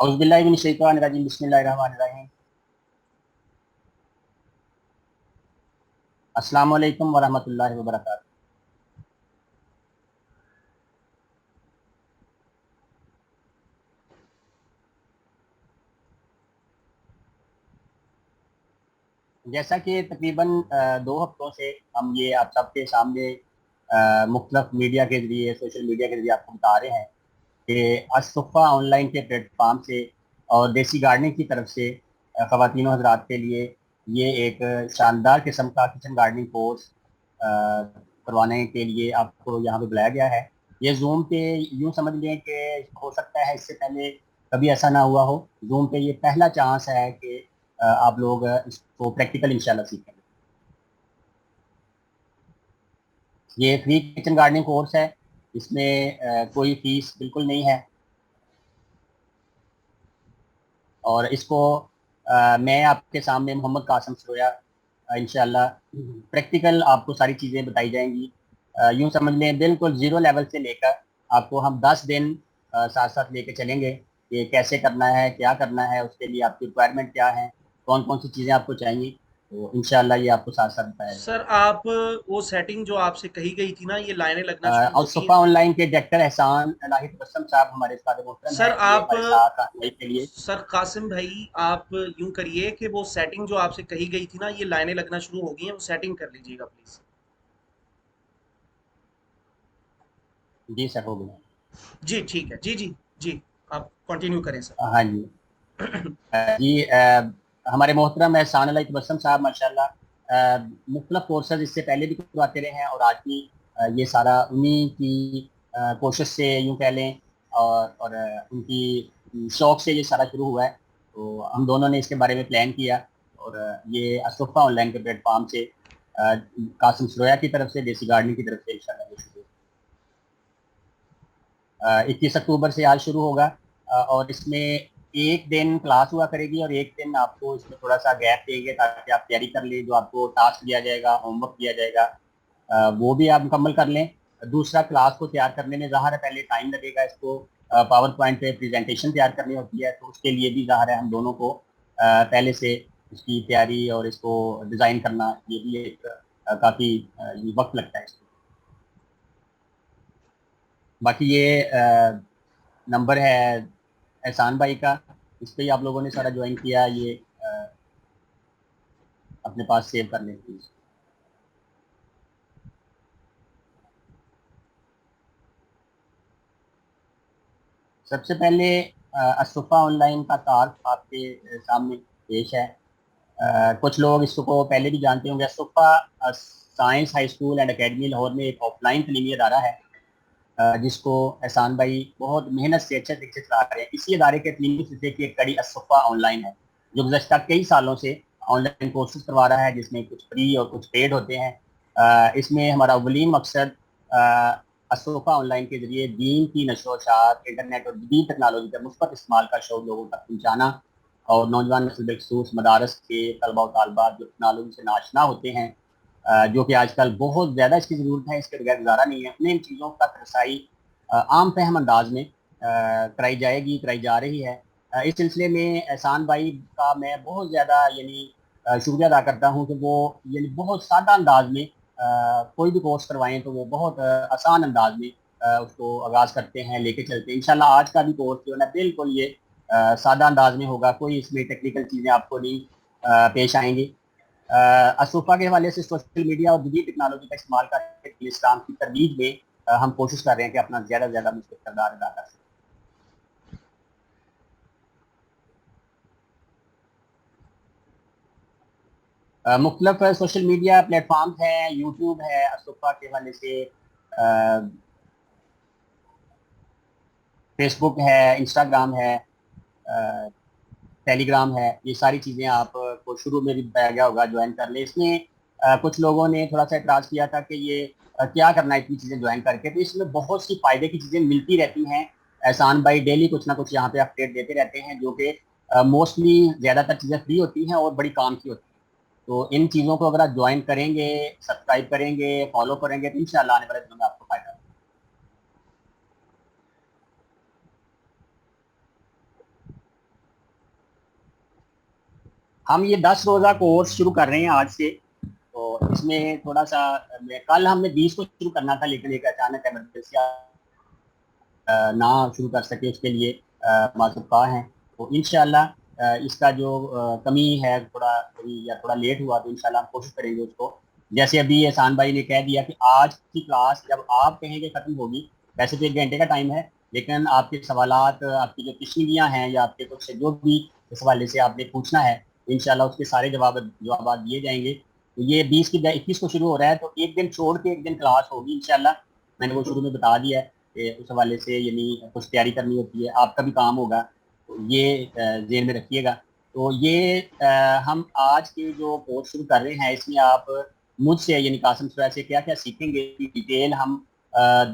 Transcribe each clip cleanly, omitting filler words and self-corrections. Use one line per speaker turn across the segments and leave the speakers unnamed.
औज़ुबिल्लाहि मिनश्शैतानिर्रजीम बिस्मिल्लाहिर्रहमानिर्रहीम। अस्सलामु अलैकुम वरहमतुल्लाहि वबरकातुहू। जैसा कि तकरीबन 2 हफ्तों से हम ये आप सबके सामने मुख्तलिफ मीडिया के ज़रिए, सोशल मीडिया के ज़रिए आपको बता रहे हैं कि असुफ़ा ऑनलाइन के प्लेटफ़ॉर्म से और देसी गार्डनिंग की तरफ से ख़वातीन और हज़रात के लिए ये एक शानदार किस्म का किचन गार्डनिंग कोर्स करवाने के लिए आपको यहाँ पे बुलाया गया है। ये ज़ूम पे यूँ समझ लें कि हो सकता है इससे पहले कभी ऐसा ना हुआ हो। ज़ूम पे ये पहला चांस है कि आप लोग इसको प्रैक्टिकल इंशाल्लाह सीखेंगे। ये फ्री किचन गार्डनिंग कोर्स है। इसमें कोई फ़ीस बिल्कुल नहीं है और इसको मैं आपके सामने मोहम्मद कासिम सरोया इंशाल्लाह प्रैक्टिकल आपको सारी चीज़ें बताई जाएँगी। यूँ समझ लें बिल्कुल ज़ीरो लेवल से लेकर आपको हम 10 दिन साथ-साथ लेके चलेंगे कि कैसे करना है, क्या करना है, उसके लिए आपकी रिक्वायरमेंट क्या है, कौन-कौन सी चीज़ें आपको चाहिए। तो इंशाल्लाह ये आपको साथ-साथ बताया जाएगा।
सर आप वो सेटिंग जो आपसे कही गई थी ना, ये लाइनें लगना शुरू
और
होगी।
सुफ़ा ऑनलाइन के डायरेक्टर एहसान इलाही तबस्सुम साहब हमारे साथ मोहतरम
सर
हैं, ये
आप
हमारे साथ रहनुमाई के लिए।
सर कासिम भाई, आप यूं करिए कि वो सेटिंग जो आपसे कही गई थी ना, ये लाइनें लगना शुरू हो गई हैं, वो सेटिंग कर लीजिएगा प्लीज।
जी सर, हो गया।
जी ठीक है, जी जी जी, आप कंटिन्यू करें सर।
हाँ जी। जी हमारे मोहतरम एहसान अलाई तबस्सुम साहब माशाल्लाह मुख्तलिफ कोर्सेज इससे पहले भी करवाते रहे हैं और आज भी ये सारा उन्हीं की कोशिश से यूँ कह लें और उनकी शौक से ये सारा शुरू हुआ है। तो हम दोनों ने इसके बारे में प्लान किया और ये असुफ़ा ऑनलाइन के प्लेटफॉर्म से कासिम सरोया की तरफ से, देसी गार्डनिंग की तरफ से इंशाल्लाह ये शुरू 21 अक्टूबर से आज शुरू होगा और इसमें एक दिन क्लास हुआ करेगी और एक दिन आपको इसमें थोड़ा सा गैप देंगे ताकि आप तैयारी कर लें। जो आपको टास्क दिया जाएगा, होमवर्क दिया जाएगा, वो भी आप मुकम्मल कर लें। दूसरा, क्लास को तैयार करने में ज़ाहिर है पहले टाइम लगेगा। इसको पावर पॉइंट पे प्रेजेंटेशन तैयार करनी होती है, तो उसके लिए भी ज़ाहिर है हम दोनों को पहले से इसकी तैयारी और इसको डिज़ाइन करना, ये भी एक काफ़ी वक्त लगता है इसको। बाकी ये नंबर है एहसान भाई का, इस पे ही आप लोगों ने सारा ज्वाइन किया। ये अपने पास सेव कर लें प्लीज। सबसे पहले असुफ़ा ऑनलाइन का तार आपके सामने पेश है। कुछ लोग इसको पहले भी जानते होंगे। Asufa science high school and academy Lahore में एक ऑफलाइन तलीमी अदारा है जिसको एहसान भाई बहुत मेहनत से अच्छे तरीके से चला रहे हैं। इसी अदारे के तलीमी सिलसिले की एक कड़ी असुफ़ा ऑनलाइन है जो गुज़श्ता कई सालों से ऑनलाइन कोर्सेज करवा रहा है, जिसमें कुछ फ्री और कुछ पेड होते हैं। इसमें हमारा अव्वलीन मकसद असोफा ऑनलाइन के जरिए दीन की नशोशात, इंटरनेट और जदीद टेक्नोलॉजी का मुस्बत इस्तेमाल का शौक लोगों तक पहुँचाना और नौजवान नस्ल बखसूस मदारस के तलबा और तालबात जो टेक्नोलॉजी से नाशना होते हैं, जो कि आजकल बहुत ज़्यादा इसकी ज़रूरत है, इसके बगैर गुजारा नहीं है, उन्हें इन चीज़ों तक रसाई आम फहम अंदाज में कराई जाएगी, कराई जा रही है। इस सिलसिले में एहसान भाई का मैं बहुत ज़्यादा यानी शुक्रिया अदा करता हूँ कि वो यानी बहुत सादा अंदाज में कोई भी कोर्स करवाएं तो वो बहुत आसान अंदाज में उसको आगाज़ करते हैं, लेके चलते हैं। इंशाल्लाह आज का भी कोर्स जो है ना बिल्कुल ये सादा अंदाज में होगा, कोई इसमें टेक्निकल चीज़ें आपको नहीं पेश आएंगी। असुफा के हवाले से सोशल मीडिया और जदीद टेक्नोलॉजी का इस्तेमाल करके इस्लाम की तरवीज में हम कोशिश कर रहे हैं कि अपना ज़्यादा से ज़्यादा मुस्बत किरदार अदा कर सकें। मुख्तलिफ सोशल मीडिया प्लेटफॉर्म्स हैं, यूट्यूब है असुफा के हवाले से, फेसबुक है, इंस्टाग्राम है, टेलीग्राम है। ये सारी चीज़ें आपको शुरू में भी बताया गया होगा, ज्वाइन कर ले। इसमें कुछ लोगों ने थोड़ा सा एतराज़ किया था कि ये क्या करना है इतनी चीज़ें ज्वाइन करके। तो इसमें बहुत सी फ़ायदे की चीज़ें मिलती रहती हैं। एहसान भाई डेली कुछ ना कुछ यहाँ पे अपडेट देते रहते हैं जो कि मोस्टली ज़्यादातर चीज़ें फ्री होती हैं और बड़ी काम की होती हैं। तो इन चीज़ों को अगर आप ज्वाइन करेंगे, सब्सक्राइब करेंगे, फॉलो करेंगे तो इंशाल्लाह आने वाले दिनों में आपको फ़ायदा हम ये 10 रोज़ा कोर्स शुरू कर रहे हैं आज से। तो इसमें थोड़ा सा कल हमने 20 को शुरू करना था, लेकिन एक अचानक इमरजेंसी ना शुरू कर सके, उसके लिए माज़ूर ख़्वाह हैं। तो इंशाल्लाह इसका जो कमी है थोड़ा या थोड़ा लेट हुआ तो इंशाल्लाह हम कोशिश करेंगे उसको। जैसे अभी एहसान भाई ने कह दिया कि आज की क्लास जब आप कहेंगे ख़त्म होगी, वैसे तो 1 घंटे का टाइम है, लेकिन आपके सवालात, आपकी जो तशनीयाँ हैं या आपके कुछ जो भी इस हवाले से आपने पूछना है, इंशाल्लाह उसके सारे जवाब दिए जाएंगे। तो ये 20 की 21 को शुरू हो रहा है, तो एक दिन छोड़ के एक दिन क्लास होगी इंशाल्लाह। मैंने वो शुरू में बता दिया है कि उस हवाले से यानी कुछ तैयारी करनी होती है, आपका भी काम होगा, तो ये ज़हन में रखिएगा। तो ये हम आज के जो कोर्स शुरू कर रहे हैं, इसमें आप मुझसे यानी कासिम सुराय से क्या क्या सीखेंगे की डिटेल हम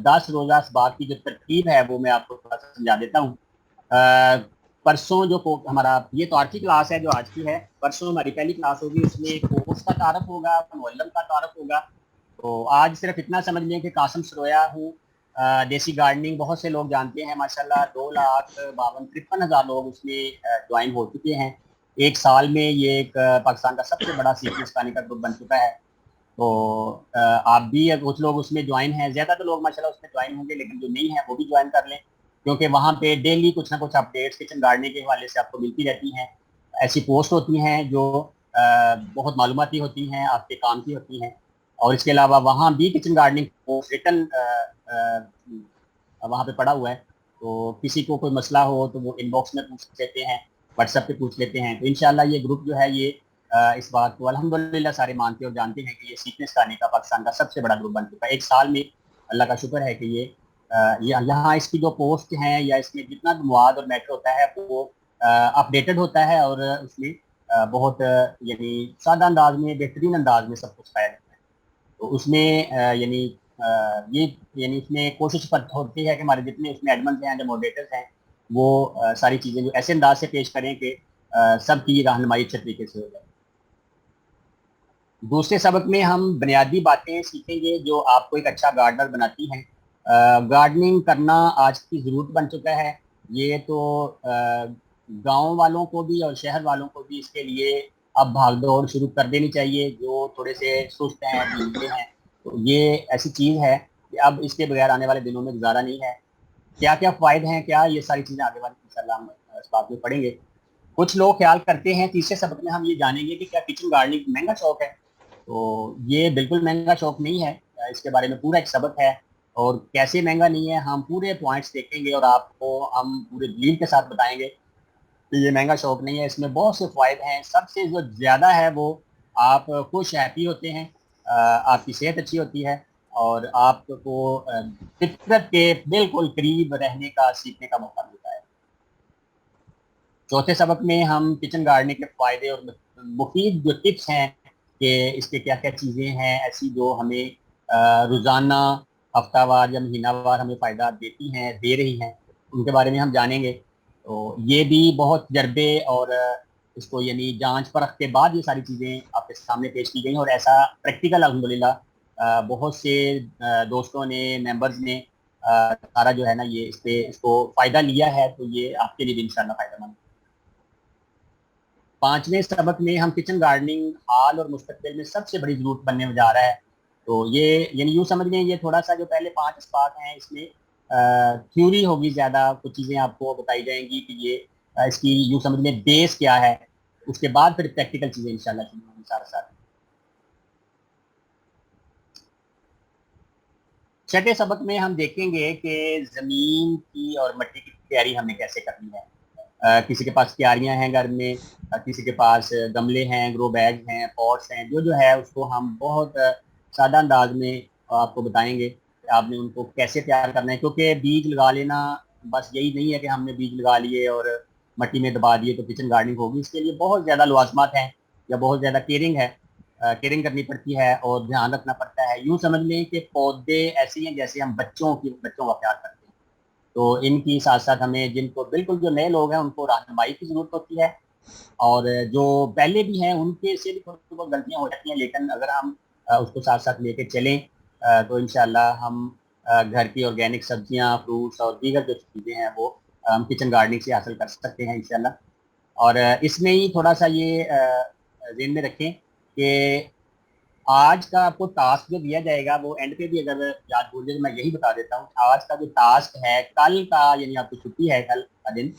10 रोज़ा इसबाक की जो तरतीब है वो मैं आपको थोड़ा सा समझा देता हूँ। परसों जो हमारा ये तो आखिरी क्लास है जो आज की है, परसों हमारी पहली क्लास होगी, उसमें कोर्स का तारफ होगा, मुअल्लम का तारफ होगा। तो आज सिर्फ इतना समझ लें कि कासिम सरोया हूँ। देसी गार्डनिंग बहुत से लोग जानते हैं माशाल्लाह, 2,52,53,000 लोग उसमें ज्वाइन हो चुके हैं। एक साल में ये एक पाकिस्तान का सबसे बड़ा सीखने सिखाने का ग्रुप बन चुका है। तो आप भी कुछ लोग उसमें ज्वाइन हैं, ज़्यादा तो लोग माशाल्लाह उसमें ज्वाइन होंगे, लेकिन जो नहीं है वो भी ज्वाइन कर लें, क्योंकि वहाँ पे डेली कुछ ना कुछ अपडेट्स किचन गार्डनिंग के हवाले से आपको मिलती रहती हैं। ऐसी पोस्ट होती हैं जो बहुत मालूमाती होती हैं, आपके काम की होती हैं। और इसके अलावा वहाँ भी किचन गार्डनिंग पोस्ट रिटर्न वहाँ पे पड़ा हुआ है। तो किसी को कोई मसला हो तो वो इनबॉक्स में पूछ लेते हैं, व्हाट्सएप पे पूछ लेते हैं। तो इंशाल्लाह ये ग्रुप जो है ये इस बात को अल्हम्दुलिल्लाह सारे मानते और जानते हैं कि ये सीखने सिखाने का पाकिस्तान का सबसे बड़ा ग्रुप बन चुका है। एक साल में अल्लाह का शुक्र है कि ये यहाँ इसकी जो पोस्ट हैं या इसमें जितना भी मवाद और मैटर होता है वो अपडेटेड होता है, और उसमें बहुत यानी सादा अंदाज में, बेहतरीन अंदाज में सब कुछ पाया जाता है। तो उसमें यानी ये यानी इसमें कोशिश पर होती है कि हमारे जितने उसमें एडमन्स हैं, जो मॉडरेटर्स हैं, वो सारी चीज़ें जो ऐसे अंदाज से पेश करें कि सबकी रहनुमाई अच्छे तरीके से हो जाए। दूसरे सबक में हम बुनियादी बातें सीखेंगे जो आपको एक अच्छा गार्डनर बनाती हैं। गार्डनिंग करना आज की ज़रूरत बन चुका है। ये तो गांव वालों को भी और शहर वालों को भी इसके लिए अब भागदौड़ शुरू कर देनी चाहिए, जो थोड़े से सुस्त हैं, ढीले हैं। तो ये ऐसी चीज़ है कि अब इसके बगैर आने वाले दिनों में गुजारा नहीं है। क्या क्या फ़ायदे हैं, क्या ये सारी चीज़ें आगे वाले इंशाल्लाह हम इस बात में पढ़ेंगे। कुछ लोग ख्याल करते हैं, तीसरे सबक में हम ये जानेंगे कि क्या किचन गार्डनिंग महंगा शौक है। तो ये बिल्कुल महंगा शौक नहीं है। इसके बारे में पूरा एक सबक है, और कैसे महंगा नहीं है हम पूरे पॉइंट्स देखेंगे और आपको हम पूरे दलील के साथ बताएंगे कि ये महंगा शौक नहीं है। इसमें बहुत से फ़ायदे हैं, सबसे जो ज़्यादा है वो आप खुश हैप्पी होते हैं, आपकी सेहत अच्छी होती है, और आपको फितरत के बिल्कुल करीब रहने का सीखने का मौका मिलता है। चौथे सबक में हम किचन गार्डनिंग के फ़ायदे और मुफीद जो टिप्स हैं कि इसके क्या क्या चीज़ें हैं ऐसी जो हमें रोज़ाना, हफ्तावार या महीनावार हमें फ़ायदा देती हैं, दे रही हैं, उनके बारे में हम जानेंगे। तो ये भी बहुत तजर्बे और इसको यानी जांच परख के बाद ये सारी चीज़ें आपके सामने पेश की गई, और ऐसा प्रैक्टिकल अल्हम्दुलिल्लाह बहुत से दोस्तों ने, मेंबर्स ने सारा जो है ना ये इसको फ़ायदा लिया है। तो ये आपके लिए भी इंशाल्लाह फ़ायदेमंद। पांचवें सबक में हम किचन गार्डनिंग हाल और मुस्तकबिल में सबसे बड़ी जरूरत बनने जा रहा है। तो ये यानी यूँ समझ लें, ये थोड़ा सा जो पहले 5 इसबाक हैं इसमें थ्योरी होगी ज़्यादा, कुछ चीज़ें आपको बताई जाएंगी कि ये इसकी यूँ समझ लें बेस क्या है। उसके बाद फिर प्रैक्टिकल चीज़ें इंशाल्लाह शुरू होंगी साथ साथ। छठे सबक में हम देखेंगे कि ज़मीन की और मिट्टी की तैयारी हमें कैसे करनी है। किसी के पास क्यारियाँ हैं घर में, किसी के पास गमले हैं, ग्रो बैग हैं, पॉट्स हैं, जो जो है उसको हम बहुत सादा अंदाज में आपको बताएंगे कि आपने उनको कैसे तैयार करना है। क्योंकि बीज लगा लेना बस यही नहीं है कि हमने बीज लगा लिए और मट्टी में दबा दिए तो किचन गार्डनिंग होगी। इसके लिए बहुत ज़्यादा लवाजमात हैं या बहुत ज़्यादा केयरिंग है, केयरिंग करनी पड़ती है और ध्यान रखना पड़ता है। यूँ समझ लें कि पौधे ऐसे हैं जैसे हम बच्चों का ख्याल करते हैं। तो इनकी साथ साथ हमें, जिनको बिल्कुल जो नए लोग हैं उनको रहनुमाई की ज़रूरत होती है, और जो पहले भी हैं उनके से भी थोड़ी बहुत गलतियाँ हो जाती हैं, लेकिन अगर हम उसको साथ साथ लेके चलें तो इंशाल्लाह हम घर की ऑर्गेनिक सब्जियां, फ्रूट्स और दीगर जो चीज़ें हैं वो हम किचन गार्डनिंग से हासिल कर सकते हैं इंशाल्लाह। और इसमें ही थोड़ा सा ये ज़हन में रखें कि आज का आपको टास्क जो दिया जाएगा वो एंड पे भी अगर याद भूल जाए तो मैं यही बता देता हूँ। आज का जो टास्क है कल का, यानी आपकी छुट्टी है कल का दिन,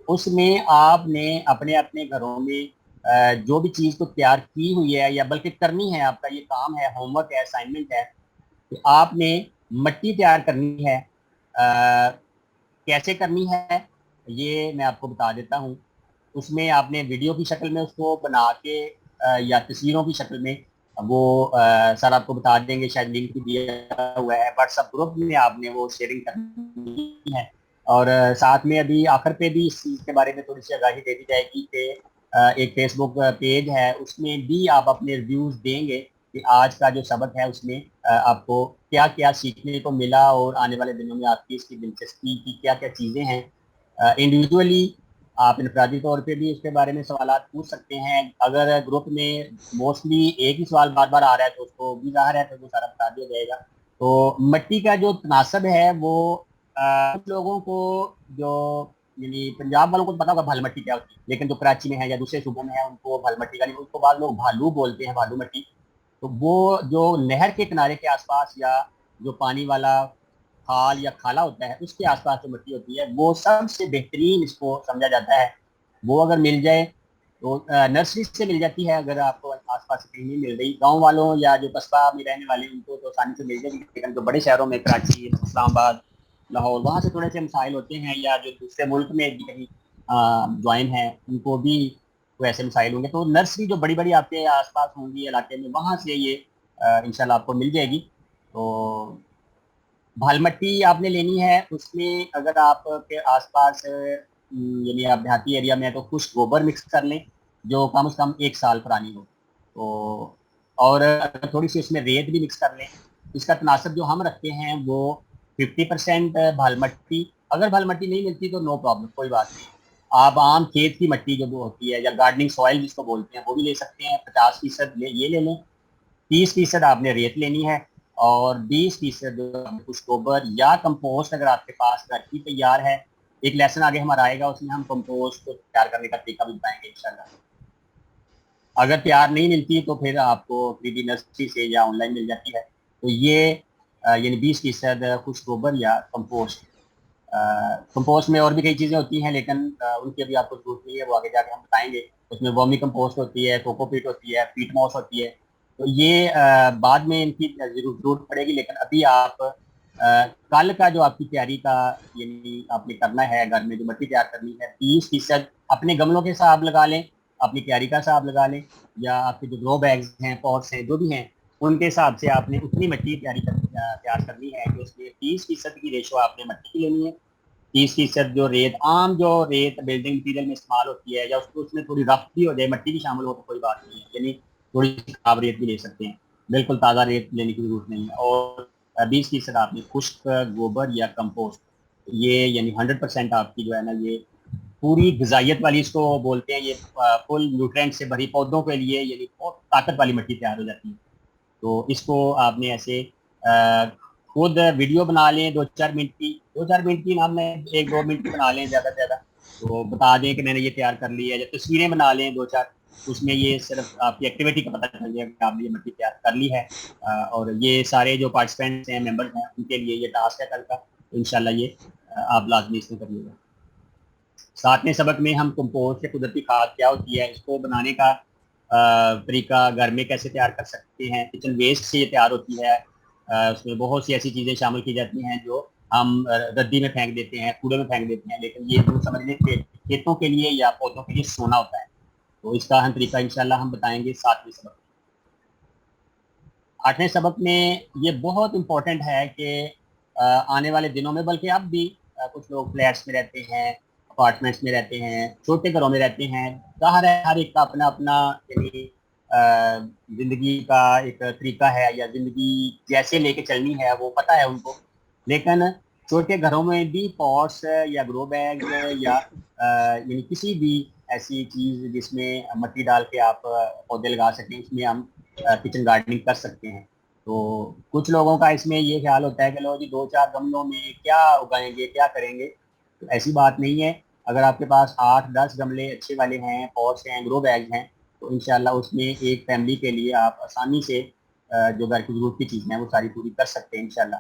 उसमें आपने अपने अपने घरों में जो भी चीज़ को तैयार की हुई है या बल्कि करनी है, आपका ये काम है, होमवर्क है, असाइनमेंट है, कि आपने मिट्टी तैयार करनी है। कैसे करनी है ये मैं आपको बता देता हूँ। उसमें आपने वीडियो की शक्ल में उसको बना के या तस्वीरों की शक्ल में वो सर आपको बता देंगे, शायद लिंक भी दिया हुआ है व्हाट्सएप ग्रुप में, आपने वो शेयरिंग करनी है। और साथ में अभी आखिर पे भी इस चीज़ के बारे में थोड़ी सी आगाही दे दी जाएगी कि एक फेसबुक पेज है, उसमें भी आप अपने रिव्यूज़ देंगे कि आज का जो सबक है उसमें आपको क्या क्या सीखने को मिला और आने वाले दिनों में आपकी इसकी दिलचस्पी की क्या क्या चीज़ें हैं। इंडिविजुअली आप इनफरादी तौर पे भी उसके बारे में सवालात पूछ सकते हैं। अगर ग्रुप में मोस्टली एक ही सवाल बार बार आ रहा है तो उसको भी ज़ाहिर है तो वो सारा बता दिया जाएगा। तो मिट्टी का जो तनासब है वो कुछ लोगों को, जो यानी पंजाब वालों को तो पता होगा भल मट्टी क्या होती है, लेकिन जो कराची में है या दूसरे सूबों में है उनको भल मट्टी का नहीं, उसको बाद लोग भालू बोलते हैं, भालू मट्टी। तो वो जो नहर के किनारे के आसपास या जो पानी वाला खाल या खाला होता है उसके आसपास जो मिट्टी होती है वो सबसे बेहतरीन इसको समझा जाता है। वो अगर मिल जाए तो नर्सरी से मिल जाती है, अगर आपको आसपास कहीं नहीं मिल रही, गांव वालों या जो कस्बा में रहने वाले उनको तो आसानी से मिल जाएगी, लेकिन जो बड़े शहरों में कराची, इस्लामाबाद, लाहौर, वहाँ से थोड़े से मसाइल होते हैं, या जो दूसरे मुल्क में भी कहीं ज्वाइन है उनको भी वैसे मसाइल होंगे, तो नर्सरी जो बड़ी बड़ी आपके आसपास होंगी इलाके में वहाँ से ये इंशाल्लाह आपको मिल जाएगी। तो भाल मिट्टी आपने लेनी है, उसमें अगर आपके आसपास यानी आप देहाती एरिया में है तो खुश्क गोबर मिक्स कर लें जो कम से कम 1 साल पुरानी हो। तो और थोड़ी सी उसमें रेत भी मिक्स कर लें। इसका तनासब जो हम रखते हैं वो 50% भाल मिट्टी। अगर भाल मिट्टी नहीं मिलती तो नो प्रॉब्लम, कोई बात नहीं, आप आम खेत की मिट्टी जो वो होती है या गार्डनिंग सॉइल जिसको बोलते हैं वो भी ले सकते हैं। 50% ये ले लें। 30% आपने रेत लेनी है और 20% कुछ गोबर या कंपोस्ट अगर आपके पास घर की तैयार है। एक लेसन आगे हमारा आएगा उसमें हम कंपोस्ट को तैयार करने का तरीका भी बताएंगे इंशाल्लाह। अगर तैयार नहीं मिलती तो फिर आपको फ्रीबी नर्सरी से या ऑनलाइन मिल जाती है। तो ये यानी 20% कुछ गोबर या कंपोस्ट। कंपोस्ट में और भी कई चीज़ें होती हैं लेकिन उनकी अभी आपको जरूरत नहीं है, वो आगे जाके हम बताएंगे। उसमें वर्मी कंपोस्ट होती है, कोकोपीट होती है, पीट मॉस होती है। तो ये बाद में इनकी जरूरत पड़ेगी, लेकिन अभी आप कल का जो आपकी तैयारी का यानी आपने करना है, घर में जो मिट्टी तैयार करनी है, 20% अपने गमलों के हिसाब लगा लें, अपनी तैयारी का हिसाब लगा लें, या आपके जो ग्रो बैग्स हैं, पॉट्स हैं, जो भी हैं, उनके हिसाब से आपने उतनी मिट्टी तैयार करनी है कि उसमें 30% की रेशो आपने मिट्टी की लेनी है। 30% जो रेत, आम जो रेत बिल्डिंग मटीरियल में इस्तेमाल होती है, या उसको उसमें थोड़ी रफ भी हो जाए, मिट्टी भी शामिल हो तो कोई बात नहीं है, यानी थोड़ी सी खराब रेत भी ले सकते हैं, बिल्कुल ताज़ा रेत लेने की जरूरत नहीं है। और 20% आपने खुश्क गोबर या कंपोस्ट, ये यानी 100% आपकी जो है ना, ये पूरी गजाइत वाली इसको बोलते हैं, ये फुल न्यूट्रेंट से भरी पौधों के लिए यानी बहुत ताकत वाली मिट्टी तैयार हो जाती है। तो इसको आपने ऐसे अ, खुद वीडियो बना लें 2-4 मिनट की, 2-4 मिनट की नाम में 1-2 मिनट की बना लें ज़्यादा से ज़्यादा, तो बता दें कि मैंने ये तैयार कर ली है, या तस्वीरें बना लें 2-4, उसमें ये सिर्फ आपकी एक्टिविटी का पता चल जाएगा कि आपने ये मिट्टी तैयार कर ली है। और ये सारे जो पार्टिसिपेंट्स हैं, मेंबर्स हैं, उनके लिए ये टास्क है कल का, तो इंशाल्लाह ये आप लाजमी इसमें करिएगा। 7वें सबक में हम कंपोस्ट या कुदरती खाद क्या होती है इसको बनाने का तरीका, घर में कैसे तैयार कर सकते हैं। किचन वेस्ट से ये तैयार होती है। उसमें बहुत सी ऐसी चीज़ें शामिल की जाती हैं जो हम रद्दी में फेंक देते हैं, कूड़े में फेंक देते हैं, लेकिन ये तो समझ लें कि खेतों के लिए या पौधों के लिए सोना होता है। तो इसका हम तरीका इंशाल्लाह हम बताएंगे 7वें सबक। 8वें सबक में ये बहुत इम्पोर्टेंट है कि आने वाले दिनों में, बल्कि अब भी कुछ लोग फ्लैट्स में रहते हैं, अपार्टमेंट्स में रहते हैं, छोटे घरों में रहते हैं, ज़ाहिर है हर एक का अपना अपना यानी ज़िंदगी का एक तरीका है, या ज़िंदगी जैसे लेके चलनी है वो पता है उनको। लेकिन छोटे घरों में भी पॉट्स या ग्रो बैग या यानी किसी भी ऐसी चीज़ जिसमें मिट्टी डाल के आप पौधे लगा सकें, उसमें हम किचन गार्डनिंग कर सकते हैं। तो कुछ लोगों का इसमें ये ख्याल होता है कि लो जी 2-4 गमलों में क्या उगाएंगे, क्या करेंगे, तो ऐसी बात नहीं है। अगर आपके पास 8-10 गमले अच्छे वाले हैं, पॉट्स हैं, ग्रो बैग्स हैं, तो इंशाल्लाह उसमें एक फैमिली के लिए आप आसानी से जो घर की ज़रूरत की चीज़ें हैं वो सारी पूरी कर सकते हैं इंशाल्लाह।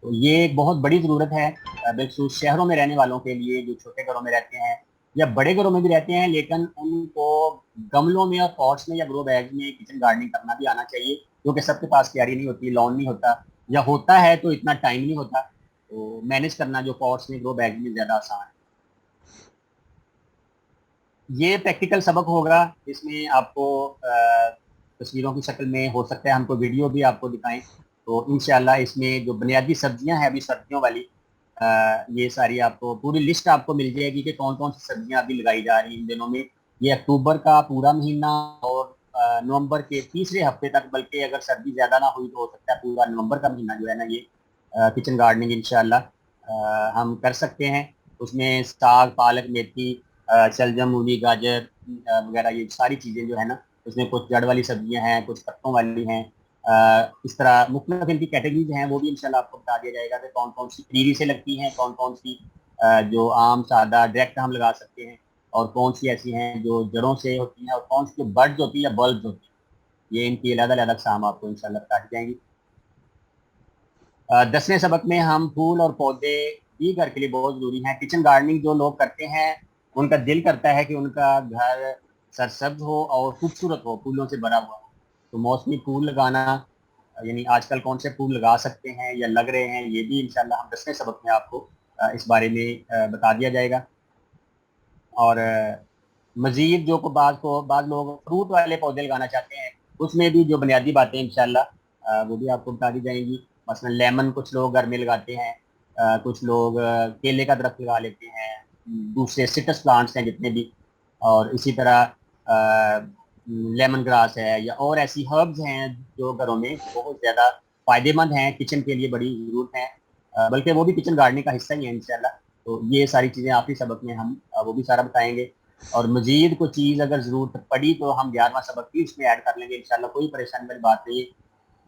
तो ये एक बहुत बड़ी ज़रूरत है बिलखसूस शहरों में रहने वालों के लिए, जो छोटे घरों में रहते हैं या बड़े घरों में भी रहते हैं, लेकिन उनको गमलों में और पॉट्स में या ग्रो बैग्स में किचन गार्डनिंग करना भी आना चाहिए, क्योंकि सबके पास क्यारी नहीं होती, लॉन नहीं होता, या होता है तो इतना टाइम नहीं होता, तो मैनेज करना जो पॉट्स में, ग्रो बैग में ज़्यादा आसान है। ये प्रैक्टिकल सबक होगा, इसमें आपको तस्वीरों की शक्ल में हो सकता है हमको वीडियो भी आपको दिखाएं, तो इंशाल्लाह इसमें जो बुनियादी सब्जियां हैं अभी सर्दियों वाली, ये सारी आपको पूरी लिस्ट आपको मिल जाएगी कि कौन कौन सी सब्जियां अभी लगाई जा रही हैं इन दिनों में। ये अक्टूबर का पूरा महीना और नवंबर के तीसरे हफ्ते तक, बल्कि अगर सर्दी ज़्यादा ना हुई तो हो सकता है पूरा नवंबर का महीना जो है ना, ये किचन गार्डनिंग इंशाल्लाह हम कर सकते हैं। उसमें साग, पालक, मेथी, शलजम, मूली, गाजर वगैरह ये सारी चीज़ें जो है ना, उसमें कुछ जड़ वाली सब्जियां हैं, कुछ पत्तों वाली हैं, इस तरह मुख्तलिफ इनकी कैटेगरीज हैं, वो भी इंशाल्लाह आपको बता दिया जाएगा कि कौन कौन सी पनीरी से लगती हैं, कौन कौन सी जो आम सादा डायरेक्ट हम लगा सकते हैं, और कौन सी ऐसी हैं जो जड़ों से होती हैं, और कौन सी जो बर्ड्स होती है या बल्ब्स होती हैं, ये इनकी अलग अलग अक़साम आपको इंशाल्लाह बता दी जाएंगी। 10वें सबक में हम फूल और पौधे भी घर के लिए बहुत ज़रूरी हैं। किचन गार्डनिंग जो लोग करते हैं, उनका दिल करता है कि उनका घर सरसब्ज हो और खूबसूरत हो, फूलों से भरा हुआ हो। तो मौसमी फूल लगाना, यानी आजकल कौन से फूल लगा सकते हैं या लग रहे हैं, ये भी इंशाल्लाह हम 10वें सबक में आपको इस बारे में बता दिया जाएगा। और मज़ीद जो बाज़ लोग फ्रूट वाले पौधे लगाना चाहते हैं, उसमें भी जो बुनियादी बातें इंशाल्लाह वो भी आपको बता दी जाएंगी। मसलन लेमन कुछ लोग घर में लगाते हैं, कुछ लोग केले का दरख्त लगा लेते हैं, दूसरे सिट्रस प्लांट्स हैं जितने भी, और इसी तरह लेमन ग्रास है या और ऐसी हर्ब्स हैं जो घरों में बहुत ज़्यादा फ़ायदेमंद हैं, किचन के लिए बड़ी ज़रूरत है, बल्कि वो भी किचन गार्डनिंग का हिस्सा ही है इंशाल्लाह। तो ये सारी चीज़ें आखिरी सबक में हम वो भी सारा बताएंगे। और मजीद कोई चीज़ अगर ज़रूरत पड़ी तो हम 11वां सबक भी उसमें ऐड कर लेंगे इंशाल्लाह, कोई परेशानी वाली बात नहीं है।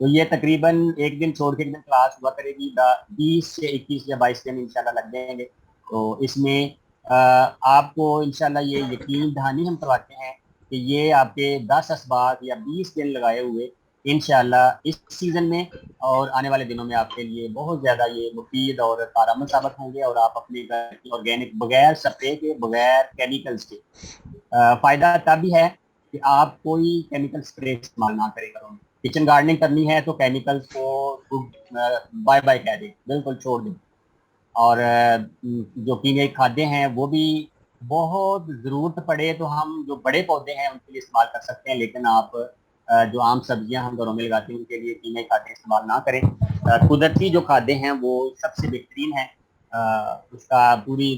तो ये तकरीबन एक दिन छोड़ के एक दिन क्लास हुआ करेगी, 20 से 21 या 22 दिन इंशाल्लाह लग जाएंगे। तो इसमें आपको इंशाल्लाह ये यकीन दहानी हम करवाते हैं कि ये आपके 10 असबात या 20 दिन लगाए हुए इंशाल्लाह इस सीज़न में और आने वाले दिनों में आपके लिए बहुत ज़्यादा ये मुफीद और कारगर साबित होंगे, और आप अपने घर की ऑर्गेनिक, बगैर स्प्रे के, बगैर केमिकल्स के, फ़ायदा तभी है कि आप कोई केमिकल स्प्रे इस्तेमाल ना करें घरों में। किचन गार्डनिंग करनी है तो केमिकल्स को बाय बाय कह दें, बिल्कुल छोड़ दें। और जो कीमियाई खाद्य हैं वो भी बहुत ज़रूरत पड़े तो हम जो बड़े पौधे हैं उनके लिए इस्तेमाल कर सकते हैं, लेकिन आप जो आम सब्जियां हम घरों में लगाते हैं उनके लिए कीमियाई खाद्य इस्तेमाल ना करें। कुदरती जो खाद्य हैं वो सबसे बेहतरीन है। उसका पूरी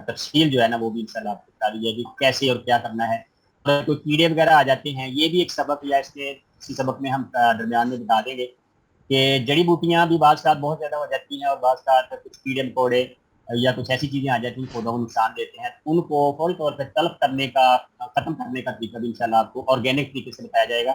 तफसील जो है ना वो भी इंशाल्लाह आपको बता दी जाएगी कैसे और क्या करना है। और कोई कीड़े वगैरह आ जाते हैं, ये भी एक सबक या इसके इसी सबक में हम दरमियान में बता देंगे कि जड़ी बूटियां भी बाज़ साथ बहुत ज़्यादा हो जाती हैं, और बाज़ साथ कुछ कीड़े मकोड़े या कुछ ऐसी चीज़ें आ जाती हैं पौधों को नुकसान देते हैं, उनको फौरी तौर पर तलब करने का, ख़त्म करने का तरीका भी इंशाल्लाह आपको ऑर्गेनिक तरीके से बताया जाएगा।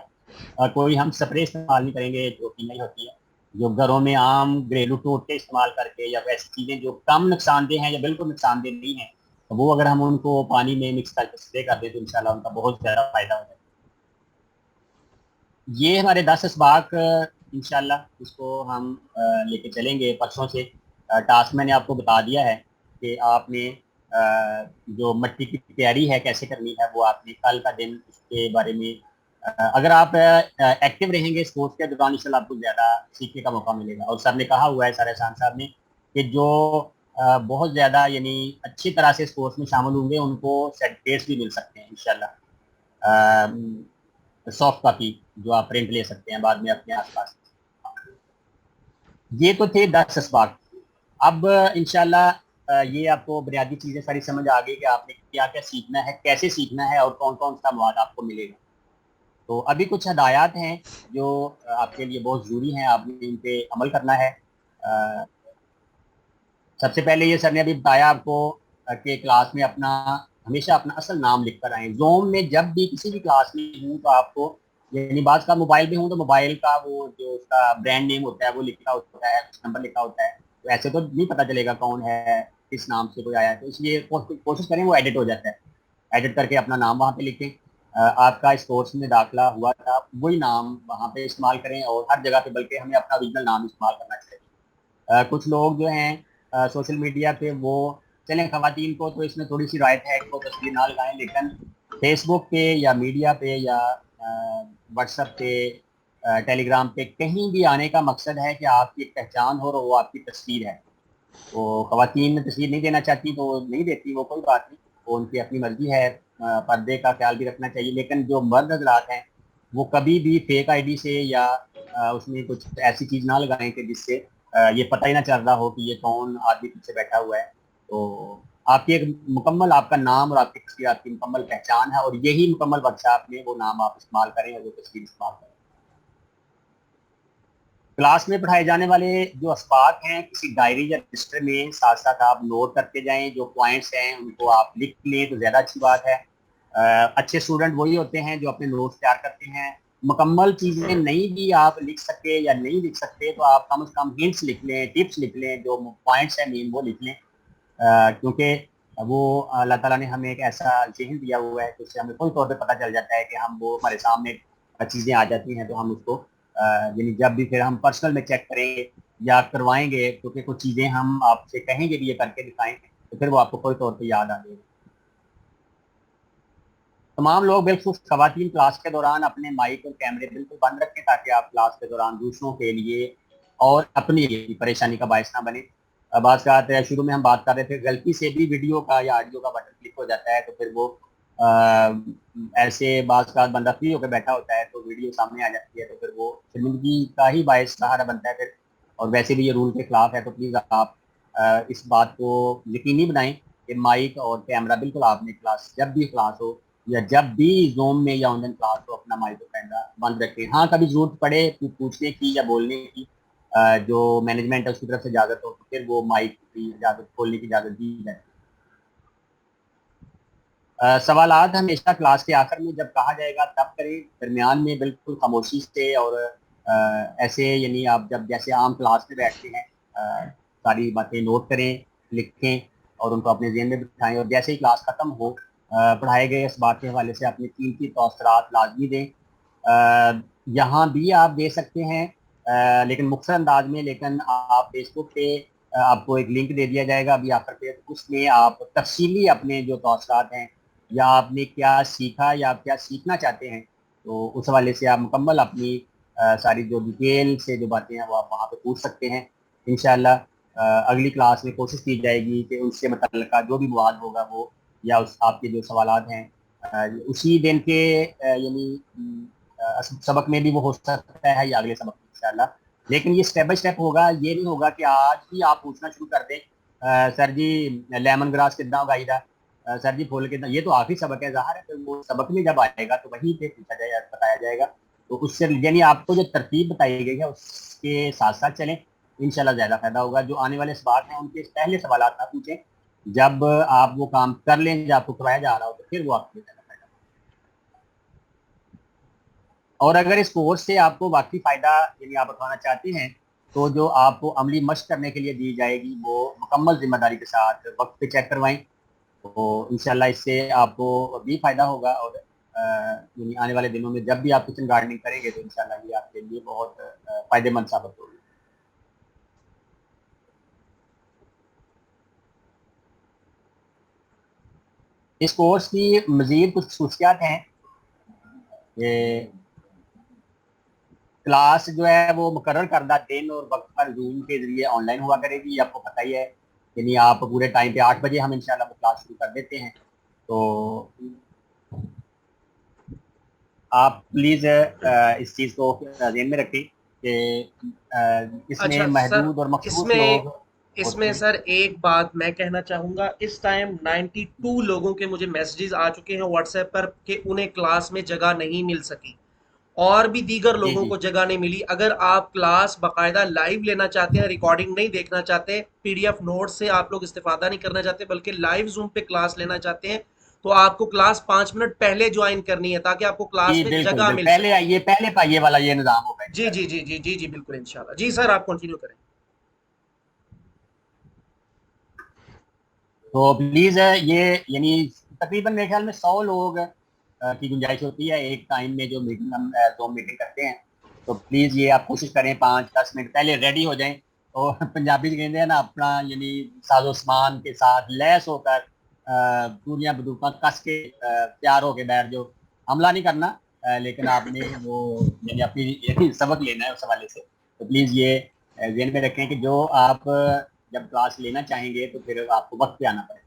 कोई हम स्प्रे इस्तेमाल नहीं करेंगे जो कि नहीं होती है, जो घरों में आम घरेलू टोटके इस्तेमाल करके या ऐसी चीज़ें जो कम नुकसानदेह हैं या बिल्कुल नुकसानदेह नहीं है, तो वो अगर हम उनको पानी में मिक्स करके स्प्रे कर दें तो इंशाल्लाह उनका बहुत ज़्यादा फ़ायदा हो जाएगा। ये हमारे 10 इसबाक इंशाल्लाह इसको हम लेके चलेंगे परसों से। टास्क मैंने आपको बता दिया है कि आपने जो मिट्टी की तैयारी है कैसे करनी है, वो आपने कल का दिन उसके बारे में अगर आप एक्टिव रहेंगे स्पोर्ट्स के दौरान इंशाल्लाह आपको ज़्यादा सीखने का मौका मिलेगा। और सर ने कहा हुआ है, सर एहसान साहब ने, कि जो बहुत ज़्यादा यानी अच्छी तरह से स्पोर्ट्स में शामिल होंगे उनको सर्टिफिकेट्स भी मिल सकते हैं इंशाल्लाह, सॉफ्ट कॉपी जो आप प्रिंट ले सकते हैं बाद में अपने आसपास। ये तो थे 10 इसबाक। अब इंशाल्लाह ये आपको बुनियादी चीज़ें सारी समझ आ गई कि आपने क्या क्या सीखना है, कैसे सीखना है, और कौन कौन सा मवाद आपको मिलेगा। तो अभी कुछ हदायत हैं जो आपके लिए बहुत ज़रूरी हैं, आपने इन पे अमल करना है। अ, सबसे पहले ये सर ने अभी बताया आपको कि क्लास में अपना हमेशा अपना असल नाम लिख कर आए। ज़ूम में जब भी किसी भी क्लास में हूँ तो आपको, यानी बात का मोबाइल में हूँ तो मोबाइल का वो जो उसका ब्रांड नेम होता है वो लिखा होता है, नंबर लिखा होता है, तो ऐसे तो नहीं पता चलेगा कौन है। किस नाम से कोई आया है, तो इसलिए कोशिश करें वो एडिट हो जाता है, एडिट करके अपना नाम वहाँ पे लिखें। आपका इस कोर्स में दाखिला हुआ था वही नाम वहाँ पे इस्तेमाल करें, और हर जगह पे, बल्कि हमें अपना ओरिजिनल नाम इस्तेमाल करना चाहिए। कुछ लोग जो हैं सोशल मीडिया पे वो, चलें खवातीन को तो इसमें थोड़ी सी राइट है कि वो तस्वीर ना लगाएं, लेकिन फेसबुक पे या मीडिया पे या व्हाट्सएप पे, टेलीग्राम पे, कहीं भी आने का मकसद है कि आपकी एक पहचान हो और वो आपकी तस्वीर है। वो खवातीन तस्वीर नहीं देना चाहती तो वो नहीं देती, वो कोई बात नहीं, वो उनकी अपनी मर्जी है। पर्दे का ख्याल भी रखना चाहिए, लेकिन जो मर्द हजरात हैं वो कभी भी फेक आईडी से या उसमें कुछ ऐसी चीज ना लगाएं कि जिससे ये पता ही ना चल रहा हो कि ये कौन आदमी पीछे बैठा हुआ है। तो आपकी एक मुकम्मल, आपका नाम और आपकी तस्वीर आपकी मुकम्मल पहचान है, और यही मुकम्मल वर्कशॉप में वो नाम आप इस्तेमाल करें और वो तस्वीर इस्तेमाल करें। क्लास में पढ़ाए जाने वाले जो अस्बाक हैं किसी डायरी या रजिस्टर में साथ साथ आप नोट करते जाएं, जो पॉइंट्स हैं उनको आप लिख लें तो ज़्यादा अच्छी बात है। अच्छे स्टूडेंट वही होते हैं जो अपने नोट्स तैयार करते हैं। मुकम्मल चीज़ें नहीं भी आप लिख सके या नहीं लिख सकते तो आप कम से कम हिंट्स लिख लें, टिप्स लिख लें, जो पॉइंट्स हैं मेन वो लिख लें। क्योंकि वो अल्लाह ताला ने हमें एक ऐसा ज़हन दिया हुआ है कि उससे हमें कोई तौर पे पता चल जाता है कि हम, वो हमारे सामने चीज़ें आ जाती हैं तो हम उसको यानी जब भी फिर हम पर्सनल में चेक करेंगे या करवाएंगे, क्योंकि कुछ चीज़ें हम आपसे कहेंगे भी ये करके दिखाएं तो फिर वो आपको कोई तौर पे याद आ जाएगी। तमाम लोग बिल्कुल खवातीन क्लास के दौरान अपने माइक और कैमरे बिल्कुल बंद रखें ताकि आप क्लास के दौरान दूसरों के लिए और अपने लिए परेशानी का बायस ना बने। बात करते हैं, शुरू में हम बात कर रहे थे, गलती से भी वीडियो का या ऑडियो का बटन क्लिक हो जाता है तो फिर वो ऐसे बात का बंदा फ्री होकर बैठा होता है तो वीडियो सामने आ जाती है तो फिर वो शर्मिंदगी का ही बायस सहारा बनता है फिर। और वैसे भी ये रूल के खिलाफ है, तो प्लीज़ आप इस बात को यकीनी बनाएं कि माइक और कैमरा बिल्कुल आपने क्लास, जब भी क्लास हो या जब भी जूम में या ऑनलाइन क्लास हो, अपना माइक और कैमरा बंद रखें। हाँ, कभी जरूरत पड़े पूछने की या बोलने की, जो मैनेजमेंट है उसकी तरफ से इजाज़त हो तो फिर वो माइक की इजाज़त, खोलने की इजाज़त दी जाए। सवालात हमेशा क्लास के आखिर में जब कहा जाएगा तब करें, दरमियान में बिल्कुल खामोशी से, और ऐसे यानी आप जब जैसे आम क्लास में बैठते हैं सारी बातें नोट करें, लिखें और उनको अपने जहन में बिठाएं, और जैसे ही क्लास ख़त्म हो पढ़ाए गए इस बात के हवाले से अपनी कीमती तौसरात लाजमी दें। यहाँ भी आप दे सकते हैं लेकिन मुख्तर अंदाज में, लेकिन आप फेसबुक पे आपको एक लिंक दे दिया जाएगा अभी आखिर पे, उसमें आप तफसीली अपने जो तौसरात हैं या आपने क्या सीखा या आप क्या सीखना चाहते हैं तो उस हवाले से आप मुकम्मल अपनी सारी जो डिटेल से जो बातें हैं वो आप वहाँ पे पूछ सकते हैं। इंशाल्लाह अगली क्लास में कोशिश की जाएगी कि उससे मुतल्लिका जो भी मवाद होगा वो, या उस आपके जो सवालात हैं उसी दिन के यानी सबक में भी वो हो सकता है या अगले सबक में इंशाल्लाह। लेकिन ये स्टेप बाय स्टेप होगा, ये नहीं होगा कि आज ही आप पूछना शुरू कर दें सर जी लेमन ग्रास कितना उगाई था, सर जी फूल कितना, ये तो आखिरी सबक है, ज़ाहिर है तो वो सबक में जब आएगा तो वहीं पे पूछा जाएगा, बताया जाएगा। तो उससे यानी आपको जो तरतीब बताई गई है उसके साथ साथ चलें, इंशाल्लाह ज़्यादा फायदा होगा। जो आने वाले सवाल हैं उनके पहले सवाल ना पूछें, जब आप वो काम कर लें जब आपको करवाया जा रहा हो तो फिर वो आपके ज़्यादा फायदा। और अगर इस कोर्स से आपको वाकई फ़ायदा यानी आप उठाना चाहते हैं तो जो आपको अमली मशक करने के लिए दी जाएगी वो मुकम्मल जिम्मेदारी के साथ वक्त पे चेक करवाएं, तो इंशाल्लाह इससे आपको भी फ़ायदा होगा। और यानी आने वाले दिनों में जब भी आप किचन गार्डनिंग करेंगे तो इंशाल्लाह ये आपके लिए बहुत फ़ायदेमंद साबित होगी। इस कोर्स की मज़ीद कुछ खसूसियात हैं। ये क्लास जो है वो मुकर्रर करदा दिन और वक्त पर जूम के जरिए ऑनलाइन हुआ करेगी, ये आपको पता ही है। यानी आप पूरे टाइम पे 8 बजे हम इंशाल्लाह वो क्लास शुरू कर देते हैं, तो आप प्लीज़ इस चीज़ को ध्यान में रखें कि इसमें
अच्छा सर,
महदूद और मखसूस
इसमें
लोग होते
इसमें
हैं।
सर एक बात मैं कहना चाहूँगा, इस टाइम 92 लोगों के मुझे मैसेजेस आ चुके हैं व्हाट्सएप पर कि उन्हें क्लास में जगह नहीं मिल सकी, और भी दीगर
जी
लोगों
जी
को जगह नहीं मिली। अगर आप क्लास बाकायदा लाइव लेना चाहते हैं, रिकॉर्डिंग नहीं देखना चाहते, पीडीएफ नोट से आप लोग इस्तेफादा नहीं करना चाहते, बल्कि लाइव जूम पे क्लास लेना चाहते हैं, तो आपको क्लास 5 मिनट पहले ज्वाइन करनी है ताकि आपको
जी
क्लास में
बिल्कुल
जगह
बिल्कुल,
मिल
पहले
सके।
आइए, पहले पाइए वाला ये निज़ाम होगा
जी जी
इंशाल्लाह।
जी जी जी जी बिल्कुल इंशाल्लाह। जी सर, आप कंटिन्यू करें।
तो प्लीज़ ये यानी तकरीबन मेरे ख्याल में 100 लोग की गुंजाइश होती है एक टाइम में जो मीटिंग हम ज़ूम मीटिंग करते हैं। तो प्लीज़ ये आप कोशिश करें 5-10 मिनट पहले रेडी हो जाएं और पंजाबी कहते हैं ना अपना यानी साजो सामान के साथ लैस होकर पूरियां बंदूकें कस के तैयार होके बैठ जाओ। हमला नहीं करना लेकिन आपने वो यानी अपनी यानी सबक लेना है उस हवाले से। तो प्लीज़ ये ज़हन में रखें कि जो आप जब क्लास लेना चाहेंगे तो फिर आपको वक्त पे आना पड़ेगा।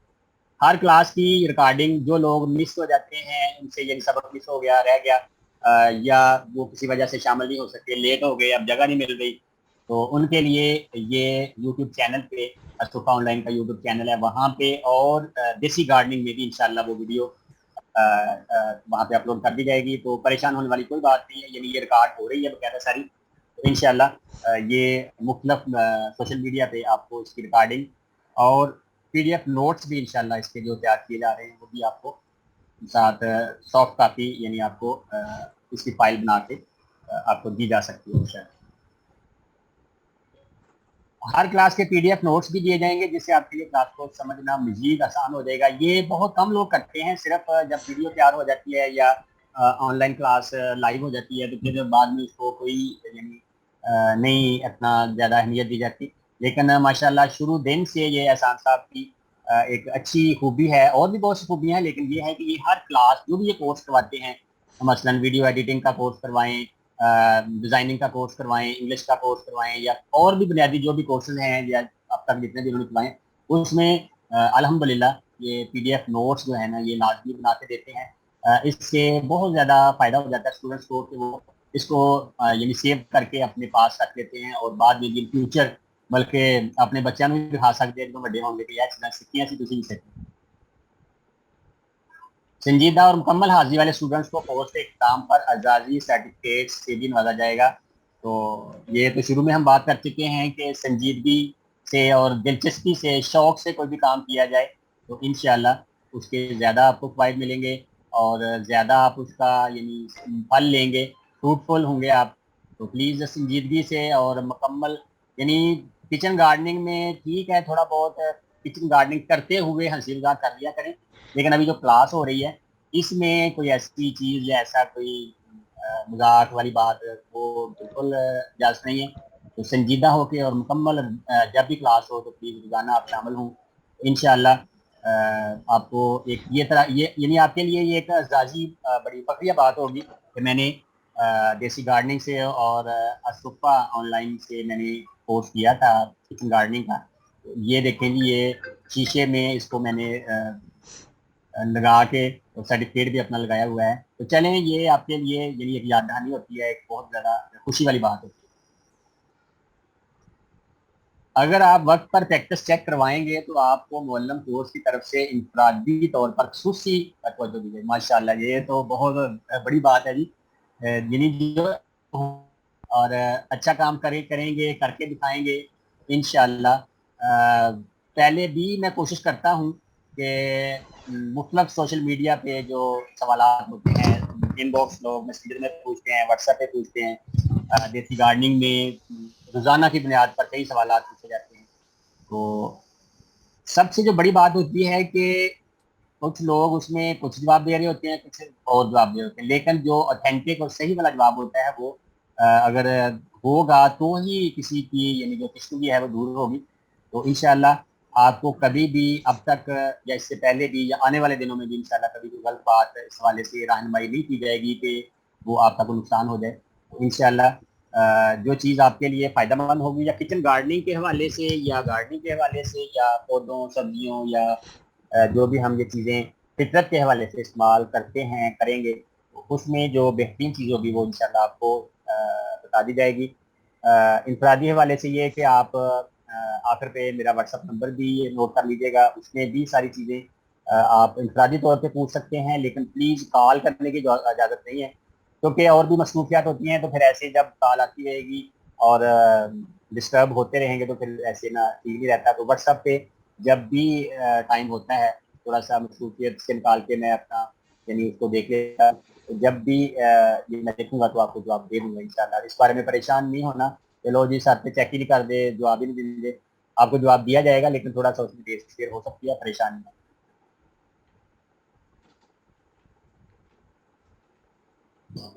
हर क्लास की रिकॉर्डिंग जो लोग मिस हो जाते हैं उनसे यानी सबक मिस हो गया रह गया या वो किसी वजह से शामिल नहीं हो सके लेट हो गए अब जगह नहीं मिल रही तो उनके लिए ये यूट्यूब चैनल पे अस्तूफा ऑनलाइन का यूट्यूब चैनल है वहाँ पे और देसी गार्डनिंग में भी इंशाल्लाह वो वीडियो वहाँ पे अपलोड कर दी जाएगी। तो परेशान होने वाली कोई बात नहीं है यानी ये रिकॉर्ड हो रही है बकायदा सारी। तो इंशाल्लाह ये मुख्तलिफ सोशल मीडिया पे आपको इसकी रिकॉर्डिंग और पीडीएफ नोट्स भी इंशाल्लाह इसके जो तैयार किए जा रहे हैं वो भी आपको साथ सॉफ्ट कापी यानी आपको इसकी फाइल बना के आपको दी जा सकती है इंशाल्लाह। हर क्लास के पीडीएफ नोट्स भी दिए जाएंगे जिससे आपके लिए क्लास को समझना मजीद आसान हो जाएगा। ये बहुत कम लोग करते हैं सिर्फ जब वीडियो तैयार हो जाती है या ऑनलाइन क्लास लाइव हो जाती है तो फिर बाद में उसको कोई यानी नहीं इतना ज़्यादा अहमियत दी जाती। लेकिन माशाल्लाह शुरू दिन से ये एहसान साहब की एक अच्छी खूबी है और भी बहुत सी खूबियाँ हैं लेकिन ये है कि ये हर क्लास जो भी ये कोर्स करवाते हैं मसलन वीडियो एडिटिंग का कोर्स करवाएं डिज़ाइनिंग का कोर्स करवाएं इंग्लिश का कोर्स करवाएं या और भी बुनियादी जो भी कोर्सेज हैं या अब तक जितने भी उन्होंने करवाएं उसमें अल्हम्दुलिल्लाह ये पीडीएफ नोट्स जो है ना ये लाजमी बना के देते हैं। इससे बहुत ज़्यादा फ़ायदा हो जाता है स्टूडेंट्स को कि वो इसको यानी सेव करके अपने पास रख लेते हैं और बाद में इन फ्यूचर बल्कि अपने बच्चों को भी दिखा सकते हैं जो बड़े होंगे कि यार चीज़ां सीखियां सी तुसीं भी सीखो। संजीदा और मुकम्मल हाजिरी वाले स्टूडेंट्स को पोस्ट एग्जाम पर एजाजी सर्टिफिकेट से भी नवाजा जाएगा। तो ये तो शुरू में हम बात कर चुके हैं कि संजीदगी से और दिलचस्पी से शौक से कोई भी काम किया जाए तो इंशाल्लाह उसके ज़्यादा आपको फायदे मिलेंगे और ज़्यादा आप उसका यानी फल लेंगे फ्रूटफुल होंगे आप। तो प्लीज़ संजीदगी से और मुकम्मल यानी किचन गार्डनिंग में ठीक है थोड़ा बहुत किचन गार्डनिंग करते हुए हंसी मजाक कर लिया करें लेकिन अभी जो क्लास हो रही है इसमें कोई ऐसी चीज या ऐसा कोई मजाक वाली बात वो बिल्कुल जायज नहीं है। तो संजीदा होके और मुकम्मल जब भी क्लास हो तो प्लीज रोजाना आप शामिल हों इंशाल्लाह। आपको एक ये तरह ये यानी आपके लिए ये एक जाजी बड़ी फख्रिया बात होगी कि मैंने देसी गार्डनिंग से और अस्तूफा ऑनलाइन से मैंने कोर्स किया था किचन गार्डनिंग का। ये देखें जी ये शीशे में इसको मैंने लगा के और सर्टिफिकेट भी अपना लगाया हुआ है। तो चलें ये आपके लिए यानी एक याद दहानी होती है एक बहुत ज़्यादा खुशी वाली बात होती है। अगर आप वक्त पर प्रैक्टिस चेक करवाएंगे तो आपको मुअल्लम कोर्स की तरफ से इंफरादी तौर पर खुसूसी तवज्जो दी जाएगी। माशाल्लाह ये तो बहुत बड़ी बात है जी। यानी जो और अच्छा काम करेंगे करके दिखाएंगे इंशाल्लाह। पहले भी मैं कोशिश करता हूँ कि मुख्तलिफ सोशल मीडिया पे जो सवालात होते हैं इनबॉक्स लोग मैसेज में पूछते हैं व्हाट्सएप पे पूछते हैं देसी गार्डनिंग में रोज़ाना की बुनियाद पर कई सवालात पूछे जाते हैं। तो सबसे जो बड़ी बात होती है कि कुछ लोग उसमें कुछ जवाब दे रहे होते हैं कुछ और जवाब दे रहे होते हैं लेकिन जो ऑथेंटिक और सही वाला जवाब होता है वो अगर होगा तो ही किसी की यानी जो किस्म है वो दूर होगी। तो इंशाल्लाह आपको कभी भी अब तक या इससे पहले भी या आने वाले दिनों में भी इंशाल्लाह कभी कोई गलत बात इस हवाले से रहनुमाई नहीं की जाएगी कि वो आपका कोई नुकसान हो जाए। तो इंशाल्लाह जो चीज़ आपके लिए फ़ायदेमंद होगी या किचन गार्डनिंग के हवाले से या गार्डनिंग के हवाले से या पौधों सब्जियों या जो भी हम ये चीज़ें फितरत के हवाले से इस्तेमाल करते हैं करेंगे तो उसमें जो बेहतरीन चीज़ होगी वो इंशाल्लाह आपको बता दी जाएगी। इंफरादी हवाले से ये है कि आप आखिर पे मेरा व्हाट्सअप नंबर भी नोट कर लीजिएगा उसमें भी सारी चीज़ें आप इंफरादी तौर पे पूछ सकते हैं लेकिन प्लीज़ कॉल करने की इजाज़त नहीं है क्योंकि और भी मसरूफियात होती हैं। तो फिर ऐसे जब कॉल आती रहेगी और डिस्टर्ब होते रहेंगे तो फिर ऐसे ना ठीक नहीं रहता। तो व्हाट्सएप पे जब भी टाइम होता है थोड़ा सा मसरूफियत से निकाल के मैं अपना यानी उसको देख लेता तो जब भी ये मैं देखूंगा तो आपको जवाब दे दूंगा इंशाल्लाह। इस बारे में परेशान नहीं होना चलो जी सर पे चेक ही नहीं कर दे जवाब ही नहीं देंगे आपको जवाब दिया जाएगा, लेकिन थोड़ा सा उसमें देर देर हो सकती है, परेशानी है।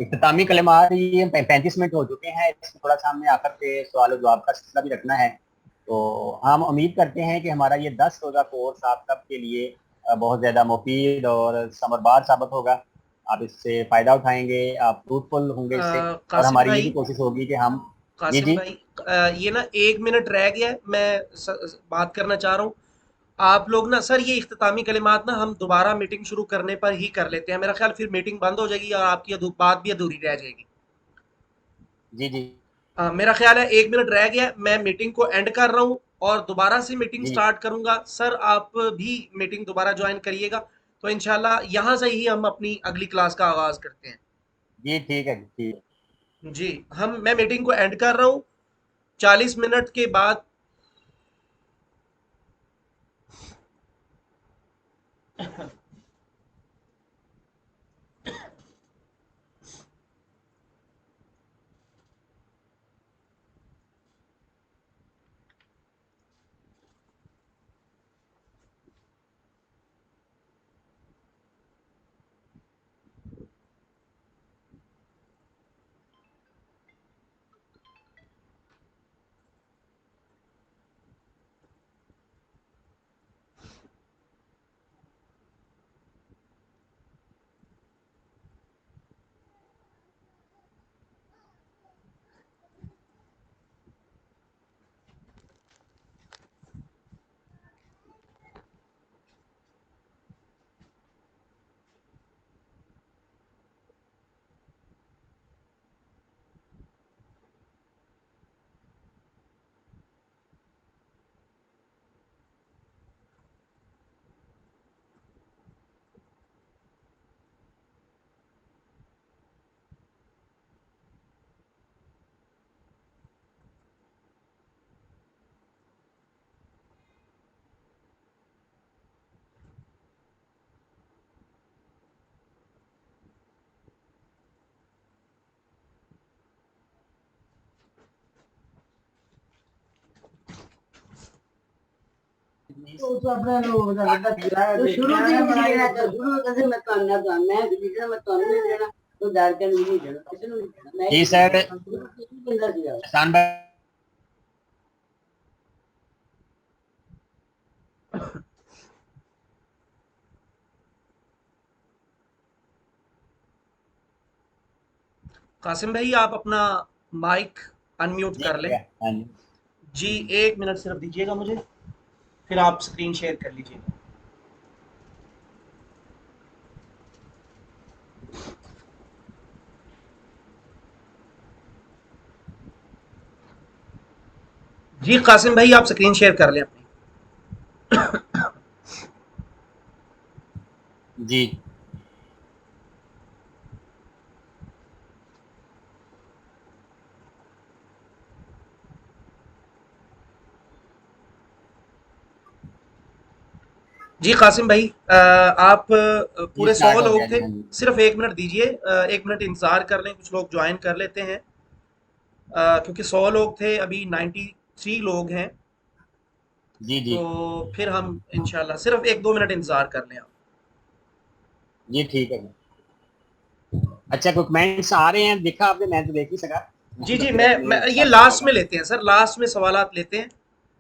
इख्तितामी कलमात ये 35 मिनट हो चुके हैं, इसमें थोड़ा सा हमने आखिर पे सवाल जवाब का सिलसिला भी रखना है। तो हम उम्मीद करते हैं कि हमारा ये 10 रोज़ा कोर्स आप सबके लिए बहुत ज़्यादा मुफीद और समरबार साबित होगा। आप इससे फ़ायदा उठाएंगे, आप फ्रूटफुल होंगे इससे, और
कासिम
हमारी ये भी
भाई,
कोशिश होगी कि हम। जी
कासिम
जी।
भाई, ये ना 1 मिनट रह गया है, मैं बात करना चाह रहा हूँ। आप लोग ना सर, ये इख्तितामी कलिमात ना हम दोबारा मीटिंग शुरू करने पर ही कर लेते हैं, मेरा ख्याल फिर मीटिंग बंद हो जाएगी और आपकी बात भी अधूरी रह जाएगी।
जी जी।
मेरा ख्याल है 1 मिनट रह गया है, मैं मीटिंग को एंड कर रहा हूँ और दोबारा से मीटिंग
जी
स्टार्ट करूंगा। सर आप भी मीटिंग दोबारा ज्वाइन करिएगा, तो इंशाल्लाह यहाँ से ही हम अपनी अगली क्लास का आगाज करते हैं।
जी, ठीक है, ठीक है।
जी, मैं मीटिंग को एंड कर रहा हूँ 40 मिनट के बाद।
ਉਹ ਤਾਂ ਆਪਣਾ ਲੋਕ ਦਾ ਵੱਡਾ ਗਿਰਾਇਆ
तो
ਦੇਖ
शुरू
ਕੇ
से
ਆਇਆ
ही नहीं देना,
बनाए
तो शुरू में कैसे मैं तो ना तो मैं भी देना, मैं तो नहीं देना, तो डर के नहीं देना, किसी को नहीं देना। मैं
जी सर।
शुरू से ही बंदा दिया।
एहसान भाई।
कासिम भाई, आप अपना माइक अनम्यूट
जी
कर
हो
लें।
गया, हाँ जी।
जी, 1 मिनट सिर्फ दीजिएगा मुझे, फिर आप स्क्रीन शेयर कर लीजिएगा। जी कासिम भाई, आप स्क्रीन शेयर कर लें अपनी।
जी
जी कासिम भाई, आप
जी,
पूरे 100
स्टार्ट हो गया
लोग
जी,
थे।
हाँ जी।
सिर्फ 1 मिनट दीजिए, 1 मिनट इंतजार कर लें, कुछ लोग ज्वाइन कर लेते हैं। क्योंकि 100 लोग थे, अभी 93 लोग हैं।
जी जी।
तो फिर हम इंशाल्लाह सिर्फ 1-2 मिनट इंतजार कर लें आप।
जी ठीक है। अच्छा, कोई कमेंट्स आ रहे हैं? देखा आपने? मैं तो देख नहीं सका।
जी
मैं तो
जी,
फिर
मैं
अपने
ये
साथ
लास्ट
होगा।
में लेते हैं सर, लास्ट में सवालात लेते हैं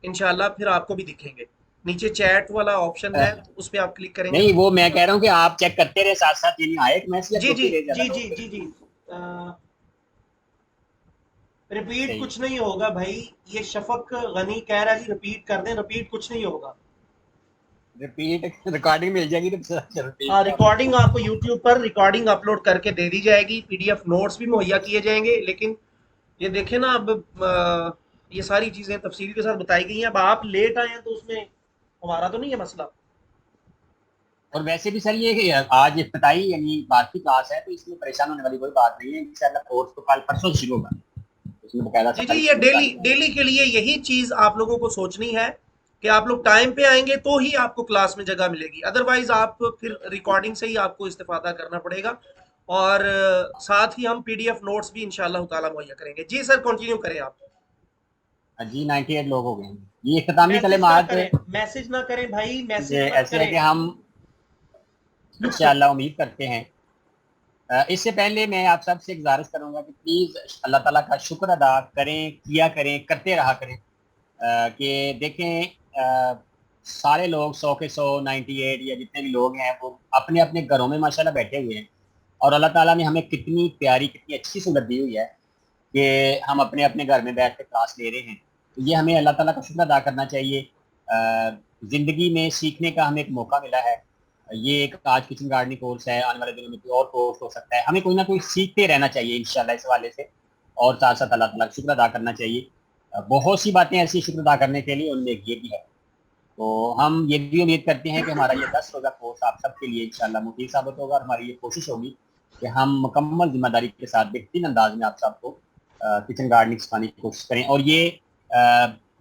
इंशाल्लाह, फिर आपको भी दिखेंगे। नीचे चैट वाला ऑप्शन है, तो उस पर आप क्लिक करेंगे
नहीं,
तो।
वो मैं कह रहा हूँ कि आप चेक करते रहे साथ साथ, ये नहीं आए कि मैं इसलिए
जी जी
छोटी रहे ज्यादा
जी जी
लोग फिर।
जी जी। रिपीट
सही।
कुछ नहीं होगा भाई। ये शफक गनी कह रहा है जी, रिपीट कर दें, रिपीट कुछ नहीं होगा।
रिपीट रिकॉर्डिंग मिल जाएगी तो रिपीट
हाँ,
क्या होगा?
रिकॉर्डिंग आपको यूट्यूब पर रिकॉर्डिंग अपलोड करके दे दी जाएगी, पीडीएफ नोट्स भी मुहैया किए जाएंगे। लेकिन ये देखें ना, अब ये सारी चीजें तफसील के साथ बताई गई हैं। अब आप लेट आए हैं तो उसमें हमारा तो नहीं है मसला।
और वैसे भी सर, ये आज इफ्तिताई यानी बात की क्लास है, तो इसमें परेशान होने वाली कोई बात नहीं है। इंशाल्लाह कोर्स तो कल परसों से शुरू होगा, उसमें बकायदा
जी जी,
सारी
ये
चीजें
डेली
बतानी होंगी।
डेली के लिए यही चीज आप लोगों को सोचनी है कि आप लोग टाइम पे आएंगे तो ही आपको क्लास में जगह मिलेगी, अदरवाइज आप फिर रिकॉर्डिंग से ही आपको इस्तेफादा करना पड़ेगा। और साथ ही हम पीडीएफ नोट्स भी इंशाल्लाह ताला मुहैया करेंगे। जी सर, कंटिन्यू करें आप।
जी 98 लोग हो गए हैं। ये इख्तितामी
मैसेज ना
कलिमात
करें, मैसेज ना करें भाई, मैसेज
ये
मत
ऐसे है कि
करें।
हम इंशाअल्लाह उम्मीद करते हैं। इससे पहले मैं आप सबसे गुजारिश करूंगा कि प्लीज़ अल्लाह ताला का शुक्र अदा करें, किया करें, करते रहा करें। कि देखें, सारे लोग 100 के 100, 98 या जितने भी लोग हैं वो अपने अपने घरों में माशाल्लाह बैठे हुए हैं। और अल्लाह ताला ने हमें कितनी प्यारी, कितनी अच्छी सहूलत दी हुई है कि हम अपने अपने घर में बैठ कर क्लास ले रहे हैं। तो ये हमें अल्लाह ताला का शुक्र अदा करना चाहिए। ज़िंदगी में सीखने का हमें एक मौका मिला है। ये एक आज किचन गार्डनिंग कोर्स है, आने वाले दिनों में कोई और कोर्स हो सकता है। हमें कोई ना कोई सीखते रहना चाहिए इंशाल्लाह इस हवाले से, और साथ साथ अल्लाह ताला का शुक्र अदा करना चाहिए। बहुत सी बातें ऐसी शुक्र अदा करने के लिए, उनमें एक ये भी है। तो हम ये भी उम्मीद करते हैं कि हमारा ये 10 रोज़ा कोर्स आप सबके लिए इंशाल्लाह मुफीद साबित होगा, और हमारी ये कोशिश होगी कि हम मुकम्मल ज़िम्मेदारी के साथ बेहतरीन अंदाज में आप सबको किचन गार्डनिंग सिखाने की कोशिश करें। और ये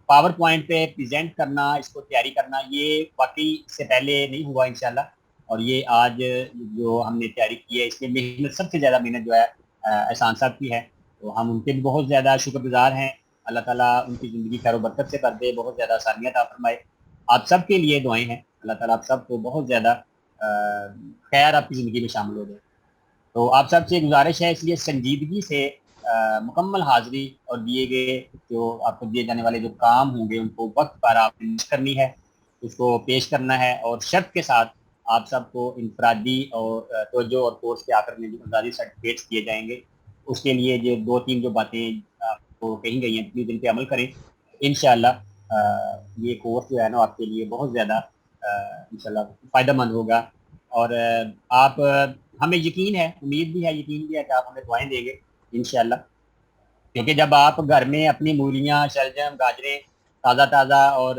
पावर पॉइंट पे प्रेजेंट करना, इसको तैयारी करना, ये वाकई इससे पहले नहीं हुआ इंशाल्लाह। और ये आज जो हमने तैयारी की है, इसमें मेहनत, सबसे ज़्यादा मेहनत जो है एहसान साहब की है। तो हम उनके भी बहुत ज़्यादा शुक्रगुजार हैं। अल्लाह ताला उनकी ज़िंदगी खैर बरकत से कर दे, बहुत ज़्यादा आसानियत अता फरमाए। आप सब के लिए दुआएं हैं, अल्लाह ताला आप सबको बहुत ज़्यादा खैर आपकी ज़िंदगी में शामिल हो जाए। तो आप सबसे गुजारिश है, इसलिए संजीदगी से मुकम्मल हाज़िरी और दिए गए जो आपको दिए जाने वाले जो काम होंगे उनको वक्त पर आपने करनी है, उसको पेश करना है। और शर्त के साथ आप सबको इनफरादी और तवज्जो और कोर्स के आखिर में जो इनफरादी सर्टिफिकेट्स दिए जाएंगे, उसके लिए जो 2-3 जो बातें आपको कही गई हैं, प्लीज़ इन पे अमल करें। इंशाअल्लाह ये कोर्स जो है ना आपके लिए बहुत ज़्यादा इंशाअल्लाह फ़ायदेमंद होगा। और आप हमें यकीन है, उम्मीद भी है, यकीन भी है कि आप हमें दुआएं देंगे इंशाअल्लाह। क्योंकि जब आप घर में अपनी मूलियाँ, शलजम, गाजरें ताज़ा ताज़ा और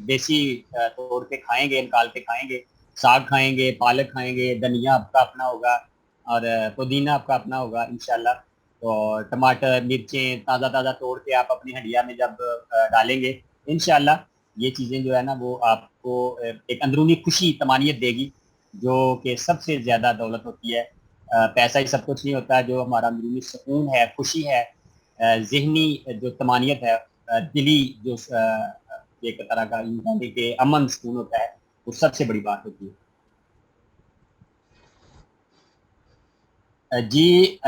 देसी तोड़ के खाएंगे, निकाल के खाएंगे, साग खाएंगे, पालक खाएंगे, धनिया आपका अपना होगा, और पुदीना आपका अपना होगा इंशाअल्लाह। और टमाटर, मिर्चें ताज़ा ताज़ा तोड़ के आप अपनी हंडिया में जब डालेंगे इंशाअल्लाह, ये चीज़ें जो है ना वो आपको एक अंदरूनी खुशी, तमानियत देगी, जो कि सबसे ज़्यादा दौलत होती है। पैसा ही सब कुछ नहीं होता। जो हमारा अंदरूनी सुकून है, खुशी है, ज़हनी जो तमानियत है, दिली जो एक तरह का यानी कि अमन सुकून होता है, वो सबसे बड़ी बात होती है। जी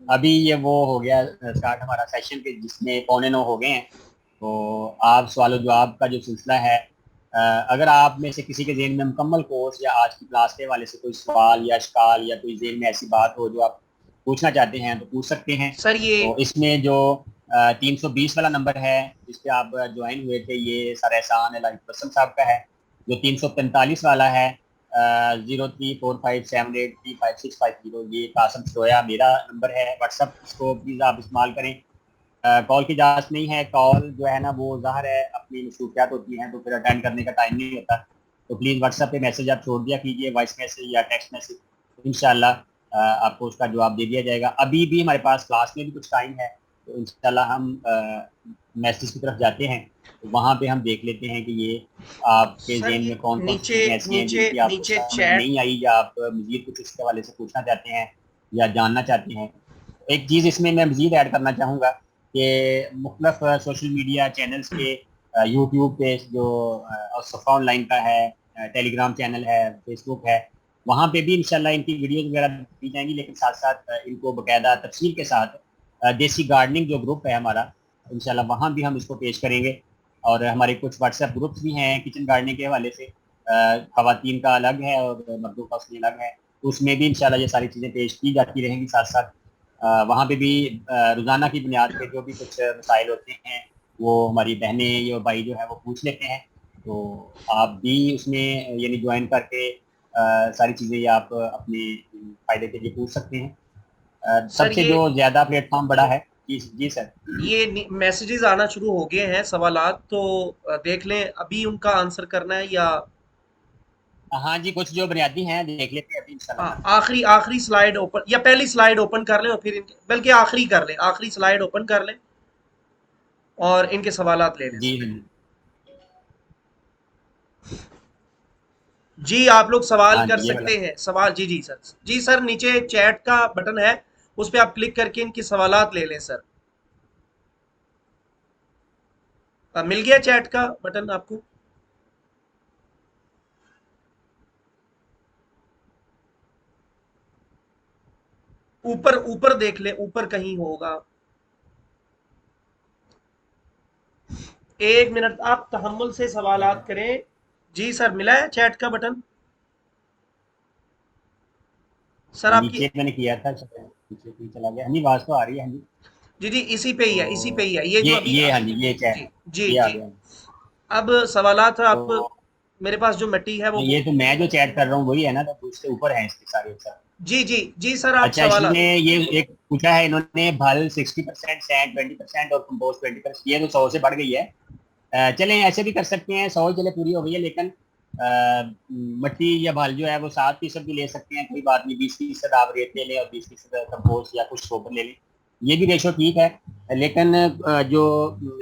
अभी ये वो हो गया स्टार्ट हमारा सेशन के, जिसमें 8:45 हो गए हैं। तो आप सवाल जवाब का जो सिलसिला है, अगर आप में से किसी के ज़हन में मुकम्मल कोर्स या आज की क्लास के हवाले से कोई सवाल या इश्काल या कोई ज़हन में ऐसी बात हो जो आप पूछना चाहते हैं तो पूछ सकते हैं।
सर ये
तो इसमें जो 320 वाला नंबर है जिस पे आप ज्वाइन हुए थे, ये सर एहसान एलाही साहब का है। जो 345 वाला है 0345783565, ये कासम सरोया मेरा नंबर है व्हाट्सअप, इसको प्लीज़ आप इस्तेमाल करें। कॉल की इजाज़त नहीं है। कॉल जो है ना वो ज़ाहिर है अपनी मसरूफियात होती हैं, तो फिर अटेंड करने का टाइम नहीं होता। तो प्लीज़ व्हाट्सएप पे मैसेज आप छोड़ दिया कीजिए, वॉइस मैसेज या टेक्स्ट मैसेज, इंशाल्लाह आपको उसका जवाब दे दिया जाएगा। अभी भी हमारे पास क्लास में भी कुछ टाइम है, तो इंशाल्लाह हम मैसेज की तरफ जाते हैं, तो वहाँ पे हम देख लेते हैं कि ये आपके
सर
ज़हन
ये
में कौन कौन सी
नीचे
चीज़ें ऐसी हैं
नीचे
जिनकी आपको
नीचे
समझ
चैट,
नहीं आई, या आप मज़ीद कुछ इसके हवाले से पूछना चाहते हैं या जानना चाहते हैं। एक चीज़ इसमें मैं मज़ीद ऐड करना चाहूँगा कि मुख्तलिफ सोशल मीडिया चैनल्स के, यूट्यूब पे जो सफ़ा ऑनलाइन का है, टेलीग्राम चैनल है, फेसबुक है, वहाँ पे भी इंशाल्लाह इनकी वीडियोज़ वगैरह दी जाएंगी। लेकिन साथ साथ इनको बाकायदा तफसील के साथ देसी गार्डनिंग जो ग्रुप है हमारा, इंशाल्लाह वहाँ भी हम इसको पेश करेंगे। और हमारे कुछ व्हाट्सएप ग्रुप्स भी हैं किचन गार्डनिंग के हवाले से, ख़वातीन का अलग है और मर्दों का उसमें अलग है। तो उसमें भी इंशाल्लाह ये सारी चीज़ें पेश की जाती रहेंगी। साथ साथ वहाँ पे भी रोज़ाना की बुनियाद पे जो भी कुछ मसाइल होते हैं वो हमारी बहनें या भाई जो है वो पूछ लेते हैं। तो आप भी उसमें यानी ज्वाइन करके सारी चीज़ें आप अपने फ़ायदे के लिए पूछ सकते हैं।
सर
सबसे जो ज़्यादा प्लेटफॉर्म बड़ा है। जी जी सर।
ये मैसेजेस आना शुरू हो गए हैं, सवालात तो देख लें, अभी उनका आंसर करना है या
हाँ जी, कुछ जो बुनियादी हैं देख लेते हैं अभी इंशाल्लाह
हाँ,
करते हैं।
आखिरी आखिरी स्लाइड ओपन या पहली स्लाइड ओपन कर लें और फिर इनके, बल्कि आखिरी कर लें, आखिरी स्लाइड ओपन कर लें और इनके सवालात ले लें
जी
सर।
जी
जी आप लोग सवाल
हाँ
कर
जी, ये वाला।
सकते हैं, सवाल, जी जी सर, जी सर, नीचे चैट का बटन है, उस पर आप क्लिक करके इनके सवालात ले लें सर। मिल गया चैट का बटन आपको? ऊपर ऊपर देख ले, ऊपर कहीं होगा। 1 मिनट आप तहम्मुल से सवालात करें। जी सर, मिला है चैट का बटन? सर आपकी,
नीचे मैंने किया था, नीचे भी चला गया। हाँ जी, आवाज तो आ रही है। हाँ जी।
जी जी इसी पे ही है, इसी पे
तो
ही है ये जो अभी
ये हाँ जी, ये चैट,
जी जी
ये आ
जी।
गया।
अब सवालात आप,
तो
मेरे पास जो मटी है वो
ये तो मैं जो चैट कर रहा हूँ वही है ना, तो दूसरे ऊपर है इसके सारे सब।
जी जी जी सर आप
अच्छा,
सवालात।
इसमें ये एक पूछा है इन्होंने, भल 60%, सैंड 20% और कंपोस्ट 20%। ये तो 100 से बढ़ गई है। चलें ऐसे भी कर सकते हैं, 100 चले पूरी हो गई है, लेकिन मट्टी या भल जो है वो 7% भी ले सकते हैं, कोई बात नहीं। 20% आप रेत ले लें और 20% कंपोस्ट या कुछ गोबर ले लें, ये भी रेशो ठीक है। लेकिन जो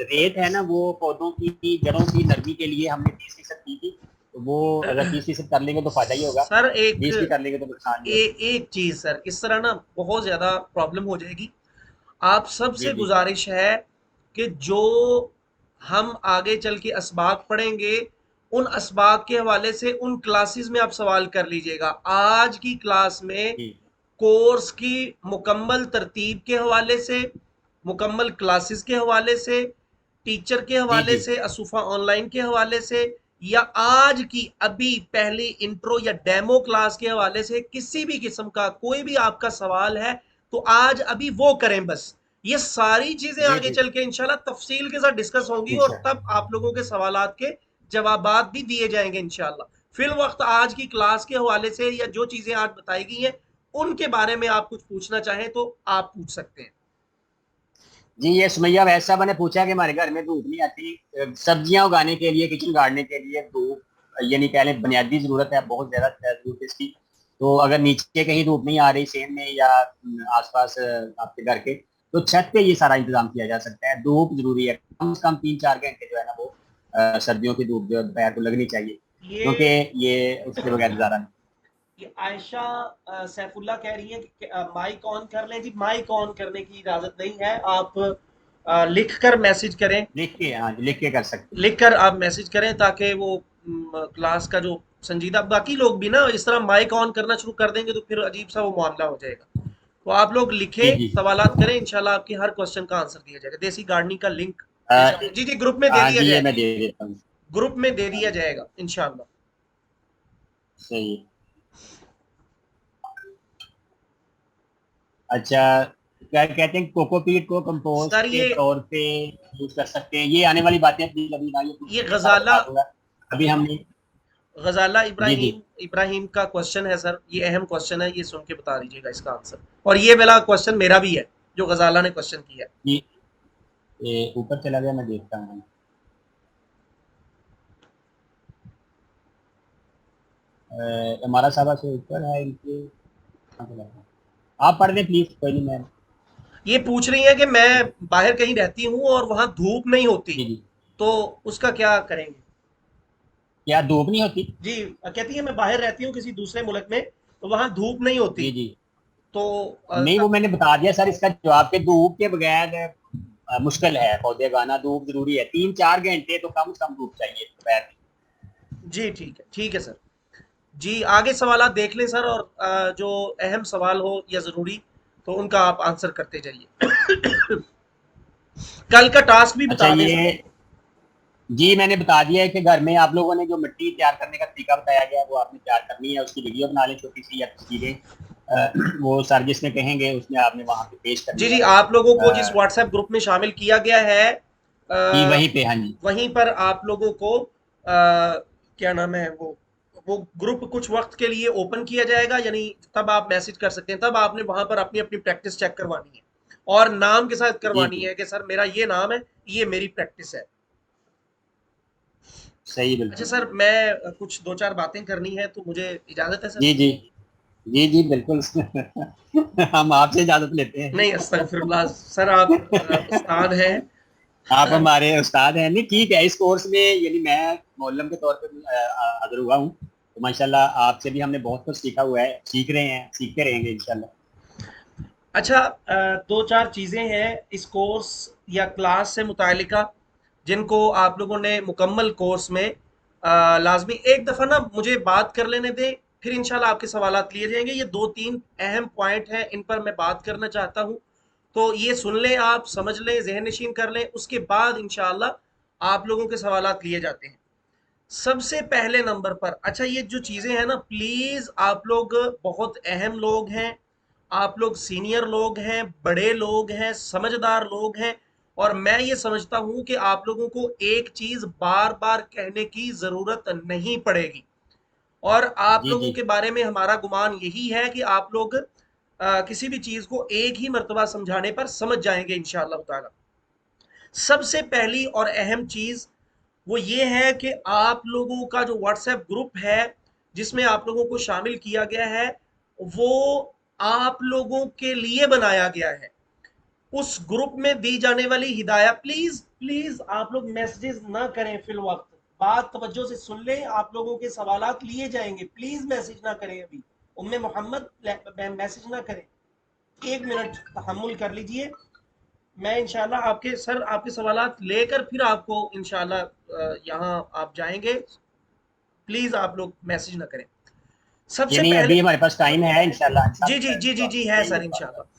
रेत है ना, वो पौधों की जड़ों की नरमी के लिए हमने 30% की थी। तो वो अगर 30% कर लेंगे तो फायदा ही होगा,
सर एक
20 भी कर लेंगे तो नुकसान नहीं होगा।
एक चीज सर, इस तरह ना बहुत ज्यादा प्रॉब्लम हो जाएगी। आप
जी
सबसे
जी
गुजारिश है कि जो हम आगे चल के असबाक पढ़ेंगे, उन असबाक के हवाले से उन क्लासेस में आप सवाल कर लीजिएगा। आज की क्लास में
जी
कोर्स की मुकम्मल तरतीब के हवाले से, मुकम्मल क्लासेस के हवाले से, टीचर के
जी
हवाले
जी
से, असुफा ऑनलाइन के हवाले से, या आज की अभी पहली इंट्रो या डेमो क्लास के हवाले से किसी भी किस्म का कोई भी आपका सवाल है, तो आज अभी वो करें बस। ये सारी चीजें
जी
आगे
जी
चल के इंशाल्लाह तफसील के साथ डिस्कस होंगी, और
इंशाल्लाह।
तब आप लोगों के सवालात के जवाबात भी दिए जाएंगे इंशाल्लाह। फिल वक्त आज की क्लास के हवाले से या जो चीजें आज बताई गई हैं उनके बारे में आप कुछ पूछना चाहें तो आप पूछ सकते हैं।
जी, ये सुमैया वैसा मैंने पूछा कि हमारे घर में धूप नहीं आती, सब्जियां उगाने के लिए, किचन गार्डनिंग के लिए धूप, यानी कह लें बुनियादी जरूरत है, बहुत ज्यादा जरूरत है इसकी। तो अगर नीचे कहीं धूप नहीं आ रही सेम में या आसपास आपके घर के, तो छत पे ये सारा इंतजाम किया जा सकता है। धूप जरूरी है, कम से कम 3-4 घंटे जो है ना वो सर्दियों की धूप जो है दोपहर को लगनी चाहिए,
ये
क्योंकि ये उसके बगैर गुजारा नहीं।
ये आयशा सैफुल्ला कह रही है कि माइक ऑन कर लें। जी माइक ऑन करने की इजाजत नहीं है, आप लिख कर मैसेज करें।
लिख के, हाँ जी, लिख के कर सकते हैं।
लिख कर आप मैसेज करें ताकि वो क्लास का जो संजीदा, बाकी लोग भी ना इस तरह माइक ऑन करना शुरू कर देंगे तो फिर अजीब सा वो मामला हो जाएगा। तो आप लोग
जी
लिखें,
जी
सवालात करें, इंशाल्लाह आपकी हर क्वेश्चन का आंसर दिया जाएगा। देसी गार्डनिंग का लिंक
अ,
जी जी ग्रुप में दे
हाँ
दिया
जी, ये मैं
जाएगा,
दे देता हूँ।
ग्रुप में दे
हाँ
दिया
जी,
जाएगा इंशाल्लाह।
सही है। अच्छा, क्या कहते हैं, कोकोपीट को कंपोस्ट
सर
के तौर पे यूज कर सकते हैं? ये आने वाली बातें अपनी कभी ना, ये
ये
पूछेंगे सारा
गजाला
बता दूंगा। अभी हमने,
गजाला
जी जी
इब्राहिम इब्राहिम का क्वेश्चन है सर, ये अहम क्वेश्चन है, ये सुन के बता दीजिएगा इसका आंसर। और ये वाला क्वेश्चन मेरा भी है जो गजाला ने क्वेश्चन किया है।
ये ऊपर चला गया, मैं देखता हूँ। हमारा सारा से ऊपर है इनके, कहाँ चला गया? आप पढ़ दें प्लीज, कोई नहीं, मैं,
ये पूछ रही है कि मैं बाहर कहीं रहती हूँ और वहां धूप नहीं होती,
जी जी।
तो उसका क्या करेंगे?
क्या धूप नहीं होती?
जी कहती है मैं बाहर रहती हूँ किसी दूसरे मुल्क में, तो वहां धूप नहीं होती,
जी जी,
तो
नहीं वो मैंने बता दिया सर इसका जवाब, के धूप के बगैर मुश्किल है पौधे उगाना। धूप जरूरी है, 3-4 घंटे तो कम से कम धूप चाहिए दोपहर में।
जी ठीक है सर। जी आगे सवाल देख लें सर, और जो अहम सवाल हो या जरूरी तो उनका आप आंसर करते जाइए। कल का टास्क भी
अच्छा,
बता दें सर।
ये, जी मैंने बता दिया है कि घर में आप लोगों ने जो मिट्टी तैयार करने का तरीका बताया गया है वो आपने तैयार करनी है, उसकी वीडियो बना लें छोटी सी या तस्वीरें, वो सर जिसमें कहेंगे उसमें आपने वहां पे पेश
जी
करनी
जी
है।
आप लोगों को जिस
अ,
व्हाट्सएप ग्रुप में शामिल किया गया है,
जी वहीं पे, हाँ जी।
वहीं पर आप लोगों को क्या नाम है वो ग्रुप कुछ वक्त के लिए ओपन किया जाएगा, यानी तब आप मैसेज कर सकते हैं, तब आपने वहां पर अपनी अपनी प्रैक्टिस चेक करवानी है और नाम के साथ
जी
करवानी
जी,
है कि सर मेरा ये नाम है, ये मेरी प्रैक्टिस है।
सही,
अच्छा
बिल्कुल।
सर, मैं कुछ दो चार बातें करनी है तो मुझे इजाजत है सर?
जी जी, जी जी बिल्कुल। हम आपसे इजाजत लेते हैं।
नहीं अस्तगफिरुल्लाह सर, आप उस्ताद हैं।
आप हमारे उस्ताद हैं। नहीं ठीक है, इस कोर्स में यानी मैं मौलम के तौर पे हाजिर हुआ हूँ, तो माशाल्लाह आपसे भी हमने बहुत कुछ सीखा हुआ है, सीख रहे हैं, सीखते रहेंगे इंशाल्लाह।
अच्छा दो चार चीजें हैं इस कोर्स या क्लास से मुतालिका जिनको आप लोगों ने मुकम्मल कोर्स में लाजमी एक दफ़ा ना मुझे बात कर लेने दें, फिर इंशाल्लाह आपके सवालात लिए जाएंगे। ये 2-3 अहम पॉइंट हैं, इन पर मैं बात करना चाहता हूँ। तो ये सुन लें, आप समझ लें, ज़हन नशीन कर लें, उसके बाद इंशाल्लाह आप लोगों के सवालात लिए जाते हैं। सबसे पहले नंबर पर, अच्छा ये जो चीज़ें हैं ना, प्लीज़ आप लोग बहुत अहम लोग हैं, आप लोग सीनियर लोग हैं, बड़े लोग हैं, समझदार लोग हैं, और मैं ये समझता हूं कि आप लोगों को एक चीज़ बार बार कहने की ज़रूरत नहीं पड़ेगी। और आप
जी
लोगों
जी।
के बारे में हमारा गुमान यही है कि आप लोग किसी भी चीज़ को एक ही मर्तबा समझाने पर समझ जाएंगे इंशाअल्लाह ताला। सबसे पहली और अहम चीज़ वो ये है कि आप लोगों का जो व्हाट्सएप ग्रुप है जिसमें आप लोगों को शामिल किया गया है, वो आप लोगों के लिए बनाया गया है। उस ग्रुप में दी जाने वाली हिदायत, प्लीज प्लीज आप लोग मैसेजेस ना करें फिल वक्त, बात तवज्जो से सुन लें, आप लोगों के सवालात लिए जाएंगे, प्लीज मैसेज ना करें अभी। उम्मे मोहम्मद मैसेज ना करें, 1 मिनट तहम्मुल कर लीजिए। मैं इंशाल्लाह आपके सवालात लेकर फिर आपको इंशाल्लाह यहाँ आप जाएंगे। प्लीज आप लोग मैसेज ना करें।
जी
सबसे
नहीं,
पहले,
अभी हमारे पास टाइम है इंशाल्लाह,
जी जी जी जी जी है सर
इंशाल्लाह।
इंशाल्लाह।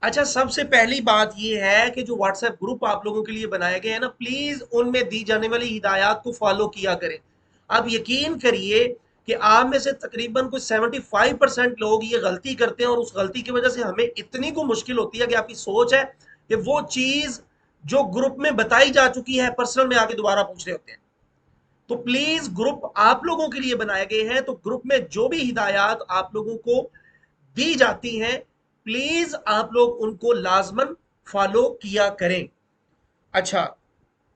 अच्छा, सबसे पहली बात ये है कि जो व्हाट्सएप ग्रुप आप लोगों के लिए बनाए गए हैं ना, प्लीज उनमें दी जाने वाली हिदायत को फॉलो किया करें। आप यकीन करिए कि आप में से तकरीबन कुछ 75% लोग ये गलती करते हैं, और उस गलती की वजह से हमें इतनी को मुश्किल होती है कि आपकी सोच है कि वो चीज जो ग्रुप में बताई जा चुकी है पर्सनल में आके दोबारा पूछ रहे होते हैं। तो प्लीज, ग्रुप आप लोगों के लिए बनाए गए हैं, तो ग्रुप में जो भी हिदायत आप लोगों को दी जाती हैं, प्लीज आप लोग उनको लाजमन फॉलो किया करें। अच्छा,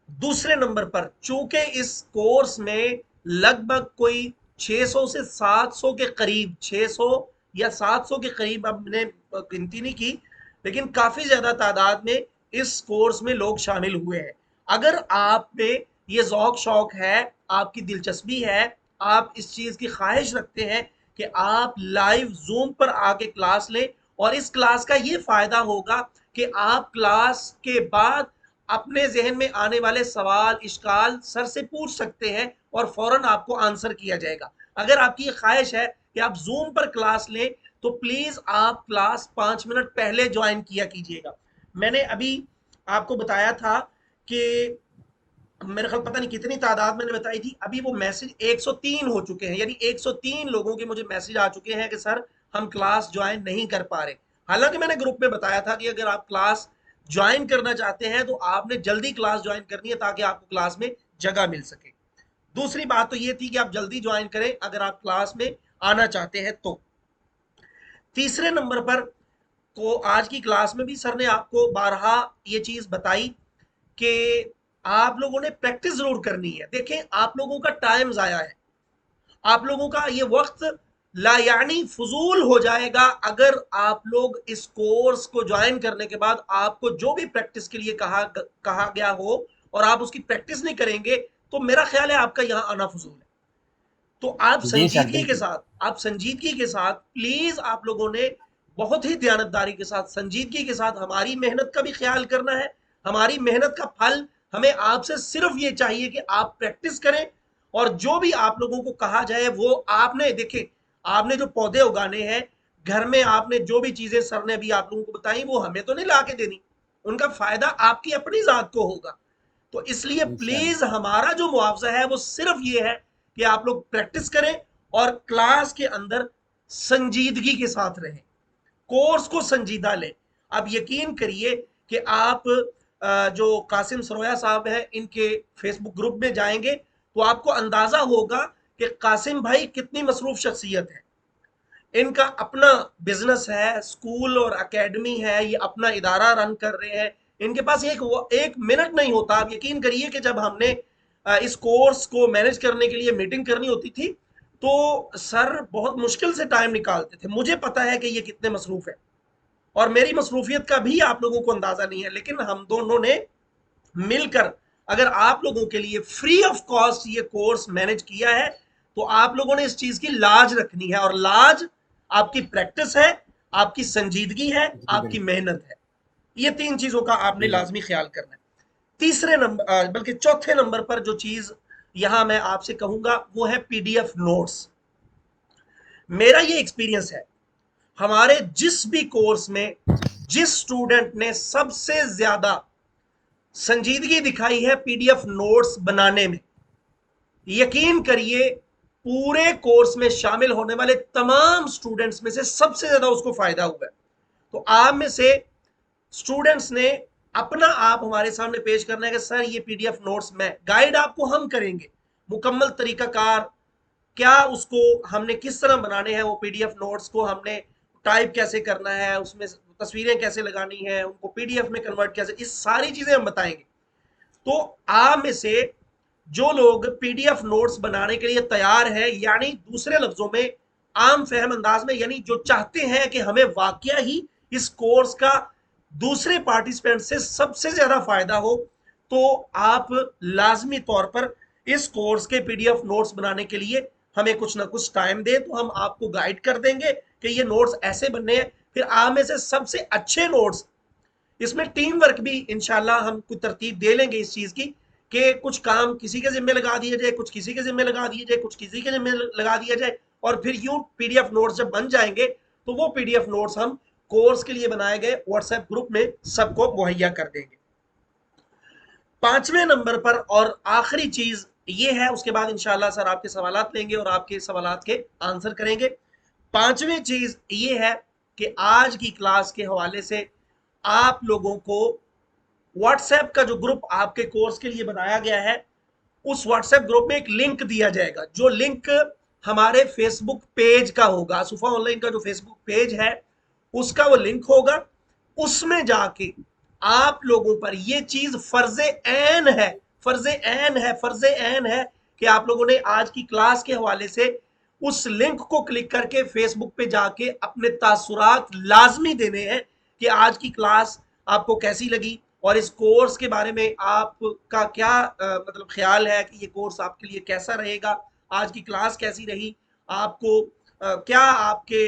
दूसरे नंबर पर, चूंकि इस कोर्स में लगभग कोई 600 से 700 के करीब, 600 या 700 के करीब, अब मैंने गिनती नहीं की, लेकिन काफी ज्यादा तादाद में इस कोर्स में लोग शामिल हुए हैं। अगर आप में ये ज़ौक शौक है, आपकी दिलचस्पी है, आप इस चीज की ख्वाहिश रखते हैं कि आप लाइव जूम पर आके क्लास लें, और इस क्लास का ये फायदा होगा कि आप क्लास के बाद अपने जहन में आने वाले सवाल इश्काल सर से पूछ सकते हैं और फौरन आपको आंसर किया जाएगा। अगर आपकी ये ख्वाहिश है कि आप जूम पर क्लास लें, तो प्लीज आप क्लास 5 मिनट पहले ज्वाइन किया कीजिएगा। मैंने अभी आपको बताया था कि मेरे ख्याल पता नहीं कितनी तादाद मैंने बताई थी, अभी वो मैसेज 103 हो चुके हैं, यानी 103 लोगों के मुझे मैसेज आ चुके हैं कि सर हम क्लास ज्वाइन नहीं कर पा रहे। हालांकि मैंने ग्रुप में बताया था कि अगर आप क्लास ज्वाइन करना चाहते हैं तो आपने जल्दी क्लास ज्वाइन करनी है ताकि आपको क्लास में जगह मिल सके। दूसरी बात तो ये थी कि आप जल्दी ज्वाइन करें अगर आप क्लास में आना चाहते हैं तो। तीसरे नंबर पर, को आज की क्लास में भी सर ने आपको बारहा ये चीज बताई कि आप लोगों ने प्रैक्टिस जरूर करनी है। देखें, आप लोगों का टाइम जाया है, आप लोगों का ये वक्त लायानी फजूल हो जाएगा अगर आप लोग इस कोर्स को ज्वाइन करने के बाद आपको जो भी प्रैक्टिस के लिए कहा गया हो और आप उसकी प्रैक्टिस नहीं करेंगे, तो मेरा ख्याल है आपका यहाँ आना फजूल है। तो आप
जी सर,
संजीदगी के
बिल्कुल।
साथ, आप संजीदगी के साथ प्लीज, आप लोगों ने बहुत ही दयानतदारी के साथ, संजीदगी के साथ हमारी मेहनत का भी ख्याल करना है। हमारी मेहनत का फल हमें आपसे सिर्फ ये चाहिए कि आप प्रैक्टिस करें, और जो भी आप लोगों को कहा जाए वो आपने देखे, आपने जो पौधे उगाने हैं घर में, आपने जो भी चीजें सर ने अभी आप लोगों को बताई वो हमें तो नहीं ला के देनी, उनका फायदा आपकी अपनी जात को होगा। तो इसलिए
इंशाल्लाह।
प्लीज हमारा जो मुआवजा है वो सिर्फ ये है कि आप लोग प्रैक्टिस करें और क्लास के अंदर संजीदगी के साथ रहें, कोर्स को संजीदा लें। आप यकीन करिए कि आप जो कासिम सरोया साहब हैं इनके फेसबुक ग्रुप में जाएंगे तो आपको अंदाजा होगा कि कासिम भाई कितनी मसरूफ शख्सियत है। इनका अपना बिजनेस है, स्कूल और एकेडमी है, ये अपना इदारा रन कर रहे हैं। इनके पास एक मिनट नहीं होता। आप यकीन करिए कि जब हमने इस कोर्स को मैनेज करने के लिए मीटिंग करनी होती थी तो सर बहुत मुश्किल से टाइम निकालते थे। मुझे पता है कि ये कितने मसरूफ है और मेरी मसरूफियत का भी आप लोगों को अंदाजा नहीं है, लेकिन हम दोनों ने मिलकर अगर आप लोगों के लिए फ्री ऑफ कॉस्ट ये कोर्स मैनेज किया है, तो आप लोगों ने इस चीज की लाज रखनी है, और लाज आपकी प्रैक्टिस है, आपकी संजीदगी है,
जी
आपकी
बिल्कुल।
मेहनत है। ये 3 चीजों का आपने
जी
लाजमी ख्याल करना है। तीसरे नंबर बल्कि चौथे नंबर पर जो चीज यहां मैं आपसे कहूंगा वो है पीडीएफ नोट्स। मेरा ये एक्सपीरियंस है, हमारे जिस भी कोर्स में जिस स्टूडेंट ने सबसे ज्यादा संजीदगी दिखाई है पीडीएफ नोट्स बनाने में, यकीन करिए पूरे कोर्स में शामिल होने वाले तमाम स्टूडेंट्स में से सबसे ज्यादा उसको फायदा हुआ है। तो आप में से स्टूडेंट्स ने अपना आप हमारे सामने पेश करना है कि सर ये पीडीएफ नोट्स में गाइड आपको हम करेंगे, मुकम्मल तरीकाकार क्या उसको हमने किस तरह बनाने हैं, वो पीडीएफ नोट्स को हमने टाइप कैसे करना है, उसमें तस्वीरें कैसे लगानी है, उनको पीडीएफ में कन्वर्ट कैसे, इस सारी चीजें हम बताएंगे। तो आप में से जो लोग पीडीएफ नोट्स बनाने के लिए तैयार है, यानी दूसरे लफ्जों में आम फहम अंदाज में, यानी जो चाहते हैं कि हमें वाकया ही इस कोर्स का दूसरे पार्टिसिपेंट से सबसे ज्यादा फायदा हो, तो आप लाजमी तौर पर इस कोर्स के पीडीएफ नोट्स बनाने के लिए हमें कुछ ना कुछ टाइम दें, तो हम आपको गाइड कर देंगे कि ये नोट्स ऐसे बनने हैं। फिर आप में से सबसे अच्छे नोट्स, इसमें टीम वर्क भी इंशाल्लाह हम कुछ तरतीब दे लेंगे इस चीज की कि कुछ काम किसी के जिम्मे लगा दिया जाए, कुछ किसी के जिम्मे लगा दिया जाए, कुछ किसी के जिम्मे लगा दिया जाए, और फिर यूं पीडीएफ नोट्स जब बन जाएंगे तो वो पीडीएफ नोट्स हम कोर्स के लिए बनाए गए व्हाट्सएप ग्रुप में सबको मुहैया कर देंगे। पांचवें नंबर पर और आखिरी चीज ये है, उसके बाद इंशाल्लाह सर आपके सवालात लेंगे और आपके सवालात के आंसर करेंगे। पांचवी चीज ये है कि आज की क्लास के हवाले से आप लोगों को व्हाट्सएप का जो ग्रुप आपके कोर्स के लिए बनाया गया है, उस व्हाट्सएप ग्रुप में एक लिंक दिया जाएगा, जो लिंक हमारे फेसबुक पेज का होगा, सुफा ऑनलाइन का जो फेसबुक पेज है उसका वो लिंक होगा। उसमें जाके आप लोगों पर ये चीज फर्जे ऐन है, फर्जे ऐन है, फर्जे ऐन है कि आप लोगों ने आज की क्लास के हवाले से उस लिंक को क्लिक करके फेसबुक पे जाके अपने तासुरात लाजमी देने हैं कि आज की क्लास आपको कैसी लगी और इस कोर्स के बारे में आपका क्या मतलब ख्याल है कि ये कोर्स आपके लिए कैसा रहेगा, आज की क्लास कैसी रही, आपको क्या आपके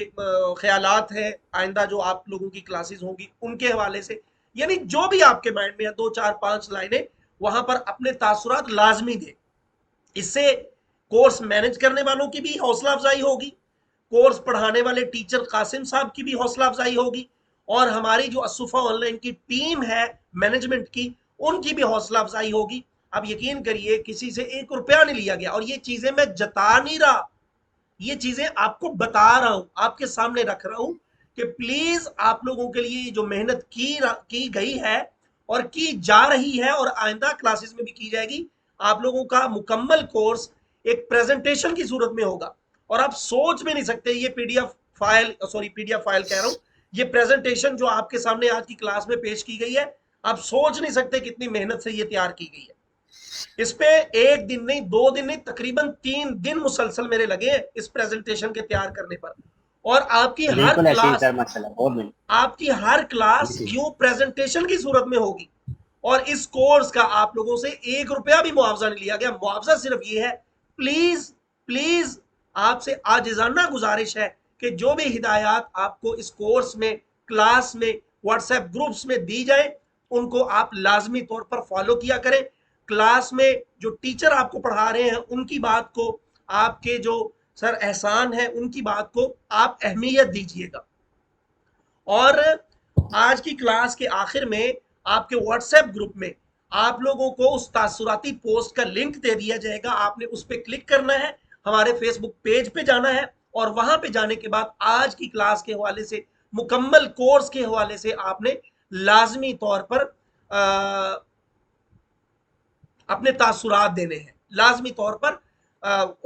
ख्यालात हैं आइंदा जो आप लोगों की क्लासेस होंगी उनके हवाले से, यानी जो भी आपके माइंड में है 2 4 5 लाइनें वहां पर अपने तासुरात लाजमी दें। इससे कोर्स मैनेज करने वालों की भी हौसला अफजाई होगी, कोर्स पढ़ाने वाले टीचर कासिम साहब की भी हौसला अफजाई होगी, और हमारी जो असुफा ऑनलाइन की टीम है मैनेजमेंट की, उनकी भी हौसला अफजाई होगी। अब यकीन करिए किसी से 1 रुपया नहीं लिया गया, और ये चीजें मैं जता नहीं रहा, ये चीजें आपको बता रहा हूं, आपके सामने रख रहा हूं कि प्लीज आप लोगों के लिए जो मेहनत की गई है और की जा रही है और आइंदा क्लासेस में भी की जाएगी, आप लोगों का मुकम्मल कोर्स एक प्रेजेंटेशन की सूरत में होगा। और आप सोच भी नहीं सकते, ये PDF file, sorry PDF file कह रहा हूं, ये प्रेजेंटेशन जो आपके सामने आज की क्लास में पेश की गई है, आप सोच नहीं सकते कितनी मेहनत से ये तैयार की गई है। इस पे 1 दिन नहीं, 2 दिन नहीं, तकरीबन 3 दिन मुसलसल मेरे लगे इस प्रेजेंटेशन के तैयार करने पर। और
बिल्कुल ऐसे ही सर, माशाल्लाह बहुत बढ़िया।
आपकी हर क्लास यूं प्रेजेंटेशन की सूरत में होगी, और इस कोर्स का आप लोगों से 1 रुपया भी मुआवजा नहीं लिया गया। मुआवजा सिर्फ ये है, प्लीज प्लीज आपसे आजिजाना गुजारिश है कि जो भी हिदायत आपको इस कोर्स में, क्लास में, व्हाट्सएप ग्रुप्स में दी जाए, उनको आप लाजमी तौर पर फॉलो किया करें। क्लास में जो टीचर आपको पढ़ा रहे हैं उनकी बात को, आपके जो सर एहसान है उनकी बात को आप अहमियत दीजिएगा। और आज की क्लास के आखिर में आपके व्हाट्सएप ग्रुप में आप लोगों को उस तासुराती पोस्ट का लिंक दे दिया जाएगा, आपने उस पर क्लिक करना है, हमारे फेसबुक पेज पे जाना है, और वहां पे जाने के बाद आज की क्लास के हवाले से, मुकम्मल कोर्स के हवाले से आपने लाजमी तौर पर अपने तासुरात देने हैं। लाजमी तौर पर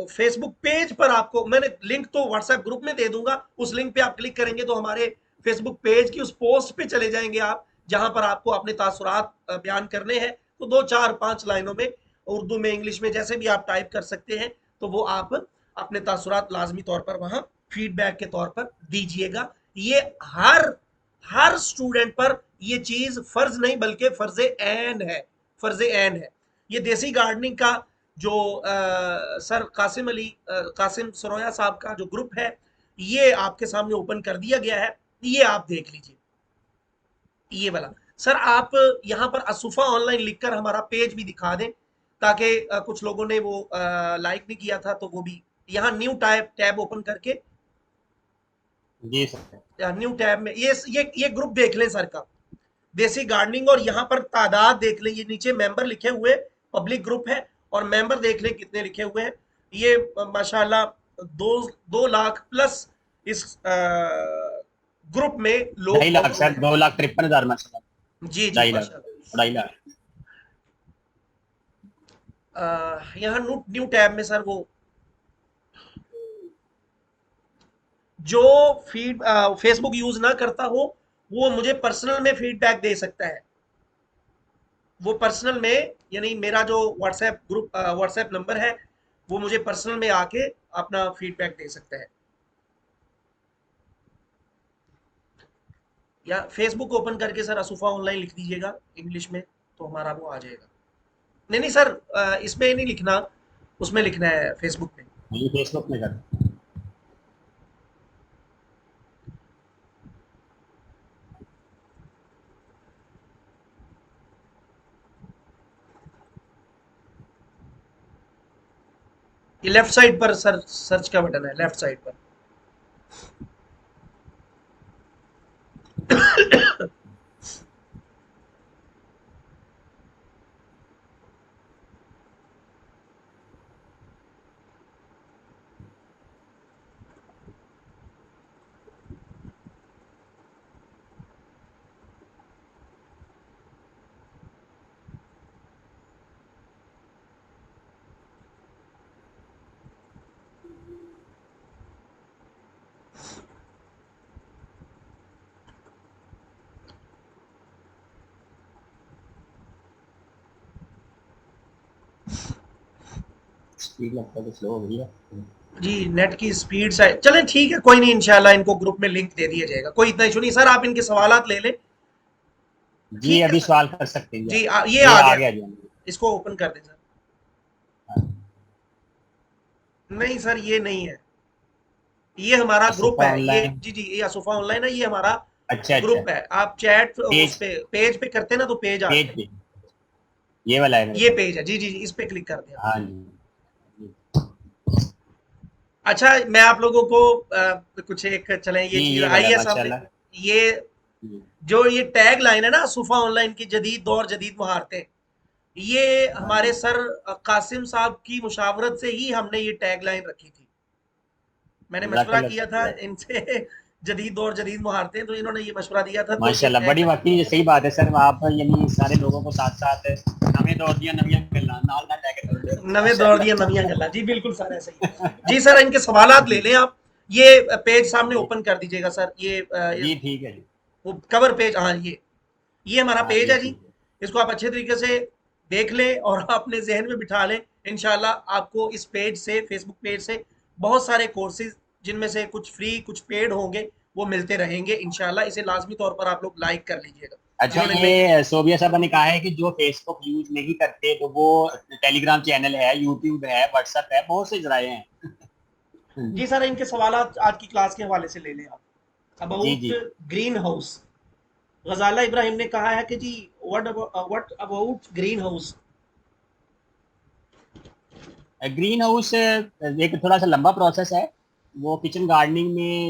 फेसबुक पेज पर आपको मैंने लिंक तो व्हाट्सएप ग्रुप में दे दूंगा, उस लिंक पे आप क्लिक करेंगे तो हमारे फेसबुक पेज की उस पोस्ट पे चले जाएंगे आप, जहां पर आपको अपने तासुरात बयान करने हैं। तो 2 4 5 लाइनों में, उर्दू में, इंग्लिश में, जैसे भी आप टाइप कर सकते हैं, तो वो आप अपने तासुरात लाजमी तौर पर वहां फीडबैक के तौर पर दीजिएगा। ये हर स्टूडेंट पर ये चीज फर्ज नहीं बल्कि फर्जे ऐन है, फर्जे ऐन है। ये देसी गार्डनिंग का जो सर कासिम सरोया साहब का जो ग्रुप है, ये आपके सामने ओपन कर दिया गया है, ये आप देख लीजिए, ये वाला सर आप यहाँ पर असुफा ऑनलाइन लिखकर हमारा पेज भी दिखा दें, ताकि कुछ लोगों ने वो लाइक नहीं किया था, तो वो भी यहाँ न्यू टैब ओपन करके,
जी सर।
न्यू टैब में ये ग्रुप देख लें सर का, देसी गार्डनिंग, और यहाँ पर तादाद देख लें, ये नीचे मेंबर लिखे हुए, पब्लिक ग्रुप है, और मेंबर देख लें कितने लिखे हुए हैं। ये माशाल्लाह 2 लाख प्लस इस ग्रुप में लोग
2.5 लाख सर, 2,53,000 माशाल्लाह।
जी जी
2.5 लाख,
माशाल्लाह।
2.5 लाख।
यहाँ न्यू टैब में सर वो जो फेसबुक यूज ना करता हो, वो मुझे पर्सनल में फीडबैक दे सकता है। वो पर्सनल में, यानी मेरा जो व्हाट्सएप नंबर है, वो मुझे पर्सनल में आके अपना फीडबैक दे सकता है। या फेसबुक ओपन करके सर असुफा ऑनलाइन लिख दीजिएगा इंग्लिश में, तो हमारा वो आ जाएगा। नहीं नहीं सर, इसमें नहीं लिखना, उसमें लिखना है फेसबुक में।
ये फेसबुक में कर।
ये लेफ्ट साइड पर सर सर्च का बटन है, लेफ्ट साइड पर।
स्पीड लगता है कि स्लो हो गई है।
जी नेट की स्पीड से चलें, ठीक है, कोई नहीं, इंशाल्लाह इनको ग्रुप में लिंक दे दिया जाएगा, कोई इतना इशू नहीं। सर आप इनके सवालात ले लें।
जी
ठीक है
अभी
सर।
सवाल कर सकते हैं
जी
जी।
ये
ये
आ
आ
गया,
गया जी।
इसको ओपन कर दें सर।
हाँ।
नहीं सर ये नहीं है, ये हमारा ग्रुप
असुफा
है ये।
ऑनलाइन।
जी जी, ये असुफा ऑनलाइन है, ये हमारा
अच्छा अच्छा।
ग्रुप है। आप चैट उस
पेज,
पे पेज पे करते हैं ना, तो पेज आता
पेज
है।
पे ये वाला है मेरे
ये
पास।
पेज है, जी जी जी, इस पे क्लिक करते हैं आप।
हाँ जी जी।
अच्छा मैं आप लोगों को कुछ एक चलें, ये
जी
चीज
ये
आई
वाला
है सामने।
माशाल्लाह।
ये
जी।
जो ये टैग लाइन है ना, सुफा ऑनलाइन की जदीद दौर जदीद महारतें, ये
हाँ
हमारे
जी।
सर कासिम साहब की मुशावरत से ही हमने ये टैग लाइन रखी थी। मैंने मशवरा
जज़ाकल्लाह
किया था
सर।
इनसे जदीद दौर जदीद महारतें, तो इन्होंने ये मशवरा दिया था, तो ये
माशाल्लाह
टैग
बड़ी
लाइन।
वाकई ये सही बात है सर। आप यानी सारे लोगों को साथ साथ नवे दौर दिया नवियां गल्लां नाल ना लेके चलते हो
नवे दौर दिया
माशाल्लाह।
नवियां गल्ला, जी बिल्कुल सर ऐसा ही है। जी सर इनके सवालात ले
जी
लें आप। ये पेज सामने
जी
ओपन कर दीजिएगा सर, ये
जी ठीक है जी।
वो कवर पेज, हाँ ये हमारा
हाँ
पेज
ये
है जी।
ठीक है।
इसको आप अच्छे तरीके से देख लें और अपने जहन में बिठा लें। इंशाल्लाह आपको इस पेज से, फेसबुक पेज से, बहुत सारे कोर्सेज, जिनमें से कुछ फ्री कुछ पेड होंगे, वो मिलते रहेंगे इंशाल्लाह। इसे लाजमी तौर पर आप लोग लाइक कर लीजिएगा।
अच्छा
जिन्होंने नहीं,
ये सोबिया साहब ने कहा है कि जो फेसबुक यूज नहीं करते तो वो टेलीग्राम चैनल है, यूट्यूब है, व्हाट्सएप है, बहुत से जराए हैं।
जी सर इनके सवालात आज की क्लास के हवाले से ले लें आप।
जी
अबाउट
जी।
ग्रीन हाउस, गजाला इब्राहिम ने कहा है कि जी what about green house.
Green house एक थोड़ा सा लंबा प्रोसेस है। वो किचन गार्डनिंग में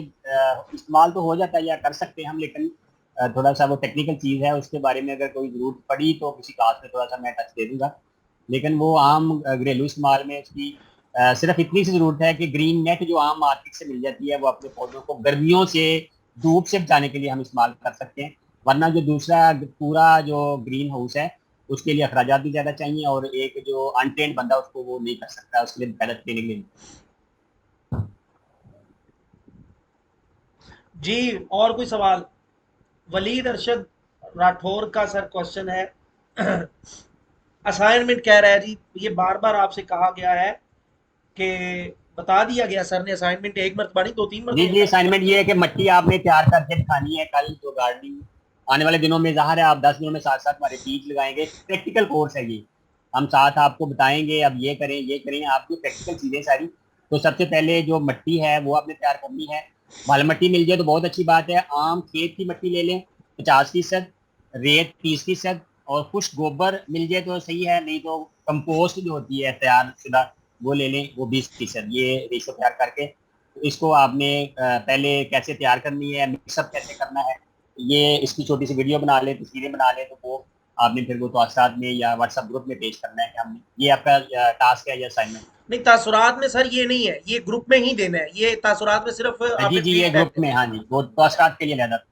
इस्तेमाल तो हो जाता है या कर सकते हैं हम, लेकिन थोड़ा सा वो टेक्निकल चीज़ है। उसके बारे में अगर कोई ज़रूरत पड़ी तो किसी क्लास में थोड़ा सा मैं टच दे दूंगा। लेकिन वो आम घरेलू इस्तेमाल में उसकी सिर्फ इतनी सी ज़रूरत है कि ग्रीन नेट जो आम मार्केट से मिल जाती है, वो अपने पौधों को गर्मियों से, धूप से बचाने के लिए हम इस्तेमाल कर सकते हैं। वरना जो दूसरा पूरा जो ग्रीन हाउस है उसके लिए अखराजात भी ज़्यादा चाहिए, और एक जो अनट्रेंड बंदा उसको वो नहीं कर सकता, उसके लिए पहले ट्रेनिंग लेनी।
जी और कोई सवाल? वलीद अरशद राठौर का सर क्वेश्चन है। असाइनमेंट कह रहा है जी, ये बार बार आपसे कहा गया है कि बता दिया गया सर ने, असाइनमेंट एक मरतबा नहीं 2-3
जी
मरतबा
जी,
बता
असाइनमेंट ये है कि मिट्टी आपने तैयार करके दिखानी है कल जो गार्डनिंग आने वाले दिनों में, ज़ाहिर है आप 10 दिनों में साथ साथ हमारे बीज लगाएंगे। प्रैक्टिकल कोर्स है ये, हम साथ आपको बताएंगे अब ये करें ये करें, आपकी प्रैक्टिकल चीज़ें सारी। तो सबसे पहले जो मिट्टी है वो आपने तैयार करनी है। बाल मिट्टी मिल जाए तो बहुत अच्छी बात है। आम खेत की मिट्टी ले लें 50%। रेत 30% और खुश गोबर मिल जाए तो सही है, नहीं तो कंपोस्ट जो होती है तैयार शुदा वो ले लें, वो 20%। ये रेशो तैयार करके इसको आपने पहले कैसे तैयार करनी है, मिक्सअप कैसे करना है, ये इसकी छोटी सी वीडियो बना ले, तस्वीरें बना ले, तो वो आपने फिर वो तासरात में या व्हाट्सएप ग्रुप में पेश करना है कि हमने ये आपका टास्क है या असाइनमेंट।
नहीं, तासुरात में सर ये नहीं है, ये ग्रुप में ही देना है, ये तासुरात में सिर्फ
जी
आपने
जी, ये
फीडबैक
ग्रुप
देना
में,
है।
हाँ जी, वो तासरात के लिए लेना था।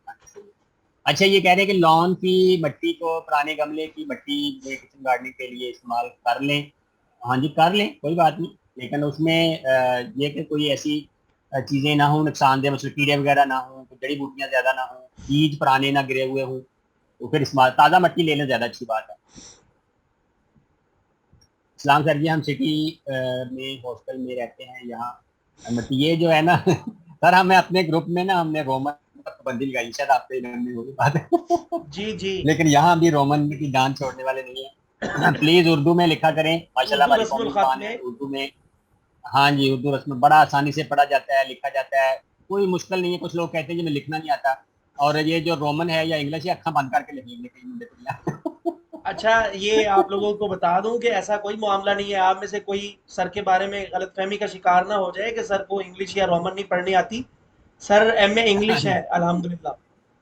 अच्छा, ये कह रहे हैं कि लॉन की मट्टी को पुराने गमले की मट्टी में किचन गार्डनिंग के लिए इस्तेमाल कर लें। हाँ जी, कर लें, कोई बात नहीं, लेकिन उसमें ये कि कोई ऐसी चीजें ना हो नुकसानदेह, मतलब कीड़े वगैरह ना हो, जड़ी बूटियां ज्यादा ना हो, बीज पुराने ना गिरे हुए हों, तो फिर इस्तेमाल ताज़ा मट्टी लेना ज्यादा अच्छी बात है। सलाम सर जी, हम सिटी में हॉस्टल में रहते हैं, यहाँ मट्टी ये जो है ना सर, हमें अपने ग्रुप में ना हमने रोमन पर पाबंदी लगाई, शायद आपके घर में होगी बात
जी जी।
लेकिन यहाँ भी रोमन की जान छोड़ने वाले नहीं है। प्लीज उर्दू में लिखा करें, माशाल्लाह
उर्दू
हमारी
रस्मुल
कौमी
खत
जबान है
में।
उर्दू में। हाँ जी, उर्दू रस्म बड़ा आसानी से पढ़ा जाता है, लिखा जाता है, कोई मुश्किल नहीं है। कुछ लोग कहते हैं कि मैं लिखना नहीं आता, और ये जो रोमन है या इंग्लिश है, अक्खा बंद करके लिखेंगे कहीं मुंडे दुनिया।
अच्छा, ये आप लोगों को बता दूं कि ऐसा कोई मामला नहीं है, आप में से कोई सर के बारे में गलतफहमी का शिकार ना हो जाए कि सर को इंग्लिश या रोमन नहीं पढ़नी आती। सर एमए इंग्लिश है अल्हम्दुलिल्लाह।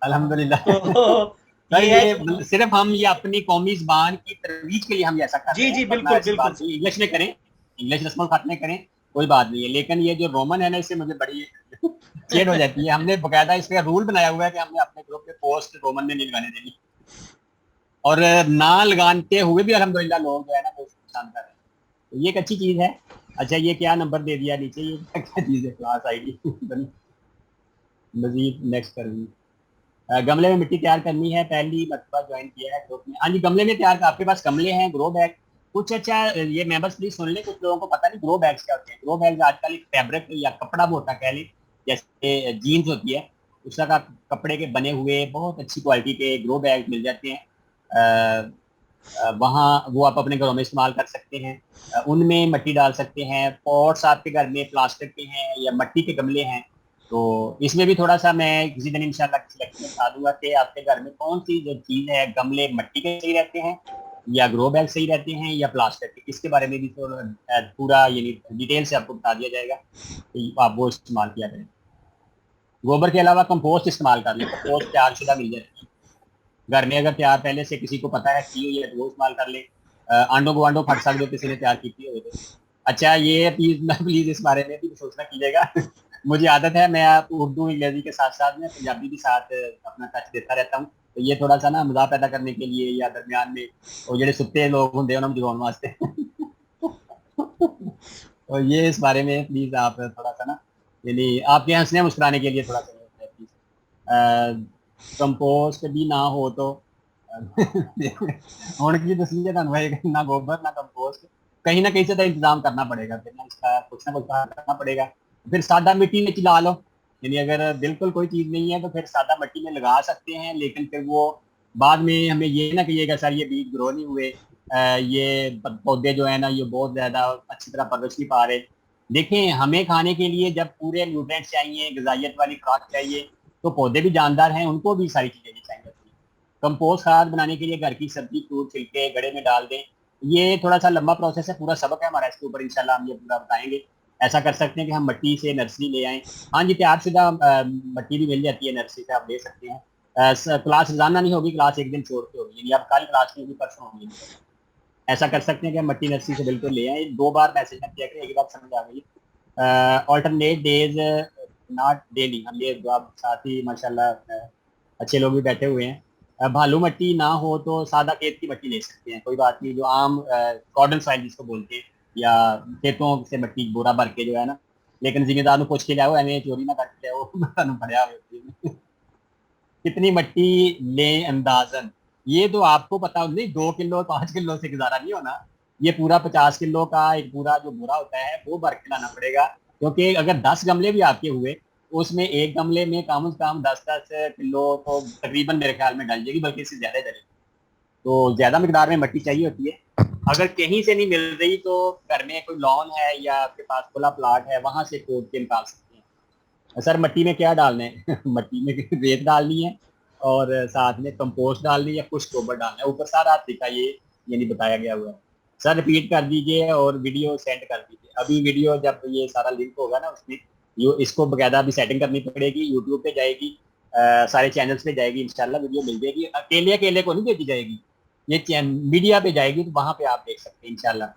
अल्हम्दुलिल्लाह।
तो
सर
ये है
ये
कि
सिर्फ हम ये अपनी कौमी जबान की तरोीज के लिए हम ये ऐसा कर
जी
रहे हैं,
जी,
वरना
बिल्कुल
ऐसी
बिल्कुल
बात
सर।
नहीं, इंग्लिश में करें, इंग्लिश रस्म खत में करें, कोई बात नहीं है। लेकिन ये जो रोमन है ना, इससे मुझे बड़ी चेड हो जाती है। हमने बकायदा इसका रूल बनाया हुआ है कि हमने अपने ग्रुप पे पोस्ट रोमन में नहीं लगाने देनी, और ना लगाते हुए भी अल्हम्दुलिल्लाह लोग जो है ना वो पसंद कर रहे हैं, तो ये एक अच्छी चीज है। अच्छा, ये क्या नंबर दे दिया नीचे, ये क्या क्या चीज है, क्लास आईडी मजीद नेक्स्ट करूंगी। गमले में मिट्टी तैयार करनी है, पहली मरतबा ज्वाइन किया है ग्रुप में। हाँ जी, गमले में तैयार, आपके पास गमले हैं, ग्रो बैग कुछ। अच्छा, ये मेंबर्स प्लीज सुन लें, कुछ लोगों को पता नहीं ग्रो बैग्स क्या होते हैं। ग्रो बैग्स आजकल एक फैब्रिक या कपड़ा वो होता है, कह लें जैसे जीन्स होती है, उसका का कपड़े के बने हुए बहुत अच्छी क्वालिटी के ग्रो बैग मिल जाते हैं। वहाँ वो आप अपने घरों में इस्तेमाल कर सकते हैं। उनमें मिट्टी डाल सकते हैं। पॉट्स आपके घर में प्लास्टिक के हैं या मिट्टी के गमले हैं, तो इसमें भी थोड़ा सा मैं किसी दिन इंशाल्लाह किसी लेक्चर में बता दूंगा कि आपके घर में कौन सी जो चीज़ है, गमले मिट्टी के सही रहते हैं या ग्रो बैग सही रहते हैं या प्लास्टिक के, इसके बारे में भी थोड़ा पूरा यानी डिटेल से आपको बता दिया जाएगा, तो आप वो इस्तेमाल किया करें। गोबर के अलावा कंपोस्ट इस्तेमाल कर लें, कंपोस्ट तैयार शुदा मिल जाती है घर में, अगर तैयार पहले से किसी को पता है की हुई है तो वो इस्तेमाल कर ले। आंडो गुआंडो फट सकते हो किसी ने तैयार की हुई तो। अच्छा, ये प्लीज इस बारे में भी सोचना कीजिएगा। मुझे आदत है, मैं आप उर्दू अंग्रेजी के साथ साथ में पंजाबी भी साथ अपना टच देता रहता हूँ, तो ये थोड़ा सा ना मजाक पैदा करने के लिए या दरमियान में वो जो सुत्ते लोग होंगे उन्होंने जगाने वास्ते। तो ये इस बारे में प्लीज आप थोड़ा सा ना, यानी आपके हंसने मुस्कुराने के लिए थोड़ा सा प्लीज। कंपोस्ट भी ना हो तो ਹੁਣ की दसी ना गोबर ना कंपोस्ट, कहीं ना कहीं से तो इंतजाम करना पड़ेगा, फिर ना कुछ करना पड़ेगा। फिर सादा मिट्टी में चिला लो, यानी अगर बिल्कुल कोई चीज नहीं है तो फिर सादा मिट्टी में लगा सकते हैं, लेकिन फिर वो बाद में हमें ये ना कहिएगा सर ये बीज ग्रो नहीं हुए, ये पौधे जो है ना ये बहुत ज्यादा अच्छी तरह परवरिश नहीं पा रहे। देखें, हमें खाने के लिए जब पूरे न्यूट्रिएंट्स चाहिए, ग़िज़ाइयत वाली खुराक चाहिए, तो पौधे भी जानदार हैं, उनको भी सारी चीजें चाहिए होती हैं। कंपोस्ट खाद बनाने के लिए घर की सब्जी फ्रूट छिलके गड़े में डाल दें। ये थोड़ा सा लंबा प्रोसेस है, पूरा सबक है हमारा इसके ऊपर, इंशाल्लाह हम ये पूरा बताएंगे। ऐसा कर सकते हैं कि हम मिट्टी से नर्सरी ले आएँ। हाँ जी, तैयार शुदा मिट्टी भी मिल जाती है नर्सरी से, आप ले सकते हैं। क्लास रोजाना नहीं होगी, क्लास एक दिन छोड़ के होगी, यानी आप कल क्लास में होगी, परसों होगी। ऐसा कर सकते हैं कि हम मिट्टी नर्सरी से बिल्कुल ले आए। 2 बार मैसेज में किया करें, एक बात समझ आ गई। ऑल्टरनेट डेज नॉट डेली, हम ये आप साथ ही माशाल्लाह अच्छे लोग भी बैठे हुए हैं। भालू मिट्टी ना हो तो सादा खेत की मिट्टी ले सकते हैं, कोई बात नहीं, जो आम कॉर्डन सॉइल जिसको बोलते हैं, या खेतों से मिट्टी बोरा भर के जो है ना, लेकिन जिम्मेदार पूछ के लाओ, एवं चोरी ना करके लाओ पड़ा कितनी मिट्टी ले अंदाजन, ये तो आपको पता नहीं, 2 किलो 5 किलो से गुजारा नहीं होना। ये पूरा 50 किलो का एक पूरा जो बोरा होता है वो भर के लाना पड़ेगा, क्योंकि अगर 10 गमले भी आपके हुए, उसमें एक गमले में कम से कम 10-10 किलो तो तकरीबन मेरे ख्याल में डाल जाएगी, बल्कि इससे ज्यादा डलेगी। तो ज्यादा मिकदार में मिट्टी चाहिए होती है। अगर कहीं से नहीं मिल रही तो घर में कोई लॉन है या आपके पास खुला प्लाट है, वहां से खोद के निकाल सकते हैं। सर मिट्टी में क्या डालना है? मिट्टी में रेत डालनी है, और साथ में कंपोस्ट डालनी या कुछ गोबर डालना है, ऊपर सारा तरीका ये यानी बताया गया हुआ है। सर रिपीट कर दीजिए और वीडियो सेंड कर दीजिए। अभी वीडियो जब ये सारा लिंक होगा ना उसमें इसको बकायदा अभी सेटिंग करनी पड़ेगी, यूट्यूब पे जाएगी, सारे चैनल्स पे जाएगी, इंशाल्लाह वीडियो मिल जाएगी। अकेले अकेले को नहीं भेजी जाएगी, ये मीडिया पे जाएगी, तो वहां पे आप देख सकते हैं इंशाल्लाह।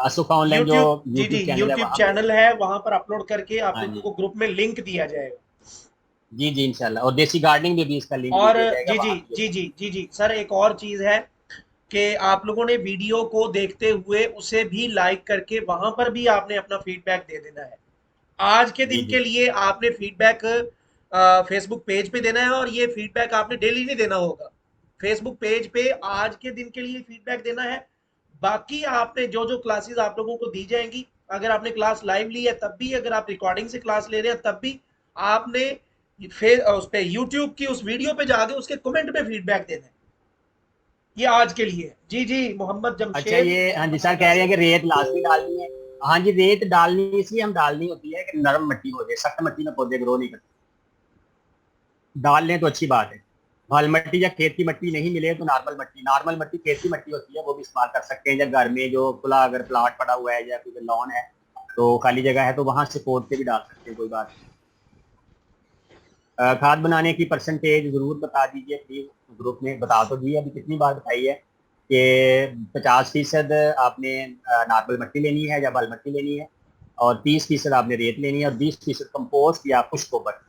असुफा ऑनलाइन जो
यूट्यूब, जी जी,
यूट्यूब चैनल है
यूट्यूब
वहां पे।
चैनल है, वहां पर अपलोड करके आप
हाँ
लोगों
जी,
को ग्रुप में लिंक दिया जाएगा।
जी जी इंशाल्लाह। और देसी गार्डनिंग में भी इसका लिंक दे
और
दिया जाएगा,
जी जी
वहां भी
जी
होगा।
जी जी जी सर, एक और चीज है कि आप लोगों ने वीडियो को देखते हुए उसे भी लाइक करके वहां पर भी आपने अपना फीडबैक दे देना है। आज के
जी
दिन
जी
के लिए आपने फीडबैक फेसबुक पेज पे देना है, और ये फीडबैक आपने डेली नहीं देना होगा। फेसबुक पेज पे आज के दिन के लिए फीडबैक देना है। बाकी आपने जो जो क्लासेस आप लोगों को दी जाएंगी, अगर आपने क्लास लाइव ली है तब भी, अगर आप रिकॉर्डिंग से क्लास ले रहे हैं तब भी, आपने फिर उस पे यूट्यूब की उस वीडियो पे जाके उसके कमेंट पे फीडबैक देना है। ये आज के लिए। जी जी, मोहम्मद
अच्छा
जमशेद
ये हाँ जी,
मोहम्मद
सर कह
शहनाज
रहे हैं
से।
कि रेत लाजमी डालनी है। हाँ जी, रेत डालनी इसलिए हम डालनी होती है कि नरम मिट्टी हो जाए, सख्त मिट्टी में पौधे ग्रो नहीं करते। डाल लें तो अच्छी बात है। लाल मिट्टी या खेत की मिट्टी नहीं मिले तो नॉर्मल मिट्टी खेत की मिट्टी होती है, वो भी इस्तेमाल कर सकते हैं। या घर में जो खुला अगर प्लाट पड़ा हुआ है या कोई लॉन है, तो खाली जगह है, तो वहां से खोद के भी डाल सकते हैं, कोई बात नहीं। खाद बनाने की परसेंटेज जरूर बता दीजिए प्लीज, ग्रुप में बता तो दिए, अभी कितनी बार बताई है कि 50% आपने नॉर्मल मिट्टी लेनी है या बल मिट्टी लेनी है, और 30% आपने रेत लेनी है, और 20% कंपोस्ट या खुश गोबर।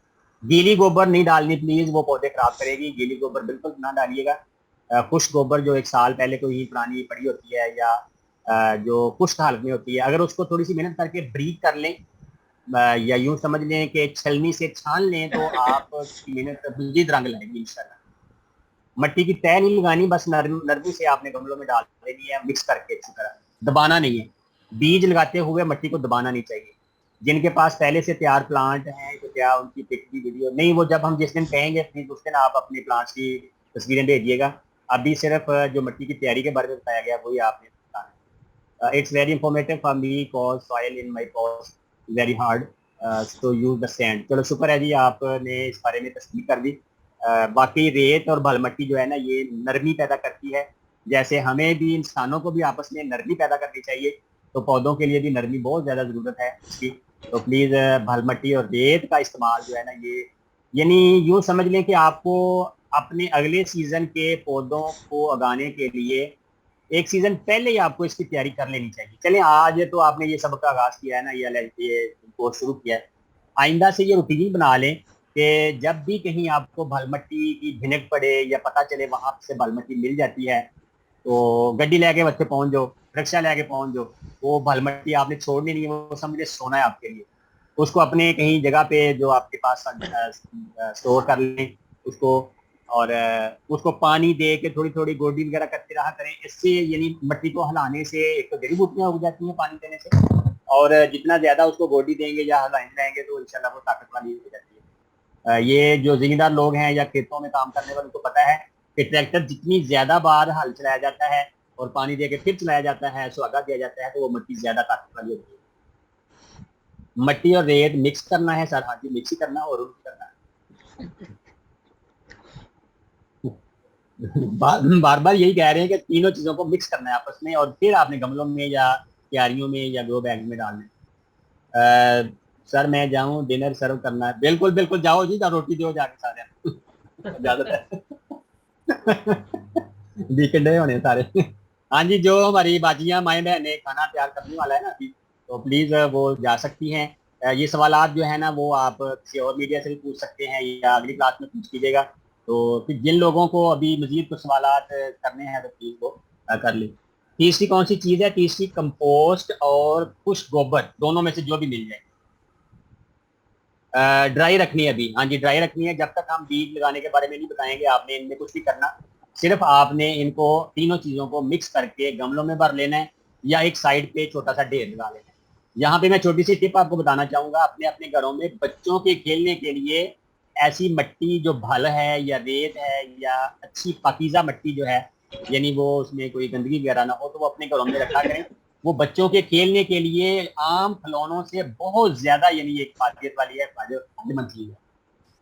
गीली गोबर नहीं डालनी प्लीज, वो पौधे खराब करेगी। गीली गोबर बिल्कुल ना डालिएगा। खुश गोबर जो 1 साल पहले कोई ही पुरानी पड़ी होती है, या जो खुश्क हालत में होती है, अगर उसको थोड़ी सी मेहनत करके ब्रीक कर लें, या यूं समझ लें कि छलनी से छान लें, तो आप की मेहनत मजीद रंग लाएगी इंशाल्लाह। मट्टी की तय नहीं लगानी, बस नरमी से आपने गमलों में डाल देनी है, मिक्स करके अच्छी तरह, दबाना नहीं है। बीज लगाते हुए मट्टी को दबाना नहीं चाहिए। जिनके पास पहले से तैयार प्लांट हैं तो क्या उनकी पिक की वीडियो नहीं, वो जब हम जिस दिन कहेंगे प्लीज उस दिन आप अपने प्लांट्स की तस्वीरें भेजिएगा। अभी सिर्फ जो मिट्टी की तैयारी के बारे में बताया गया वही आपने बताना है। It's very informative for me cause soil in my pots very hard to use the sand. चलो शुक्र है जी, आपने इस बारे में तस्दीक कर दी। बाकी रेत और बल मिट्टी जो है ना, ये नरमी पैदा करती है। जैसे हमें भी, इंसानों को भी आपस में नरमी पैदा करनी चाहिए, तो पौधों के लिए भी नरमी बहुत ज्यादा जरूरत है इसकी। तो प्लीज बल मिट्टी और रेत का इस्तेमाल जो है ना, ये यानी यूं समझ लें कि आपको अपने अगले सीजन के पौधों को उगाने के लिए एक सीजन पहले ही आपको इसकी तैयारी कर लेनी चाहिए। चले आज तो आपने ये सबक का आगाज किया है ना, ये कोर्स शुरू किया है, आइंदा से ये रूटीन बना लें कि जब भी कहीं आपको भल मिट्टी की भिनक पड़े या पता चले वहां से भल मिट्टी मिल जाती है, तो गड्डी लेके बच्चे पहुंच जाओ, रिक्शा लेके पहुंच जाओ। वो भल मिट्टी आपने छोड़नी नहीं है, वो समझे सोना है आपके लिए। उसको अपने कहीं जगह पे जो आपके पास स्टोर कर लें उसको, और उसको पानी दे के थोड़ी थोड़ी गोडी वगैरह करते रहा करें। इससे यानी मिट्टी को हिलाने से एक तो जड़ी बूटियां उग जाती हैं पानी देने से, और जितना ज्यादा उसको गोडी देंगे या हिलाएंगे रहेंगे तो इंशाल्लाह वो ताकत वाली हो जाती है। ये जो जिम्मेदार लोग हैं या खेतों में काम करने वाले, उनको पता है कि ट्रैक्टर जितनी ज्यादा बार हल चलाया जाता है और पानी दे के फिर चलाया जाता है, सुहागा दिया जाता है, तो वो मिट्टी ज्यादा ताकत वाली होती है। मिट्टी और रेत मिक्स करना है सर, हाँ जी मिक्स ही करना और करना है। बार बार यही कह रहे हैं कि तीनों चीजों को मिक्स करना है आपस में, और फिर आपने गमलों में या क्यारियों में या ग्रो बैग में डालना है। सर मैं जाऊं, डिनर सर्व करना है। बिल्कुल बिल्कुल, जाओ जी, जाओ रोटी दो जाके सारे। इजाजत है। वीकेंड होने सारे। हाँ जी, जो हमारी बाजियां माए बहने खाना तैयार करने वाला है ना अभी, तो प्लीज वो जा सकती हैं। ये सवालात जो है ना, वो आप किसी और मीडिया से भी पूछ सकते हैं या अगली क्लास में पूछ लीजिएगा। तो फिर जिन लोगों को अभी मजीद कुछ सवालात करने हैं तो प्लीज वो कर लें। तीसरी कौन सी चीज है? तीसरी कंपोस्ट और कुछ गोबर, दोनों में से जो भी मिल जाए। ड्राई रखनी है अभी, हाँ जी ड्राई रखनी है। जब तक हम बीज लगाने के बारे में नहीं बताएंगे आपने इनमें कुछ भी करना, सिर्फ आपने इनको तीनों चीजों को मिक्स करके गमलों में भर लेना है, या एक साइड पे छोटा सा ढेर लगा लेना है। यहाँ पे मैं छोटी सी टिप आपको बताना चाहूंगा, अपने अपने घरों में बच्चों के खेलने के लिए ऐसी मिट्टी जो भल है या रेत है या अच्छी पाकीज़ा मिट्टी जो है, यानी वो उसमें कोई गंदगी वगैरह ना हो, तो वो अपने घरों में रखा करें। वो बच्चों के खेलने के लिए आम खिलौनों से बहुत ज्यादा यानी एक फायदेमंद वाली है, फायदेमंद चीज है।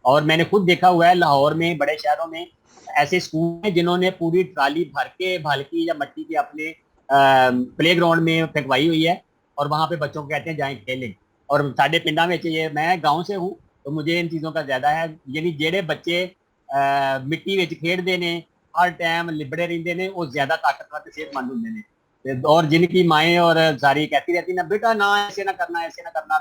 और मैंने खुद देखा हुआ है लाहौर में, बड़े शहरों में ऐसे स्कूल हैं जिन्होंने पूरी ट्राली भर के भालकी या मट्टी की अपने प्ले ग्राउंड में फेंकवाई हुई है, और वहां पे बच्चों को कहते हैं जाएं खेलें। और साढ़े पिंडा में ये, मैं गाँव से हूँ तो मुझे इन चीज़ों का ज्यादा है। यानी जेड़े बच्चे मिट्टी ਵਿੱਚ खेडते ने, हर टाइम लिबड़े रहते ने, वो ज्यादा ताकतवर ते सेहतमंद होंगे ने। और जिनकी माएँ और सारी कहती रहती ना बेटा ना ऐसे ना करना, ऐसे ना करना,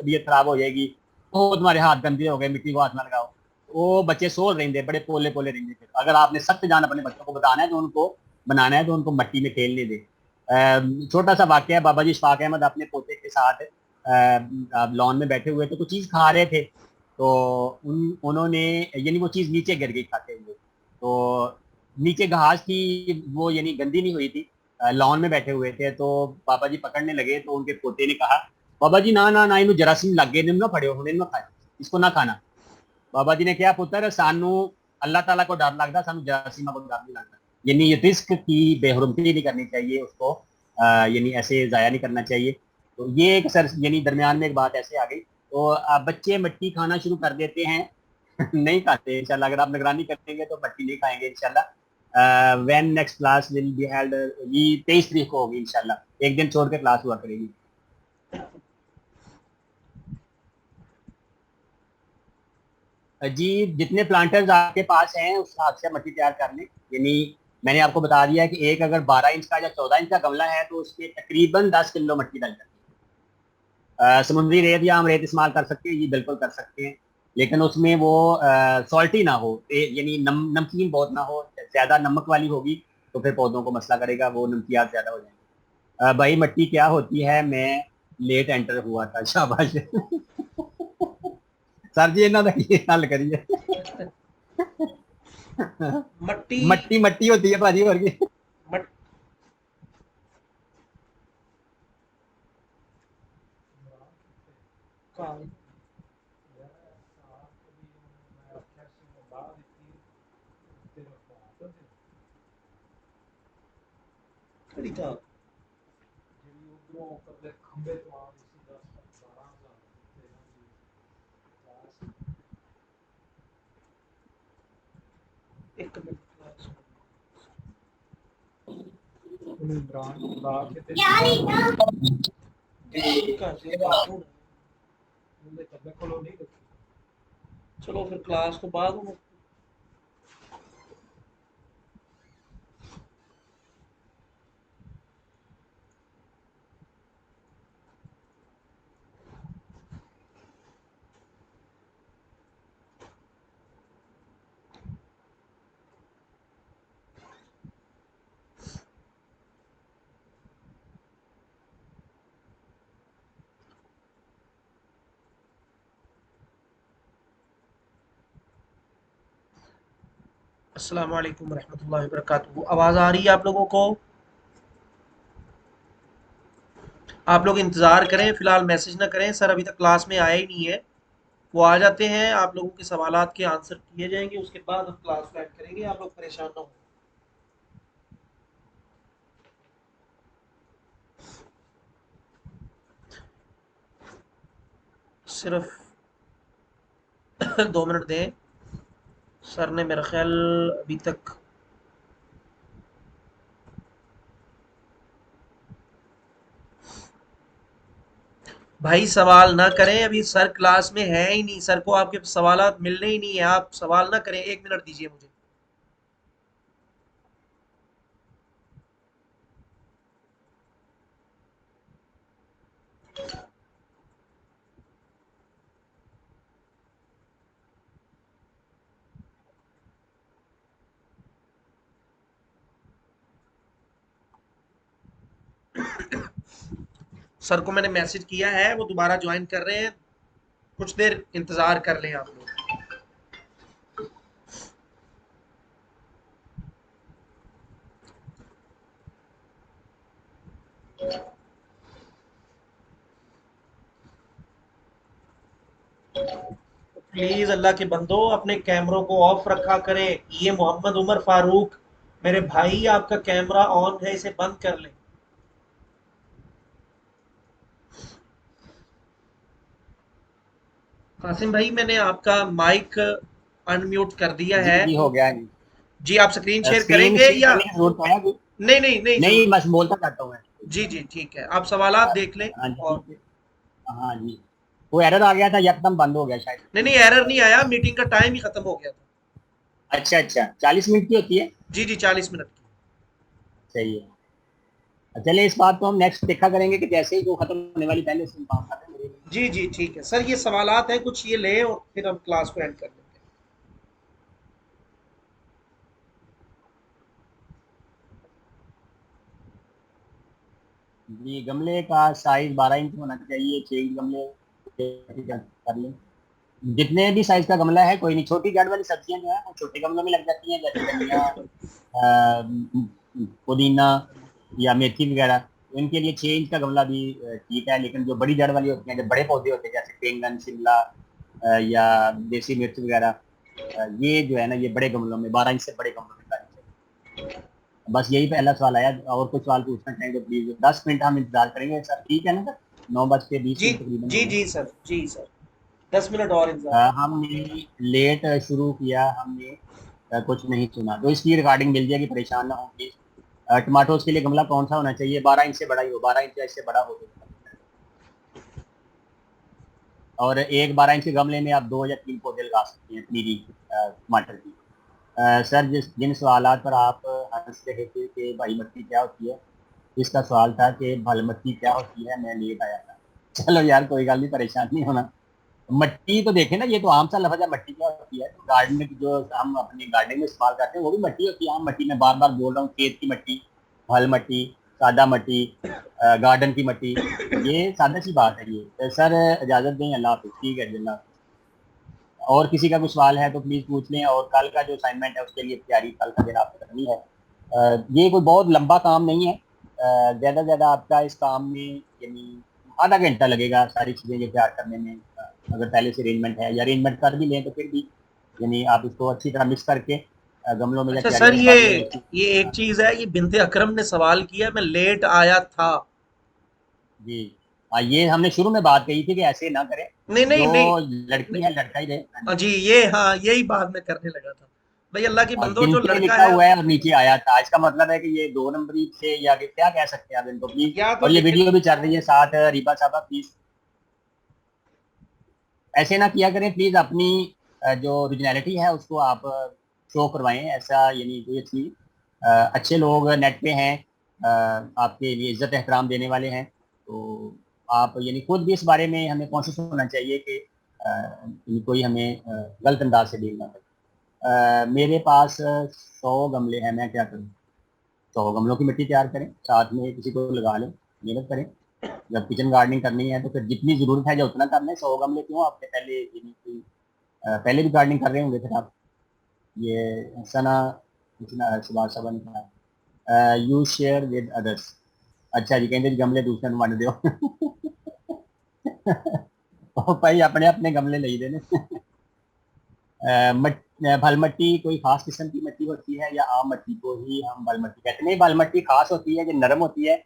तबीयत खराब हो जाएगी, वो तुम्हारे हाथ गंदे हो गए, मिट्टी को हाथ ना लगाओ, वो बच्चे सोच रहेंगे, बड़े पोले पोले रहेंगे। फिर अगर आपने सख्त जान अपने बच्चों को बताना है तो उनको बनाना है तो उनको मट्टी में खेलने दे। छोटा सा वाक्य है, बाबा जी इशफाक अहमद अपने पोते के साथ लॉन में बैठे हुए थे, कुछ चीज खा रहे थे, तो उन्होंने, यानी वो चीज नीचे गिर गई खाते हुए, तो नीचे घास की वो यानी गंदी नहीं हुई थी, लॉन में बैठे हुए थे, तो बाबा जी पकड़ने लगे तो उनके पोते ने कहा बाबा जी ना ना ना इनू जरासीम लग गए, ना फड़ो हुणे ना खाए, इसको ना खाना। बाबा जी ने कहा पुत्र सानू अल्लाह ताला को डर लगता, सानू जरासीमा को डर नहीं लगता। यानी ये रिस्क की बेहरमती नहीं करनी चाहिए उसको, यानी ऐसे जाया नहीं करना चाहिए। तो ये एक सर यानी दरमियान में एक बात ऐसे आ गई, तो बच्चे मिट्टी खाना शुरू कर देते हैं। नहीं खाते इंशाल्लाह, अगर आप निगरानी करेंगे तो मट्टी नहीं खाएंगे इंशाल्लाह। When next class will be held, ये 23 तारीख को होगी इंशाल्लाह, एक दिन छोड़ के क्लास हुआ करेगी। जी जितने प्लांटर्स आपके पास हैं उस हिसाब से मट्टी तैयार कर लें। यानी मैंने आपको बता दिया है कि एक अगर 12 इंच का या 14 इंच का गमला है तो उसके तकरीबन 10 किलो मट्टी डल जाती है। समुद्री रेत या हम रेत इस्तेमाल कर सकते हैं, ये बिल्कुल कर सकते हैं, लेकिन उसमें वो सॉल्टी ना हो, यानी नमकीन बहुत ना हो, ज्यादा नमक वाली होगी तो फिर पौधों को मसला करेगा, वो नमकियात ज्यादा हो जाएंगे। भाई मट्टी क्या होती है, मैं लेट एंटर हुआ था, शाबाश। सर जी इन्हों का की हल करिए।
मट्टी
मट्टी मट्टी होती है भाजी, और की
मट, एक मिनट चलो फिर क्लास तो बाद में। अस्सलाम वालेकुम रहमतुल्लाहि व बरकातुहू। आवाज़ आ रही है आप लोगों को? आप लोग इंतज़ार करें, फ़िलहाल मैसेज ना करें, सर अभी तक क्लास में आए ही नहीं है। वो आ जाते हैं, आप लोगों के सवालात के आंसर किए जाएंगे, उसके बाद हम क्लास ज्वाइन करेंगे, आप लोग परेशान ना हो। सिर्फ 2 मिनट दें, सर ने मेरा ख्याल अभी तक भाई सवाल ना करें, अभी सर क्लास में है ही नहीं, सर को आपके सवालात मिलने ही नहीं है, आप सवाल ना करें, 1 मिनट दीजिए मुझे। सर को मैंने मैसेज किया है, वो दोबारा ज्वाइन कर रहे हैं, कुछ देर इंतजार कर लें आप लोग। प्लीज अल्लाह के बंदो अपने कैमरों को ऑफ रखा करें। ये मोहम्मद उमर फारूक मेरे भाई, आपका कैमरा ऑन है, इसे बंद कर लें। कासिम भाई, मैंने आपका माइक अनम्यूट कर दिया
जी
है।
जी हो गया जी।
जी, आप स्क्रीन शेयर
स्क्रीन
करेंगे
शेयर
या?
करने की जरूरत है अभी?
नहीं नहीं नहीं,
नहीं,
जरूरत
बस बोलता जाता हूँ मैं।
जी जी, ठीक है, आप सवालात देख लें।
हाँ जी
और
ठीक है। हाँ जी, वो एरर आ गया था, यकदम बंद हो गया शायद।
नहीं नहीं, एरर नहीं आया, मीटिंग का टाइम ही खत्म हो गया था।
अच्छा अच्छा, 40 मिनट की होती है।
जी जी, 40 मिनट की।
सही है। चलिए, इस बात को हम नेक्स्ट देखा करेंगे कि जैसे ही वो खत्म होने वाली, पहले से काम खत्म करेंगे।
जी जी, ठीक है सर, ये सवालात हैं कुछ, ये लें और फिर हम क्लास को एंड कर लेंगे।
जी, गमले का साइज 12 इंच होना चाहिए, 6 इंच गमले कर लें। जितने भी साइज का गमला है, कोई नहीं। छोटी जड़ वाली सब्जियां जो है वो छोटे गमलों में लग जाती हैं, जैसे धनिया, पुदीना या मेथी वगैरह। तो इनके लिए 6 इंच का गमला भी ठीक है। लेकिन जो बड़ी जड़ वाली होती हैं, जो बड़े पौधे होते हैं, जैसे बैंगन, शिमला या देसी मिर्च वगैरह, ये जो है ना, ये बड़े गमलों में, 12 इंच से बड़े गमलों में लगानी चाहिए। बस यही पहला सवाल आया। और कुछ सवाल पूछना चाहेंगे तो प्लीज, 10 मिनट हम इंतजार करेंगे सर, ठीक है ना सर? 9:20
जी
तकरीबन हो
जी
गए।
जी सर, जी सर, 10 मिनट और इंतजार।
हमने लेट शुरू किया, हमने कुछ नहीं सुना, तो इसकी रिकॉर्डिंग मिल जाएगी, परेशान ना हो प्लीज। टमाटोज के लिए गमला कौन सा होना चाहिए? 12 इंच से बड़ा ही हो, 12 इंच या इससे बड़ा हो तो। और एक 12 इंच के गमले में आप 2 या 3 पौधे लगा सकते हैं पनीरी टमाटर की। सर, जिन सवालात पर आप हंस रहे थे कि भाई मट्टी क्या होती है, इसका सवाल था कि भल मट्टी क्या होती है, मैं लेट आया था। चलो यार, कोई गल नहीं, परेशान नहीं होना। मट्टी तो देखे ना, ये तो आम सा लफ्ज है, मट्टी क्या होती है। गार्डन की जो हम अपनी गार्डनिंग में इस्तेमाल करते हैं, वो भी मट्टी होती है। आम मट्टी, मैं बार बार बोल रहा हूँ, खेत की मट्टी, हल मट्टी, सादा मट्टी, गार्डन की मट्टी, ये सादा सी बात है ये। तो सर, इजाजत दें, अल्लाह हाफिज। ठीक है जी, अल्लाह हाफिज। और किसी का कुछ सवाल है तो प्लीज पूछ लें। और कल का जो असाइनमेंट है उसके लिए तैयारी कल का दिन आपको करनी है। ये कोई बहुत लंबा काम नहीं है। ज्यादा से ज्यादा आपका इस काम में यानी आधा घंटा लगेगा सारी चीजें ये तैयार करने में। अगर पहले से अरेंजमेंट है, या अरेंजमेंट कर भी लें तो फिर भी यानी आप इसको अच्छी तरह मिक्स करके गमलों में जब
अच्छा
क्यारियों
सर,
में
ये
डालेंगे उसकी।
ये एक चीज है, ये बिनते अकरम ने सवाल किया, मैं लेट आया था।
जी, ये हमने शुरू में बात कही थी कि ऐसे ना करें।
नहीं नहीं
जो
नहीं,
लड़की है लड़का ही रहे। हाँ जी।
जी ये, हाँ यही बात मैं करने लगा था। भाई अल्लाह की
और
बंदो, जो
बिनते
लड़का
लिखा
है,
हुआ है और नीचे आया था, इसका मतलब है कि ये 2 नंबरी से, या कि क्या कह सकते हैं आप इनको प्लीज।
या तो
और ये
लिखे।
वीडियो भी चल रही है साथ, रीबा साहबा प्लीज ऐसे ना किया करें प्लीज। अपनी जो ओरिजिनलिटी है उसको आप शो करवाएं। ऐसा यानी कोई अच्छी, अच्छे लोग नेट पे हैं, आपके लिए इज्जत एहतराम देने वाले हैं। तो आप यानी खुद भी इस बारे में हमें कॉन्शियस होना चाहिए कि कोई हमें गलत अंदाज से डील ना करे। मेरे पास 100 गमले हैं, मैं क्या करूँ? 100 गमलों की मिट्टी तैयार करें, साथ में किसी को लगा लें, मेहनत करें। जब किचन गार्डनिंग करनी है तो फिर जितनी जरूरत है जो उतना करना है। 100 गमले क्यों? आपने पहले यानी कि पहले भी गार्डनिंग कर रहे होंगे फिर आप। ये सना इतना सुभाष साहब ने कहा, यू शेयर विद अदर्स। अच्छा जी, कहते जी गमले दूसरे ਨੂੰ ਵੰਡ ਦਿਓ। ਉਹ ਭਾਈ ਆਪਣੇ ਆਪਣੇ गमले ले देने। भल मट्टी कोई खास किस्म की मिट्टी होती है, या आम मट्टी को ही हम बल मट्टी कहते हैं? नहीं, बल मट्टी खास होती है, जो नरम होती है,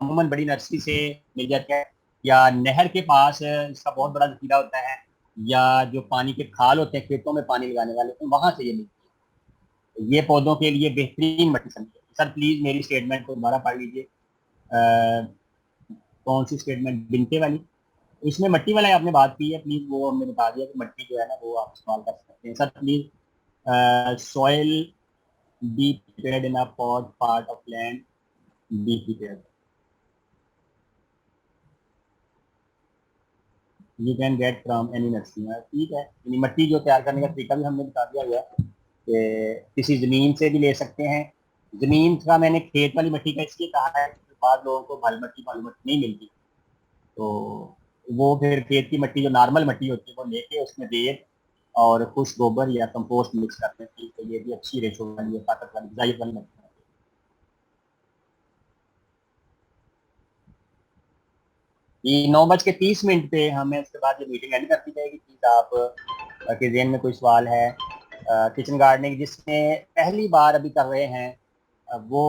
अमूमन बड़ी नर्सरी से मिल जाती है, या नहर के पास इसका बहुत बड़ा जखीरा होता है, या जो पानी के खाल होते हैं खेतों में पानी लगाने वाले, तो वहां से ये मिलती है। ये पौधों के लिए बेहतरीन मट्टी समझिए। सर प्लीज मेरी स्टेटमेंट को दोबारा पढ़ लीजिए। कौन सी स्टेटमेंट? बिनते वाली। इसमें मट्टी वाला आपने बात की है, प्लीज वो हमने बता दिया कि मट्टी जो है ना वो आप इस्तेमाल कर सकते हैं। Sir please, soil be prepared in a pod part of land, be prepared, you can get from any nursery। ठीक है, यानी मट्टी जो तैयार करने का तरीका भी हमने बता दिया हुआ है कि किसी जमीन से भी ले सकते हैं। जमीन का मैंने खेत वाली मट्टी का इसलिए कहा है कि बाद लोगों को भल मट्टी नहीं मिलती, तो वो फिर खेत की मट्टी जो नॉर्मल मट्टी होती है वो लेके उसमें रेत और खुश गोबर या कंपोस्ट मिक्स करते हैं। तो ये भी अच्छी रेशो वाली है, ताकत वाली, जायद वाली मट्टी है। ये 9:30 पे हमें उसके बाद ये मीटिंग एंड करती जाएगी। प्लीज आप के ज़हन में कोई सवाल है किचन गार्डनिंग जिसने पहली बार अभी कर रहे हैं, वो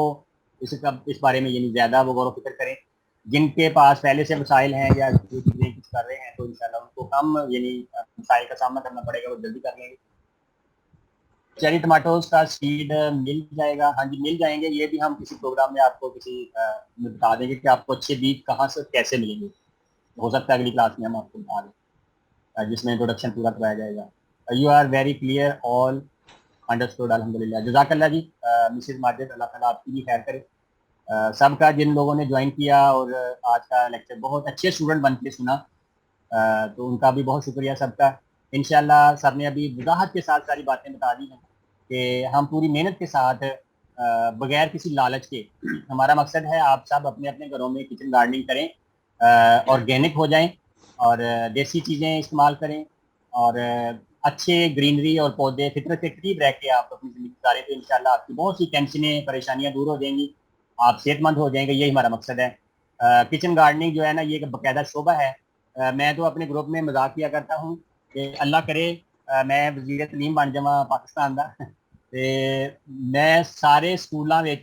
इस बारे में यानी ज्यादा वो गौर फिक्र करें। जिनके पास पहले से मसाइल हैं या जो चीजें कुछ कर रहे हैं तो इंशाल्लाह उनको हम यानी मसाइल का सामना करना पड़ेगा वो जल्दी कर लेंगे। चेरी टमाटोज का सीड मिल जाएगा? हाँ जी मिल जाएंगे, ये भी हम किसी प्रोग्राम में आपको किसी में बता देंगे कि आपको अच्छे बीज कहाँ से कैसे मिलेंगे। हो सकता है अगली क्लास में हम आपको बता दें, जिसमें इंट्रोडक्शन पूरा कराया जाएगा। You are very clear all understood, अल्हम्दुलिल्लाह, जज़ाकल्लाह जी। मिसेज माजिद, अल्लाह ताला आपकी भी खैर करे। सबका जिन लोगों ने ज्वाइन किया और आज का लेक्चर बहुत अच्छे स्टूडेंट बन के सुना, तो उनका भी बहुत शुक्रिया सबका। इंशाल्लाह सब ने अभी वजाहत के साथ सारी बातें बता दी हैं कि हम पूरी मेहनत के साथ बगैर किसी लालच के, हमारा मकसद है आप सब अपने अपने घरों में किचन गार्डनिंग करें, ऑर्गेनिक हो जाएं और देसी चीज़ें इस्तेमाल करें और अच्छे ग्रीनरी और पौधे फितरत के करीब रह के आप अपनी ज़िंदगी गुजारें, तो इंशाल्लाह आपकी बहुत सी टेंशनें परेशानियां दूर हो जाएंगी, आप सेहतमंद हो जाएंगे। यही हमारा मकसद है। किचन गार्डनिंग जो है ना, ये एक बाकायदा शोबा है। मैं तो अपने ग्रुप में मजाक किया करता हूँ कि अल्लाह करे मैं वजीर तलीम बन जावा पाकिस्तान का, ते मैं सारे स्कूलों में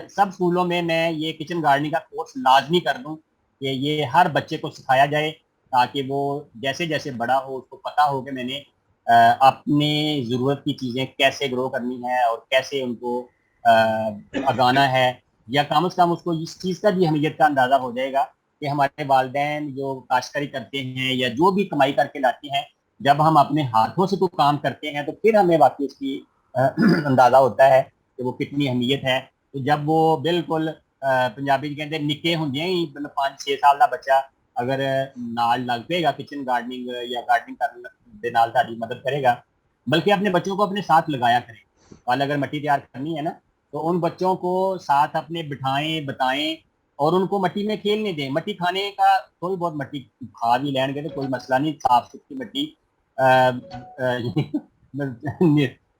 सब स्कूलों में मैं ये किचन गार्डनिंग का कोर्स लाजमी कर दूँ कि ये हर बच्चे को सिखाया जाए, ताकि वो जैसे जैसे बड़ा हो उसको पता हो कि मैंने अपनी ज़रूरत की चीज़ें कैसे ग्रो करनी है और कैसे उनको अगाना है, या कम से कम उसको इस चीज़ का भी अहमियत का अंदाज़ा हो जाएगा कि हमारे वालिदैन जो काश्तकारी करते हैं या जो भी कमाई करके लाते हैं, जब हम अपने हाथों से कोई काम करते हैं तो फिर हमें वाकई उसकी अंदाज़ा होता है कि वो कितनी अहमियत है। तो जब वो बिल्कुल पंजाबी कहते निक्के होंगे ही, मतलब 5-6 साल का बच्चा अगर नाल लग पेगा किचन गार्डनिंग या गार्डनिंग करने दे नाल ताड़ी मदद करेगा, बल्कि अपने बच्चों को अपने साथ लगाया करें। कल अगर मिट्टी तैयार करनी है ना, तो उन बच्चों को साथ अपने बिठाएं बताएं और उनको मट्टी में खेलने दें। मट्टी खाने का थोड़ी बहुत मट्टी खा भी लेंगे तो कोई मसला नहीं, साफ सुथरी मट्टी।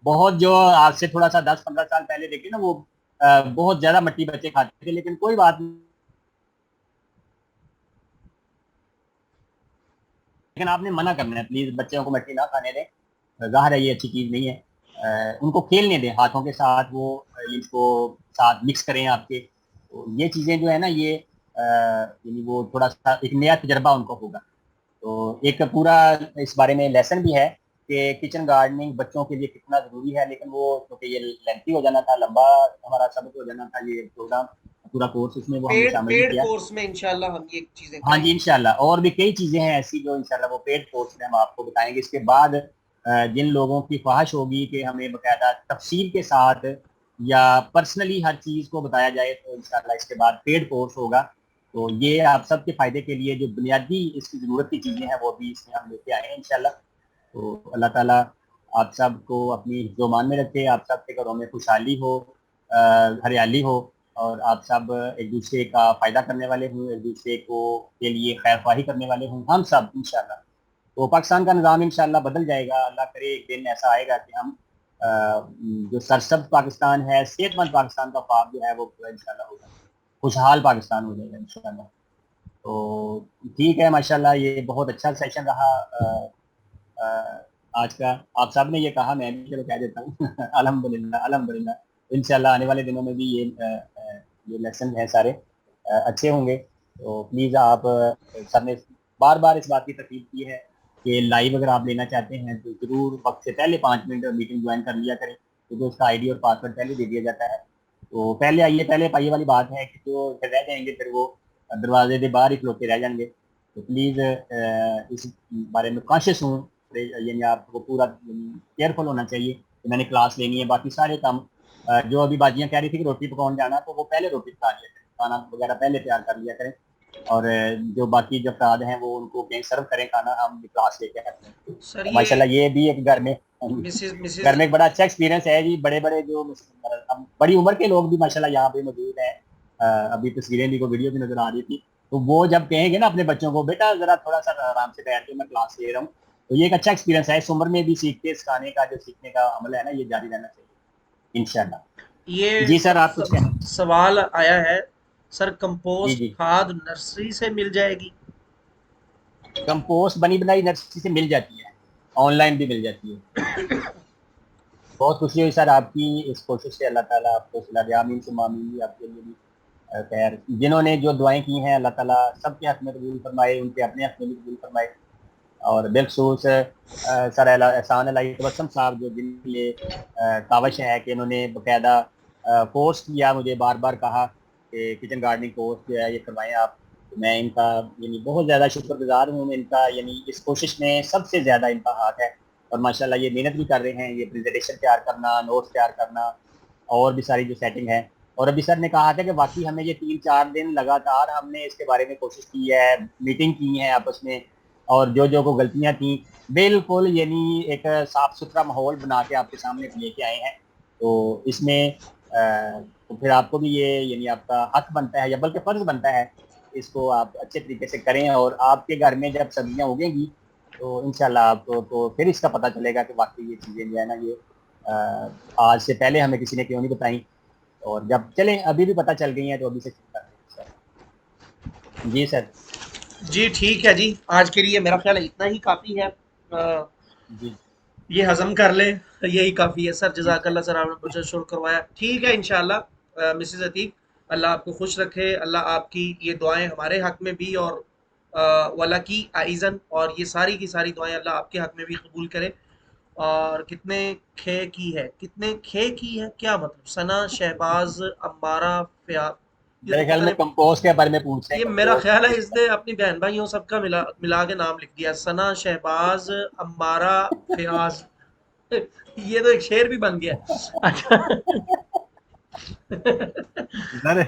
बहुत जो आज से थोड़ा सा 10-15 साल पहले देखे ना, वो बहुत ज्यादा मट्टी बच्चे खाते थे, लेकिन कोई बात नहीं, लेकिन आपने मना करना है, प्लीज बच्चों को मट्टी ना खाने दें। जाहिर है ये अच्छी चीज नहीं है। उनको खेलने दें हाथों के साथ, वो इसको साथ मिक्स करें आपके, तो ये चीजें जो है ना, ये यानी वो थोड़ा सा एक नया तजर्बा उनको होगा। तो एक पूरा इस बारे में लेसन भी है कि किचन गार्डनिंग बच्चों के लिए कितना ज़रूरी है, लेकिन वो क्योंकि ये लेंथी हो जाना था, लंबा हमारा सबक हो जाना था ये प्रोग्राम, पूरा कोर्स उसमें वो हमने
पेड
शामिल नहीं
पेड
किया।
कोर्स में इंशाल्लाह हम ये चीजें
हाँ जी
करेंगे।
इंशाल्लाह, और भी कई चीज़ें हैं ऐसी जो इंशाल्लाह वो पेड कोर्स में हम आपको बताएंगे। इसके बाद जिन लोगों की ख्वाहिश होगी कि हमें बकायदा तफसील के साथ या पर्सनली हर चीज़ को बताया जाए, तो इंशाल्लाह इसके बाद पेड कोर्स होगा। तो ये आप सबके फ़ायदे के लिए जो बुनियादी इसकी ज़रूरत की चीज़ें हैं वो भी इसमें हम लेके आए हैं इंशाल्लाह। तो अल्लाह ताला आप सबको अपनी हिफ्ज़-ओ-मान में रखे, आप सबके घरों में खुशहाली हो, हरियाली हो, और आप सब एक दूसरे का फ़ायदा करने वाले हों, एक दूसरे को के लिए खैर ख्वाही करने वाले हों, हम सब इंशाल्लाह। तो पाकिस्तान का निज़ाम इंशाल्लाह बदल जाएगा। अल्लाह करे एक दिन ऐसा आएगा कि हम जो सरसब्ज़ पाकिस्तान है, सेहतमंद पाकिस्तान का ख्वाब जो है वो पूरा इंशाल्लाह होगा, खुशहाल पाकिस्तान हो जाएगा इंशाल्लाह। तो ठीक है, माशाल्लाह ये बहुत अच्छा सेशन रहा आज का। आप सब ने ये कहा, मैं भी चलो कह देता हूँ अल्हम्दुलिल्लाह अल्हम्दुलिल्लाह। इंशाल्लाह आने वाले दिनों में भी ये लेसन है सारे अच्छे होंगे। तो प्लीज़ आप सब ने बार बार इस बात की तकीद की है कि लाइव अगर आप लेना चाहते हैं तो ज़रूर वक्त से पहले 5 मिनट मीटिंग ज्वाइन कर लिया करें, क्योंकि उसका आईडी और पासवर्ड पहले दे दिया जाता है। तो पहले आइए, पहले पाइए वाली बात है कि जो फिर रह जाएंगे फिर वो दरवाजे के बाहर ही खलोते रह जाएंगे। तो प्लीज़ इस बारे में कॉन्शियस हूँ, यानी आपको पूरा केयरफुल होना चाहिए कि मैंने क्लास लेनी है। बाकी सारे काम जो अभी बाजियाँ कह रही थी कि रोटी पकाने जाना, तो वो पहले रोटी पका लिया करें, खाना वगैरह पहले तैयार कर लिया करें, और जो बाकी जो अफराद हैं वो उनको कहीं सर्व करें खाना, हम क्लास लेके आते हैं।
सर
तो
ये
माशाल्लाह ये भी एक घर में
मिसिज
घर
मिसिज
में एक बड़ा अच्छा एक्सपीरियंस है जी। बड़े बड़े जो बड़ी उम्र के लोग भी माशाल्लाह यहाँ पे मौजूद हैं। अभी तस्वीरें भी को वीडियो भी नजर आ रही थी। तो वो जब कहेंगे ना अपने बच्चों को, बेटा जरा थोड़ा सा आराम से बैठ के मैं क्लास ले रहा हूँ, तो ये एक अच्छा एक्सपीरियंस है। इस उम्र में भी सीखते सिखाने का जो सीखने का अमल है ना, ये जारी रहना चाहिए इंशाल्लाह।
ये
जी सर, आप कुछ कहें?
सवाल आया है सर,
जी
कंपोस्ट
जी,
खाद नर्सरी से मिल जाएगी?
कंपोस्ट बनी बनाई नर्सरी से मिल जाती है, ऑनलाइन भी मिल जाती है। बहुत खुशी हुई सर आपकी इस कोशिश से। अल्लाह ताला आपको सिला दे, आमीन सुम्मा आमीन। भी आपके लिए भी खैर, जिन्होंने जो दुआएं की हैं अल्लाह ताला सबके हक में कबूल फरमाए, उनके अपने हक में भी कबूल फरमाए। और बिलखसूस सर एहसान अलाई तबस्सुम साहब जो जिनके लिए काविश है कि इन्होंने बाकायदा कोर्स किया, मुझे बार बार कहा कि किचन गार्डनिंग कोर्स जो है ये करवाएं आप। मैं इनका यानी बहुत ज़्यादा शुक्रगुजार हूँ इनका, यानी इस कोशिश में सबसे ज़्यादा इनका हाथ है। और माशाल्लाह ये मेहनत भी कर रहे हैं, ये प्रेजेंटेशन तैयार करना, नोट्स तैयार करना और भी सारी जो सेटिंग है। और अभी सर ने कहा था कि वाकई हमें ये 3-4 दिन लगातार हमने इसके बारे में कोशिश की है, मीटिंग की है आपस में, और जो जो को गलतियां थी बिल्कुल यानी एक साफ सुथरा माहौल बना के आपके सामने लेके आए हैं। तो इसमें तो फिर आपको भी ये यानी आपका हक बनता है या बल्कि फ़र्ज़ बनता है इसको आप अच्छे तरीके से करें। और आपके घर में जब सब्जियां उगेंगी तो इंशाल्लाह आपको तो फिर इसका पता चलेगा कि वाकई ये चीज़ें जो है ना ये आज से पहले हमें किसी ने क्यों नहीं बताई, और जब चलें अभी भी पता चल गई हैं तो अभी से शुरू करते हैं। जी सर।
जी ठीक है जी, आज के लिए मेरा ख्याल है इतना ही काफ़ी है।
जी
ये हज़म कर ले, यही काफ़ी है सर।
जी सर।
जज़ाकल्लाह सर, आपने मुझे शुरू करवाया। ठीक है इंशाल्लाह मिसेज़ अतीक, अल्लाह आपको खुश रखे, अल्लाह आपकी ये दुआएँ हमारे हक़ में भी और वलकी आइज़न और ये सारी की सारी दुआएँ अल्लाह आपके हक़ में भी कबूल करे। और कितने खे की है, कितने खे की है क्या मतलब? सना, शहबाज, अम्मारा, फ़िया, ये तो
मेरे ख्याल
पता
में
नहीं।
कंपोस्ट के बारे में पूछ रहे
ये
हैं,
मेरा
कंपोस्ट
ख्याल है
किस
इसने अपनी बहन भाइयों सबका मिला मिला के नाम लिख दिया। सना, शहबाज, अम्मारा, फ़ियाज़। ये तो एक शेर भी बन गया। अच्छा।
सर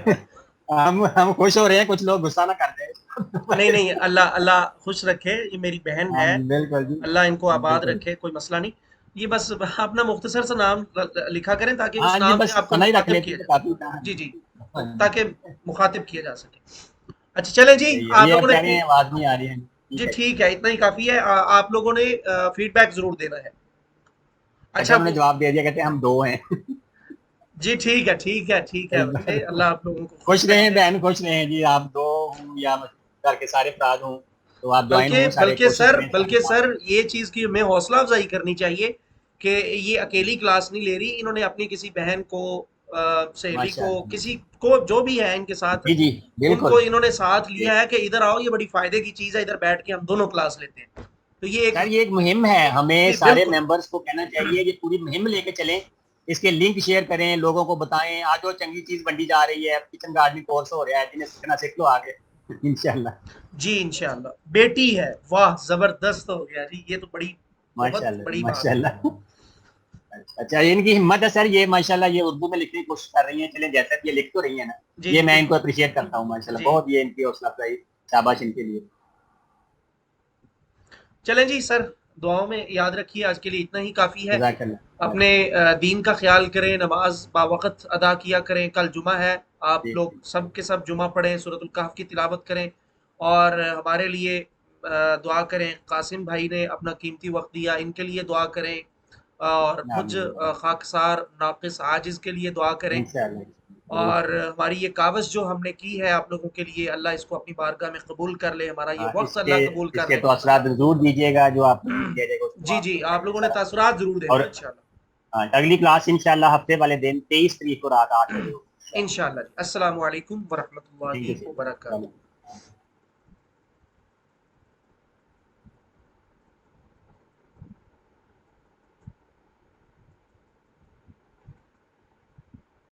हम खुश हो रहे हैं, कुछ लोग गुस्सा ना कर
नहीं
दें।
नहीं, अल्लाह अल्लाह खुश रखे, ये मेरी बहन है,
हम बिल्कुल जी,
अल्लाह इनको आबाद
बिल्कुल।
रखे, कोई मसला नहीं। ये बस अपना मुख्तसर सा नाम लिखा करें ताकि उस
हाँ जी,
नाम
बस
से आपको
सना ही रख
मुखातिब
लेते
किया
तो
जाए।
काफी था।
जी जी,
हाँ जी,
ताकि मुखातिब किया जा सके। अच्छा चलें जी,
सही है।
आप
ये
लोगों
अब
ने
कह रहे हैं आवाज नहीं आ रही है,
जी
ठीक है।
ठीक है, इतना ही काफ़ी है। आप लोगों ने फीडबैक ज़रूर देना है।
अच्छा
अच्छा
उन्होंने जवाब दे दिया, कहते हैं हम दो हैं।
जी ठीक है, ठीक है, ठीक है
एक
बच्चे,
बार
अल्लाह आप लोगों को
खुश
खुश
रहें
रखे।
बहन, खुश रहें जी। आप दो हों या घर के सारे अफराद हों तो आप ज्वाइन
बल्कि
हों, सारे
बल्कि
कोशिश
सर
करें सारे
बल्कि
काम
सर
करें।
ये चीज़ की हमें हौसला अफजाई करनी चाहिए कि ये अकेली क्लास नहीं ले रही, इन्होंने अपनी किसी बहन को, सहेली को,
माशाल्लाह
किसी
माशाल्लाह।
को जो भी है इनके साथ,
जी जी
उनको
बिल्कुल।
इन्होंने साथ
ये
लिया है कि इधर आओ, ये बड़ी फायदे की चीज़ है, इधर बैठ के हम दोनों क्लास लेते हैं। तो ये एक
सर ये एक मुहिम है, हमें
जी
सारे
बिल्कुल।
मेंबर्स को कहना चाहिए ये पूरी मुहिम लेके चलें। इसके लिंक शेयर करें, लोगों को बताएं, आज वो चंगी चीज बंटी जा रही है, किचन गार्डनिंग कोर्स हो रहा है, जिन्हें सीखना सीख लो आगे। इंशाल्लाह।
जी इंशाल्लाह, बेटी है, वाह जबरदस्त हो गया जी, ये तो बड़ी बहुत
माशाल्लाह जी
बड़ी बात है।
माशाल्लाह। अच्छा इनकी हिम्मत है सर, ये माशाल्लाह ये उर्दू में लिखने की कोशिश कर रही हैं, चले जैसे ये लिख तो रही है ना,
जी
ये
जी
मैं इनको
बिल्कुल।
अप्रिशिएट करता हूँ माशाल्लाह,
जी
बहुत ये इनकी हौसला अफजाई, शाबाश इनके लिए।
चलें जी सर, दुआओं में याद रखिए, आज के लिए इतना ही काफ़ी है।
जज़ाकल्लाह।
अपने दीन का ख्याल करें, नमाज बावक़्त अदा किया करें। कल जुमा है, आप
ठीक
लोग
ठीक
सब के सब जुमा पढ़ें, सूरतुल कहफ की तिलावत करें और हमारे लिए दुआ करें। कासिम भाई ने अपना कीमती वक्त दिया, इनके लिए दुआ करें और मुझ
आमीन।
खाकसार नाकिस आजिज़ के लिए दुआ करें।
इंशाल्लाह जरूर
और
करें।
हमारी ये कावज़ जो हमने की है आप लोगों के लिए, अल्लाह इसको अपनी बारगाह में कबूल कर ले, हमारा ये
हाँ,
वक्त
इसके
अल्लाह कबूल कर
इसके
ले।
तो असरात जरूर दीजिएगा, जो आपको दिया जाएगा उसको
जी
आप
जी, आप
बताएंगे
लोगों ने
सारा।
तासुरात ज़रूर देना
और
है इंशाल्लाह।
हाँ, अगली क्लास इंशाल्लाह हफ्ते वाले दिन 23 तारीख को रात 8 बजे होगी इंशाल्लाह।
इंशाल्लाह जी। अस्सलामु अलैकुम व
ठीक है
रहमतुल्लाहि व
सर।
बरकातुहू।